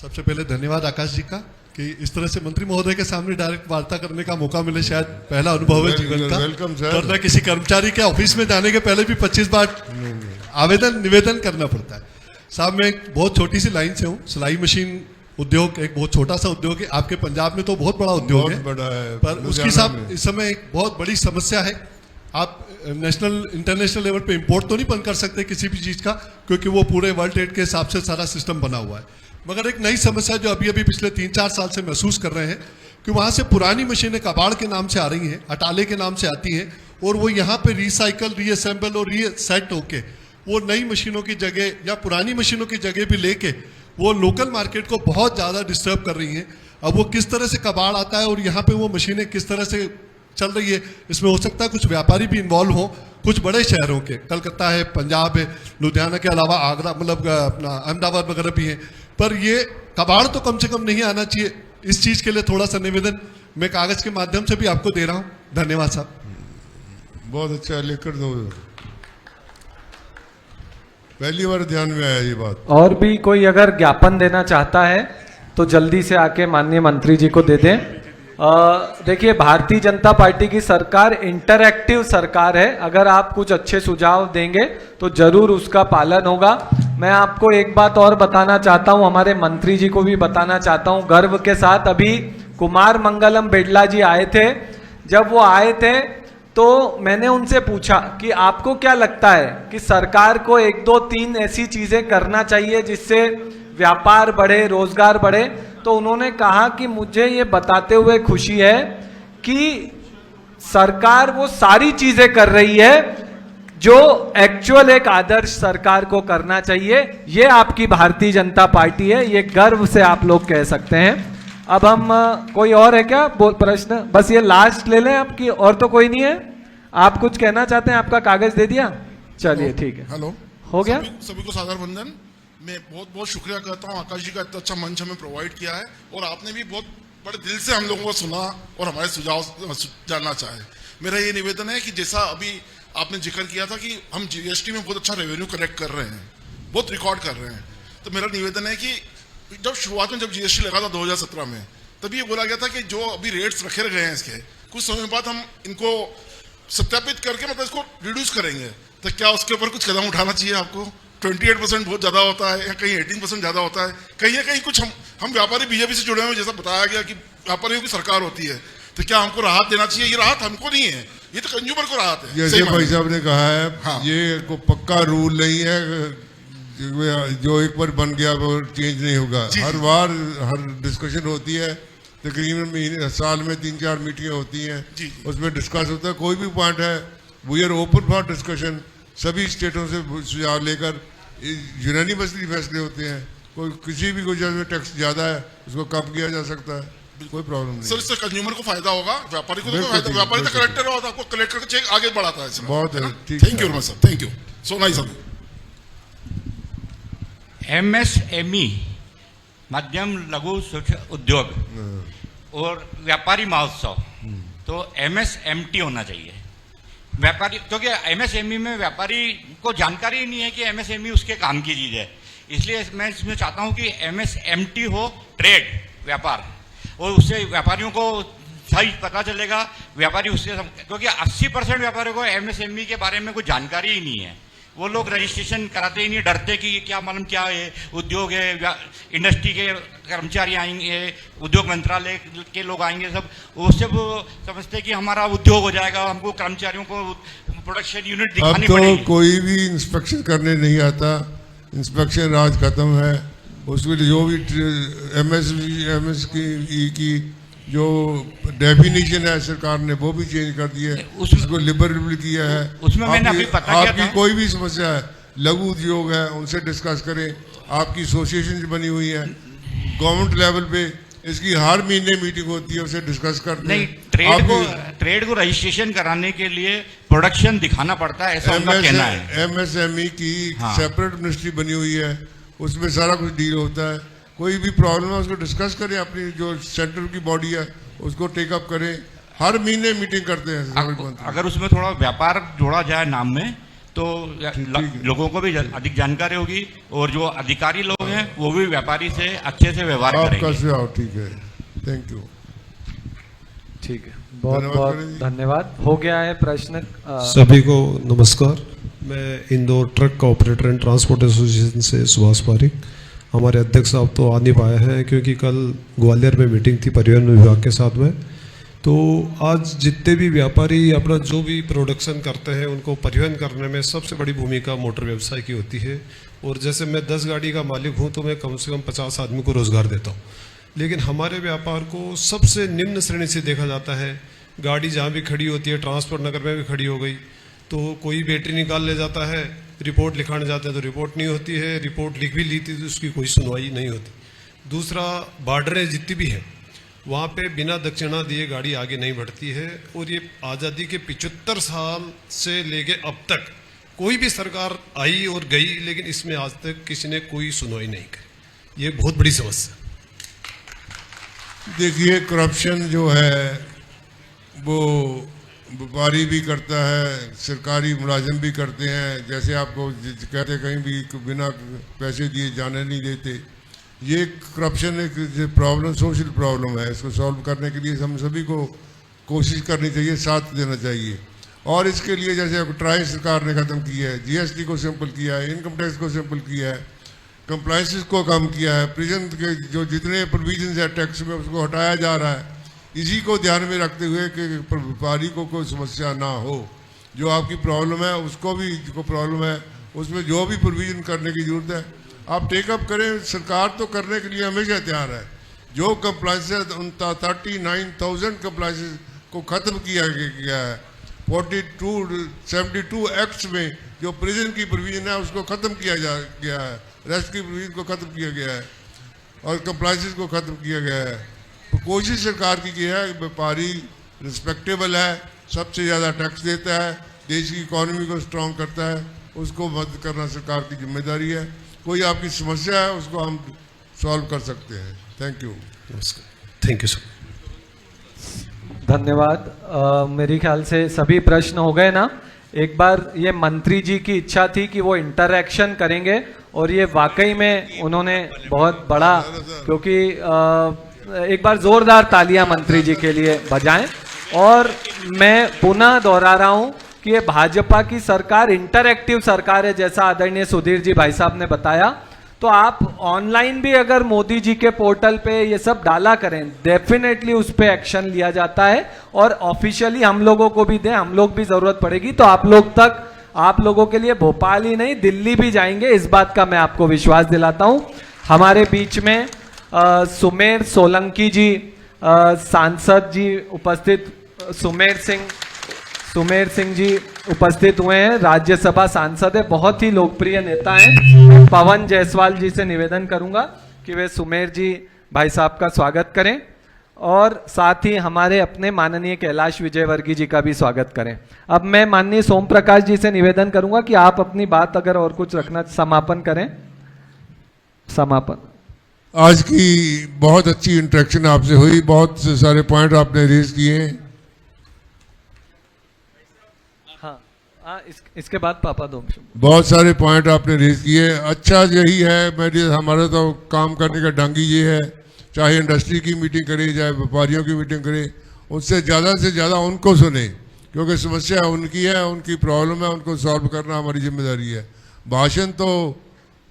सबसे पहले धन्यवाद आकाश जी का कि इस तरह से मंत्री महोदय के सामने डायरेक्ट वार्ता करने का मौका मिले। शायद पहला अनुभव है जीवन का। Welcome sir. वरना किसी कर्मचारी के ऑफिस में जाने के पहले भी 25 बार निवेदन करना पड़ता है। साहब मैं एक बहुत छोटी सी लाइन से हूँ। सिलाई मशीन उद्योग एक बहुत छोटा सा उद्योग है, आपके पंजाब में तो बहुत बड़ा उद्योग है, बड़ा है, पर उसकी साहब इस समय एक बहुत बड़ी समस्या है। आप नेशनल इंटरनेशनल लेवल पे इंपोर्ट तो नहीं बंद कर सकते किसी भी चीज़ का, क्योंकि वो पूरे वर्ल्ड ट्रेड के हिसाब से सारा सिस्टम बना हुआ है। मगर एक नई समस्या जो अभी अभी पिछले 3-4 साल से महसूस कर रहे हैं कि वहाँ से पुरानी मशीनें कबाड़ के नाम से आ रही हैं, अटाले के नाम से आती हैं, और वो यहाँ पे रिसाइकल, रीअसेंबल और रीसेट होके वो नई मशीनों की जगह या पुरानी मशीनों की जगह भी लेके वो लोकल मार्केट को बहुत ज़्यादा डिस्टर्ब कर रही हैं। अब वो किस तरह से कबाड़ आता है और यहाँ पे वो मशीनें किस तरह से चल रही है, इसमें हो सकता है कुछ व्यापारी भी इन्वॉल्व हों, कुछ बड़े शहरों के, कलकत्ता है, पंजाब है, लुधियाना के अलावा आगरा, मतलब अपना अहमदाबाद वगैरह भी हैं। पर ये कबाड़ तो कम से कम नहीं आना चाहिए। इस चीज़ के लिए थोड़ा सा निवेदन मैं कागज़ के माध्यम से भी आपको दे रहा हूँ। धन्यवाद साहब। बहुत अच्छा, लिख कर दो। पहली बार ध्यान में आया ये बात। और भी कोई अगर ज्ञापन देना चाहता है तो जल्दी से आके माननीय मंत्री जी को दे दें। देखिए, भारतीय जनता पार्टी की सरकार इंटरैक्टिव सरकार है। अगर आप कुछ अच्छे सुझाव देंगे तो जरूर उसका पालन होगा। मैं आपको एक बात और बताना चाहता हूं, हमारे मंत्री जी को भी बताना चाहता हूं गर्व के साथ। अभी कुमार मंगलम बिड़ला जी आए थे। जब वो आए थे तो मैंने उनसे पूछा कि आपको क्या लगता है कि सरकार को 1, 2, 3 ऐसी चीजें करना चाहिए जिससे व्यापार बढ़े, रोजगार बढ़े। तो उन्होंने कहा कि मुझे ये बताते हुए खुशी है कि सरकार वो सारी चीजें कर रही है जो एक्चुअल एक आदर्श सरकार को करना चाहिए। ये आपकी भारतीय जनता पार्टी है, ये गर्व से आप लोग कह सकते हैं। अब हम कोई और है क्या प्रश्न? बस ये लास्ट ले लें आपकी, और तो कोई नहीं है। आप कुछ कहना चाहते हैं? आपका कागज दे दिया, चलिए ठीक है। हेलो, हो गया। सभी को सादर वंदन। मैं बहुत बहुत शुक्रिया करता हूँ आकाश जी का, इतना अच्छा मंच हमें प्रोवाइड किया है और आपने भी बहुत बड़े दिल से हम लोगों को सुना और हमारे सुझाव जानना चाहे। मेरा ये निवेदन है कि जैसा अभी आपने जिक्र किया था कि हम GST में बहुत अच्छा रेवेन्यू कलेक्ट कर रहे हैं, बहुत रिकॉर्ड कर रहे हैं, तो मेरा निवेदन है कि जब शुरुआत में जब GST लगा था 2017 में, तभी ये बोला गया था कि जो अभी रेट्स रखे गए हैं इसके, कुछ समय बाद हम इनको सत्यापित करके मतलब इसको रिड्यूस करेंगे। तो क्या उसके ऊपर कुछ कदम उठाना चाहिए आपको? 28% बहुत ज़्यादा होता है या कहीं 18% ज़्यादा होता है, कहीं ना कहीं कुछ हम व्यापारी बीजेपी से जुड़े हुए, जैसा बताया गया कि व्यापारियों की सरकार होती है, तो क्या हमको राहत देना चाहिए? ये राहत हमको नहीं है, ये तो कंज्यूमर को राहत है। जैसे भाई साहब ने कहा है, हाँ। ये को पक्का रूल नहीं है, जो एक बार बन गया वो चेंज नहीं होगा। हर बार हर डिस्कशन होती है, तकरीबन महीने साल में 3-4 मीटिंगें होती हैं, उसमें डिस्कस होता है। कोई भी पॉइंट है, we are open for discussion. सभी स्टेटों से सुझाव लेकर यूनानिमसली फैसले होते हैं। कोई किसी भी गुजरात में टैक्स ज़्यादा है उसको कम किया जा सकता है। कोई प्रॉब्लम नहीं। सर इससे कंज्यूमर को फायदा होगा, व्यापारी को तो बिल्कुल फायदा, ठीक, व्यापारी तो बिल्कुल कलेक्टर होता है, आपको कलेक्टर का चेक आगे बढ़ाता है इसमें। बहुत है ना? ठीक thank you sir, thank you so nice sir. MSME मध्यम लघु सूक्ष्म उद्योग और व्यापारी महोत्सव, तो MSMT होना चाहिए व्यापारी, क्योंकि MSME में व्यापारी को जानकारी ही नहीं है कि MSME उसके काम की चीज है, इसलिए मैं इसमें चाहता हूं कि MSMT हो, ट्रेड व्यापार, और उससे व्यापारियों को सही पता चलेगा, व्यापारी उससे क्योंकि 80% व्यापारियों को MSME के बारे में कोई जानकारी ही नहीं है, वो लोग रजिस्ट्रेशन कराते ही नहीं, डरते कि क्या मालूम क्या है, उद्योग है, इंडस्ट्री के कर्मचारी आएंगे, उद्योग मंत्रालय के लोग आएंगे, सब उससे वो समझते कि हमारा उद्योग हो जाएगा, हमको कर्मचारियों को प्रोडक्शन यूनिट दिखानी अब तो पड़ेगी। कोई भी इंस्पेक्शन करने नहीं आता, इंस्पेक्शन राज खत्म है। उसमें जो भी एमएस की जो डेफिनेशन है सरकार ने वो भी चेंज कर दी है, उसको लिबरल किया है। उसमें मैंने अभी पता किया आपकी था। कोई भी समस्या है, लघु उद्योग है, उनसे डिस्कस करें। आपकी एसोसिएशन बनी हुई है गवर्नमेंट लेवल पे, इसकी हर महीने मीटिंग होती है, उसे डिस्कस करते नहीं, हैं। ट्रेड को रजिस्ट्रेशन कराने के लिए प्रोडक्शन दिखाना पड़ता है, ऐसा उनका कहना है। MSME की हाँ। सेपरेट मिनिस्ट्री बनी हुई है, उसमें सारा कुछ डील होता है। कोई भी प्रॉब्लम है उसको डिस्कस करें, अपनी जो सेंटर की बॉडी है उसको टेकअप करें। हर महीने मीटिंग करते हैं। अगर उसमें थोड़ा व्यापार जोड़ा जाए नाम में तो लोगों को भी अधिक जानकारी होगी, और जो अधिकारी लोग हैं वो भी व्यापारी से अच्छे से व्यवहार करेंगे। आपका सुझाव ठीक है, थैंक यू। ठीक है, बहुत बहुत धन्यवाद। हो गया है प्रश्न। सभी को नमस्कार। मैं इंदौर ट्रक का ऑपरेटर एंड ट्रांसपोर्ट एसोसिएशन से सुभाष पारिक। हमारे अध्यक्ष साहब तो आ नहीं पाए हैं क्योंकि कल ग्वालियर में मीटिंग थी परिवहन विभाग के साथ में। तो आज जितने भी व्यापारी अपना जो भी प्रोडक्शन करते हैं उनको परिवहन करने में सबसे बड़ी भूमिका मोटर व्यवसाय की होती है। और जैसे मैं 10 गाड़ी का मालिक हूँ तो मैं कम से कम 50 आदमी को रोज़गार देता हूँ, लेकिन हमारे व्यापार को सबसे निम्न श्रेणी से देखा जाता है। गाड़ी जहाँ भी खड़ी होती है, ट्रांसपोर्ट नगर में भी खड़ी हो गई, तो कोई बैटरी निकाल ले जाता है, रिपोर्ट लिखाने जाते हैं तो रिपोर्ट नहीं होती है, रिपोर्ट लिख भी ली थी तो उसकी कोई सुनवाई नहीं होती। दूसरा, बॉर्डरें जितनी भी हैं वहाँ पे बिना दक्षिणा दिए गाड़ी आगे नहीं बढ़ती है। और ये आज़ादी के 75 साल से लेके अब तक कोई भी सरकार आई और गई, लेकिन इसमें आज तक किसी ने कोई सुनवाई नहीं करी। ये बहुत बड़ी समस्या। देखिए, करप्शन जो है वो व्यापारी भी करता है, सरकारी मुलाजिम भी करते हैं। जैसे आपको कहते कहीं भी बिना पैसे दिए जाने नहीं देते। ये करप्शन एक प्रॉब्लम, सोशल प्रॉब्लम है। इसको सॉल्व करने के लिए हम सभी को कोशिश करनी चाहिए, साथ देना चाहिए। और इसके लिए जैसे ट्राई सरकार ने ख़त्म किया है, GST को सिंपल किया है, इनकम टैक्स को सिंपल किया है, कंप्लाइंसेस को कम किया है, प्रिजन के जो जितने प्रोविजंस है टैक्स में उसको हटाया जा रहा है। इसी को ध्यान में रखते हुए कि व्यापारी को कोई समस्या ना हो, जो आपकी प्रॉब्लम है उसको भी जो प्रॉब्लम है उसमें जो भी प्रोविजन करने की जरूरत है आप टेकअप करें। सरकार तो करने के लिए हमेशा तैयार है। जो कंप्लाइंसेस 39,000 कंप्लाइंसेस को ख़त्म किया गया है। 72 एक्ट्स में जो प्रिजन की प्रोविजन है उसको ख़त्म किया गया है, रेस्ट की प्रोविजन को ख़त्म किया गया है और कंप्लाइंसेस को ख़त्म किया गया है। तो कोशिश सरकार की है, व्यापारी रिस्पेक्टेबल है, सबसे ज़्यादा टैक्स देता है, देश की इकोनॉमी को स्ट्रॉन्ग करता है, उसको मदद करना सरकार की जिम्मेदारी है। कोई आपकी समस्या है उसको हम सॉल्व कर सकते हैं। Thank you. Thank you sir. धन्यवाद। मेरे ख्याल से सभी प्रश्न हो गए ना। एक बार ये मंत्री जी की इच्छा थी कि वो इंटरैक्शन करेंगे और ये वाकई में उन्होंने बहुत बड़ा, क्योंकि एक बार जोरदार तालियां मंत्री जी के लिए बजाएं। और मैं पुनः दोहरा रहा हूं कि ये भाजपा की सरकार इंटरैक्टिव सरकार है, जैसा आदरणीय सुधीर जी भाई साहब ने बताया। तो आप ऑनलाइन भी अगर मोदी जी के पोर्टल पे ये सब डाला करें, डेफिनेटली उस पे एक्शन लिया जाता है और ऑफिशियली हम लोगों को भी दें, हम लोग भी जरूरत पड़ेगी तो आप लोग तक, आप लोगों के लिए भोपाल ही नहीं दिल्ली भी जाएंगे, इस बात का मैं आपको विश्वास दिलाता हूं। हमारे बीच में सुमेर सोलंकी जी सांसद जी उपस्थित, सुमेर सिंह जी उपस्थित हुए हैं, राज्यसभा सांसद है, बहुत ही लोकप्रिय नेता हैं। पवन जायसवाल जी से निवेदन करूंगा कि वे सुमेर जी भाई साहब का स्वागत करें। और साथ ही हमारे अपने माननीय कैलाश विजयवर्गीय जी का भी स्वागत करें। अब मैं माननीय सोम प्रकाश जी से निवेदन करूंगा कि आप अपनी बात अगर और कुछ रखना, समापन करें। समापन। आज की बहुत अच्छी इंटरेक्शन आपसे हुई, बहुत से सारे पॉइंट आपने रेज किए। हाँ, इसके बाद पापा दो। बहुत सारे पॉइंट आपने रेज किए। अच्छा यही है, मेरी हमारा तो काम करने का ढंग ही ये है, चाहे इंडस्ट्री की मीटिंग करें, चाहे व्यापारियों की मीटिंग करें, उससे ज़्यादा उनको सुने, क्योंकि समस्या उनकी है, उनकी प्रॉब्लम है, उनको सॉल्व करना हमारी जिम्मेदारी है। भाषण तो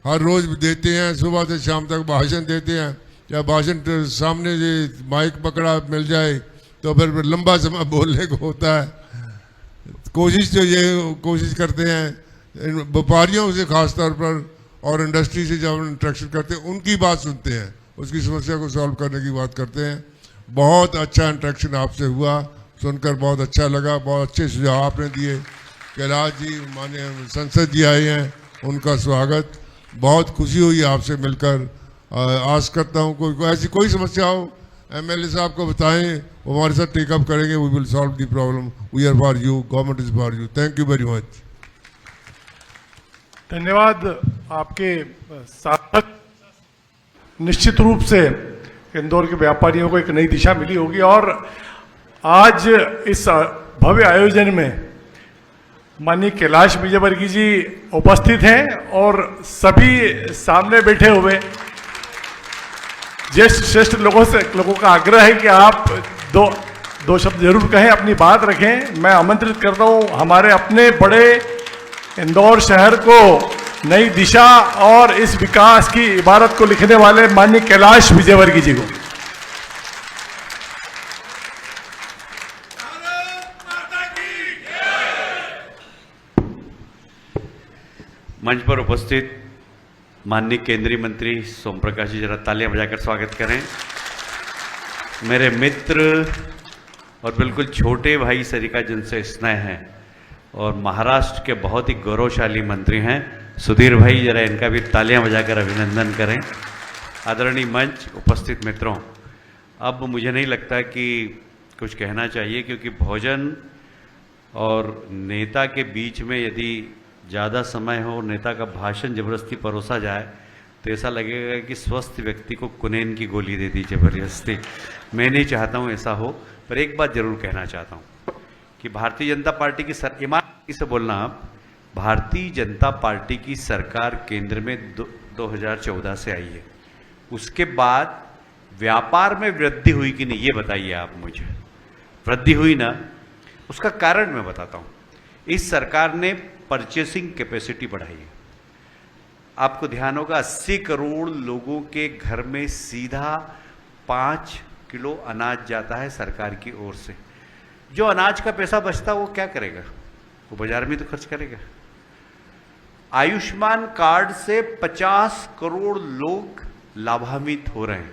हर रोज़ देते हैं, सुबह से शाम तक भाषण देते हैं, या भाषण सामने से माइक पकड़ा मिल जाए तो फिर लंबा समय बोलने को होता है। कोशिश करते हैं व्यापारियों से खास तौर पर और इंडस्ट्री से जब इंटरेक्शन करते हैं उनकी बात सुनते हैं, उसकी समस्या को सॉल्व करने की बात करते हैं। बहुत अच्छा इंटरेक्शन आपसे हुआ, सुनकर बहुत अच्छा लगा, बहुत अच्छे सुझाव आपने दिए। कैलाश जी माननीय संसद जी आए हैं, उनका स्वागत। बहुत खुशी हुई आपसे मिलकर। आस करता हूँ कोई ऐसी कोई समस्या हो एमएलए साहब को बताएं, वो हमारे साथ टेकअप करेंगे। We will solve the problem. We are for you, government is for you. Thank you very much. धन्यवाद आपके साथ। निश्चित रूप से इंदौर के व्यापारियों को एक नई दिशा मिली होगी, और आज इस भव्य आयोजन में माननीय कैलाश विजयवर्गीय जी उपस्थित हैं, और सभी सामने बैठे हुए ज्येष्ठ श्रेष्ठ लोगों का आग्रह है कि आप दो शब्द जरूर कहें, अपनी बात रखें। मैं आमंत्रित करता हूं हमारे अपने बड़े इंदौर शहर को नई दिशा और इस विकास की इबारत को लिखने वाले माननीय कैलाश विजयवर्गीय जी को। मंच पर उपस्थित माननीय केंद्रीय मंत्री सोम प्रकाश जी, जरा तालियां बजाकर स्वागत करें। मेरे मित्र और बिल्कुल छोटे भाई सरिका जिनसे स्नेह है, और महाराष्ट्र के बहुत ही गौरवशाली मंत्री हैं सुधीर भाई, जरा इनका भी तालियां बजाकर अभिनंदन करें। आदरणीय मंच, उपस्थित मित्रों, अब मुझे नहीं लगता कि कुछ कहना चाहिए, क्योंकि भोजन और नेता के बीच में यदि ज़्यादा समय हो, नेता का भाषण जबरदस्ती परोसा जाए, तो ऐसा लगेगा कि स्वस्थ व्यक्ति को कुनैन की गोली दे दी जबरदस्ती। मैं नहीं चाहता हूँ ऐसा हो, पर एक बात जरूर कहना चाहता हूँ कि भारतीय जनता पार्टी की ईमानदारी से बोलना, आप भारतीय जनता पार्टी की सरकार केंद्र में 2014 से आई है। उसके बाद व्यापार में वृद्धि हुई कि नहीं, ये बताइए आप मुझे। वृद्धि हुई ना, उसका कारण मैं बताता हूँ। इस सरकार ने परचेसिंग कैपेसिटी बढ़ाई है। आपको ध्यान होगा 80 करोड़ लोगों के घर में सीधा 5 किलो अनाज जाता है सरकार की ओर से। जो अनाज का पैसा बचता है वो क्या करेगा? वो बाजार में तो खर्च करेगा। आयुष्मान कार्ड से 50 करोड़ लोग लाभान्वित हो रहे हैं।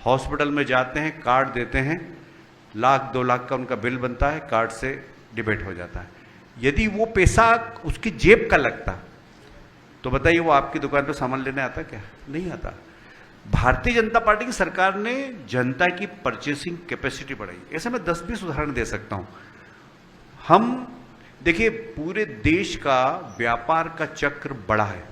हॉस्पिटल में जाते हैं, कार्ड देते हैं, 1-2 लाख का उनका बिल बनता है, कार्ड से डिबेट हो जाता है। यदि वो पैसा उसकी जेब का लगता तो बताइए वो आपकी दुकान पर सामान लेने आता क्या? नहीं आता। भारतीय जनता पार्टी की सरकार ने जनता की परचेसिंग कैपेसिटी बढ़ाई। ऐसे मैं 10-20 उदाहरण दे सकता हूं। हम देखिए, पूरे देश का व्यापार का चक्र बड़ा है।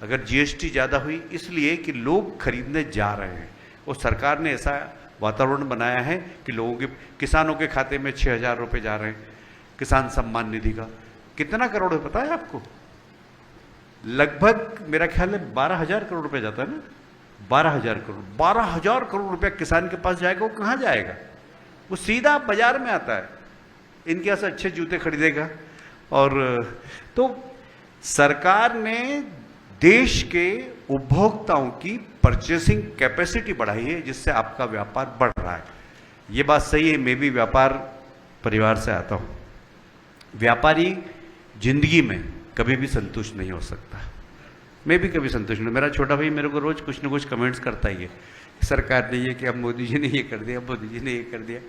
अगर जीएसटी ज़्यादा हुई इसलिए कि लोग खरीदने जा रहे हैं, और सरकार ने ऐसा वातावरण बनाया है कि लोगों के, किसानों के खाते में 6,000 रुपये जा रहे हैं। किसान सम्मान निधि का कितना करोड़ है पता है आपको? लगभग मेरा ख्याल है 12,000 करोड़ रुपए जाता है ना। 12,000 करोड़, 12,000 करोड़ रुपया किसान के पास जाएगा। वो कहाँ जाएगा? वो सीधा बाजार में आता है, इनके यहाँ से अच्छे जूते खरीदेगा। और तो सरकार ने देश के उपभोक्ताओं की परचेसिंग कैपेसिटी बढ़ाई है, जिससे आपका व्यापार बढ़ रहा है। ये बात सही है। मैं भी व्यापार परिवार से आता हूँ। व्यापारी जिंदगी में कभी भी संतुष्ट नहीं हो सकता। मैं भी कभी संतुष्ट नहीं। मेरा छोटा भाई मेरे को रोज कुछ न कुछ कमेंट्स करता ही है, सरकार ने ये किया, मोदी जी ने ये कर दिया, मोदी जी ने ये कर दिया।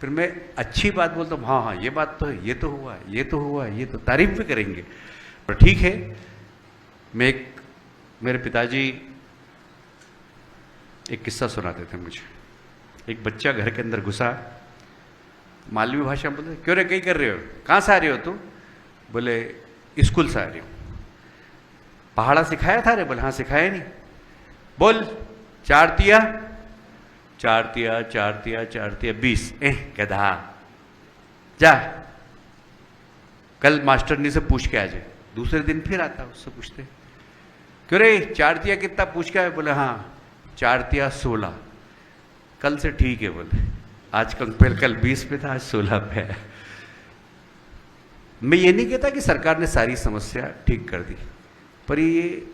फिर मैं अच्छी बात बोलता हूँ, हाँ हाँ ये बात तो है, ये तो हुआ है, ये तो हुआ है, ये तो तारीफ भी करेंगे। पर ठीक है, मेरे पिताजी एक किस्सा सुनाते थे मुझे। एक बच्चा घर के अंदर घुसा, मालवी भाषा में बोले, क्यों रे कहीं कर रहे हो, कहाँ से आ रहे हो तू? बोले स्कूल से आ रही हूँ। पहाड़ा सिखाया था रे? बोले हाँ सिखाया नहीं। बोल 4 तिया 4 तिया 4 तिया 4 तिया 20। गधा, जा कल मास्टरनी से पूछ के आ जाए। दूसरे दिन फिर आता, उससे पूछते, क्यों रे 4 तिया कितना पूछ के आए? बोले हाँ 4 तिया 16। कल से ठीक है। बोले आज कल 20 पे था, आज 16 पे है। मैं ये नहीं कहता कि सरकार ने सारी समस्या ठीक कर दी, पर ये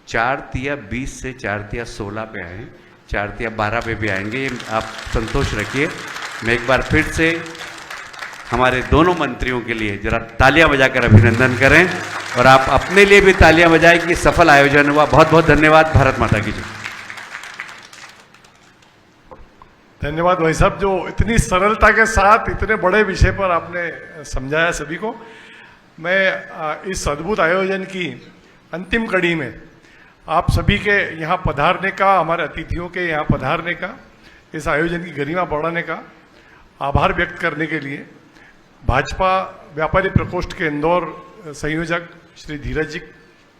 4 तिया 20 से 4 तिया 16 पे आए, 4 तिया 12 पे भी आएंगे, ये आप संतोष रखिए। मैं एक बार फिर से हमारे दोनों मंत्रियों के लिए जरा तालियां बजाकर अभिनंदन करें, और आप अपने लिए भी तालियां बजाएं कि सफल आयोजन हुआ। बहुत बहुत धन्यवाद। भारत माता की जय। धन्यवाद भाई साहब, जो इतनी सरलता के साथ इतने बड़े विषय पर आपने समझाया सभी को। मैं इस अद्भुत आयोजन की अंतिम कड़ी में आप सभी के यहाँ पधारने का, हमारे अतिथियों के यहाँ पधारने का, इस आयोजन की गरिमा बढ़ाने का आभार व्यक्त करने के लिए भाजपा व्यापारी प्रकोष्ठ के इंदौर संयोजक श्री धीरज जी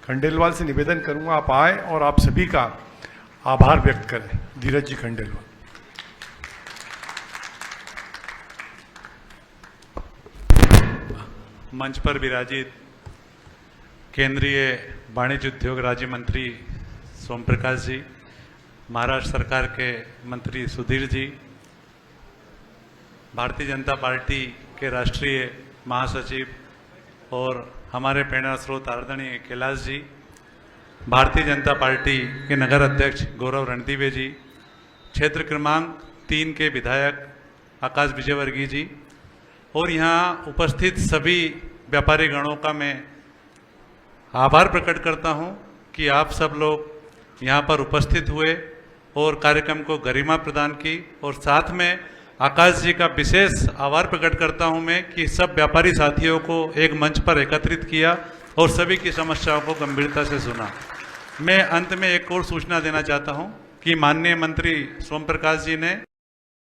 खंडेलवाल से निवेदन करूंगा, आप आए और आप सभी का आभार व्यक्त करें। धीरज जी खंडेलवाल। मंच पर विराजित केंद्रीय वाणिज्य उद्योग राज्य मंत्री सोम प्रकाश जी, महाराष्ट्र सरकार के मंत्री सुधीर जी, भारतीय जनता पार्टी के राष्ट्रीय महासचिव और हमारे प्रेरणा स्रोत आदरणीय कैलाश जी, भारतीय जनता पार्टी के नगर अध्यक्ष गौरव रणदीवे जी, क्षेत्र क्रमांक 3 के विधायक आकाश विजयवर्गीय जी, और यहाँ उपस्थित सभी व्यापारी गणों का मैं आभार प्रकट करता हूँ कि आप सब लोग यहाँ पर उपस्थित हुए और कार्यक्रम को गरिमा प्रदान की। और साथ में आकाश जी का विशेष आभार प्रकट करता हूँ मैं कि सब व्यापारी साथियों को एक मंच पर एकत्रित किया और सभी की समस्याओं को गंभीरता से सुना। मैं अंत में एक और सूचना देना चाहता हूँ कि माननीय मंत्री सोम प्रकाश जी ने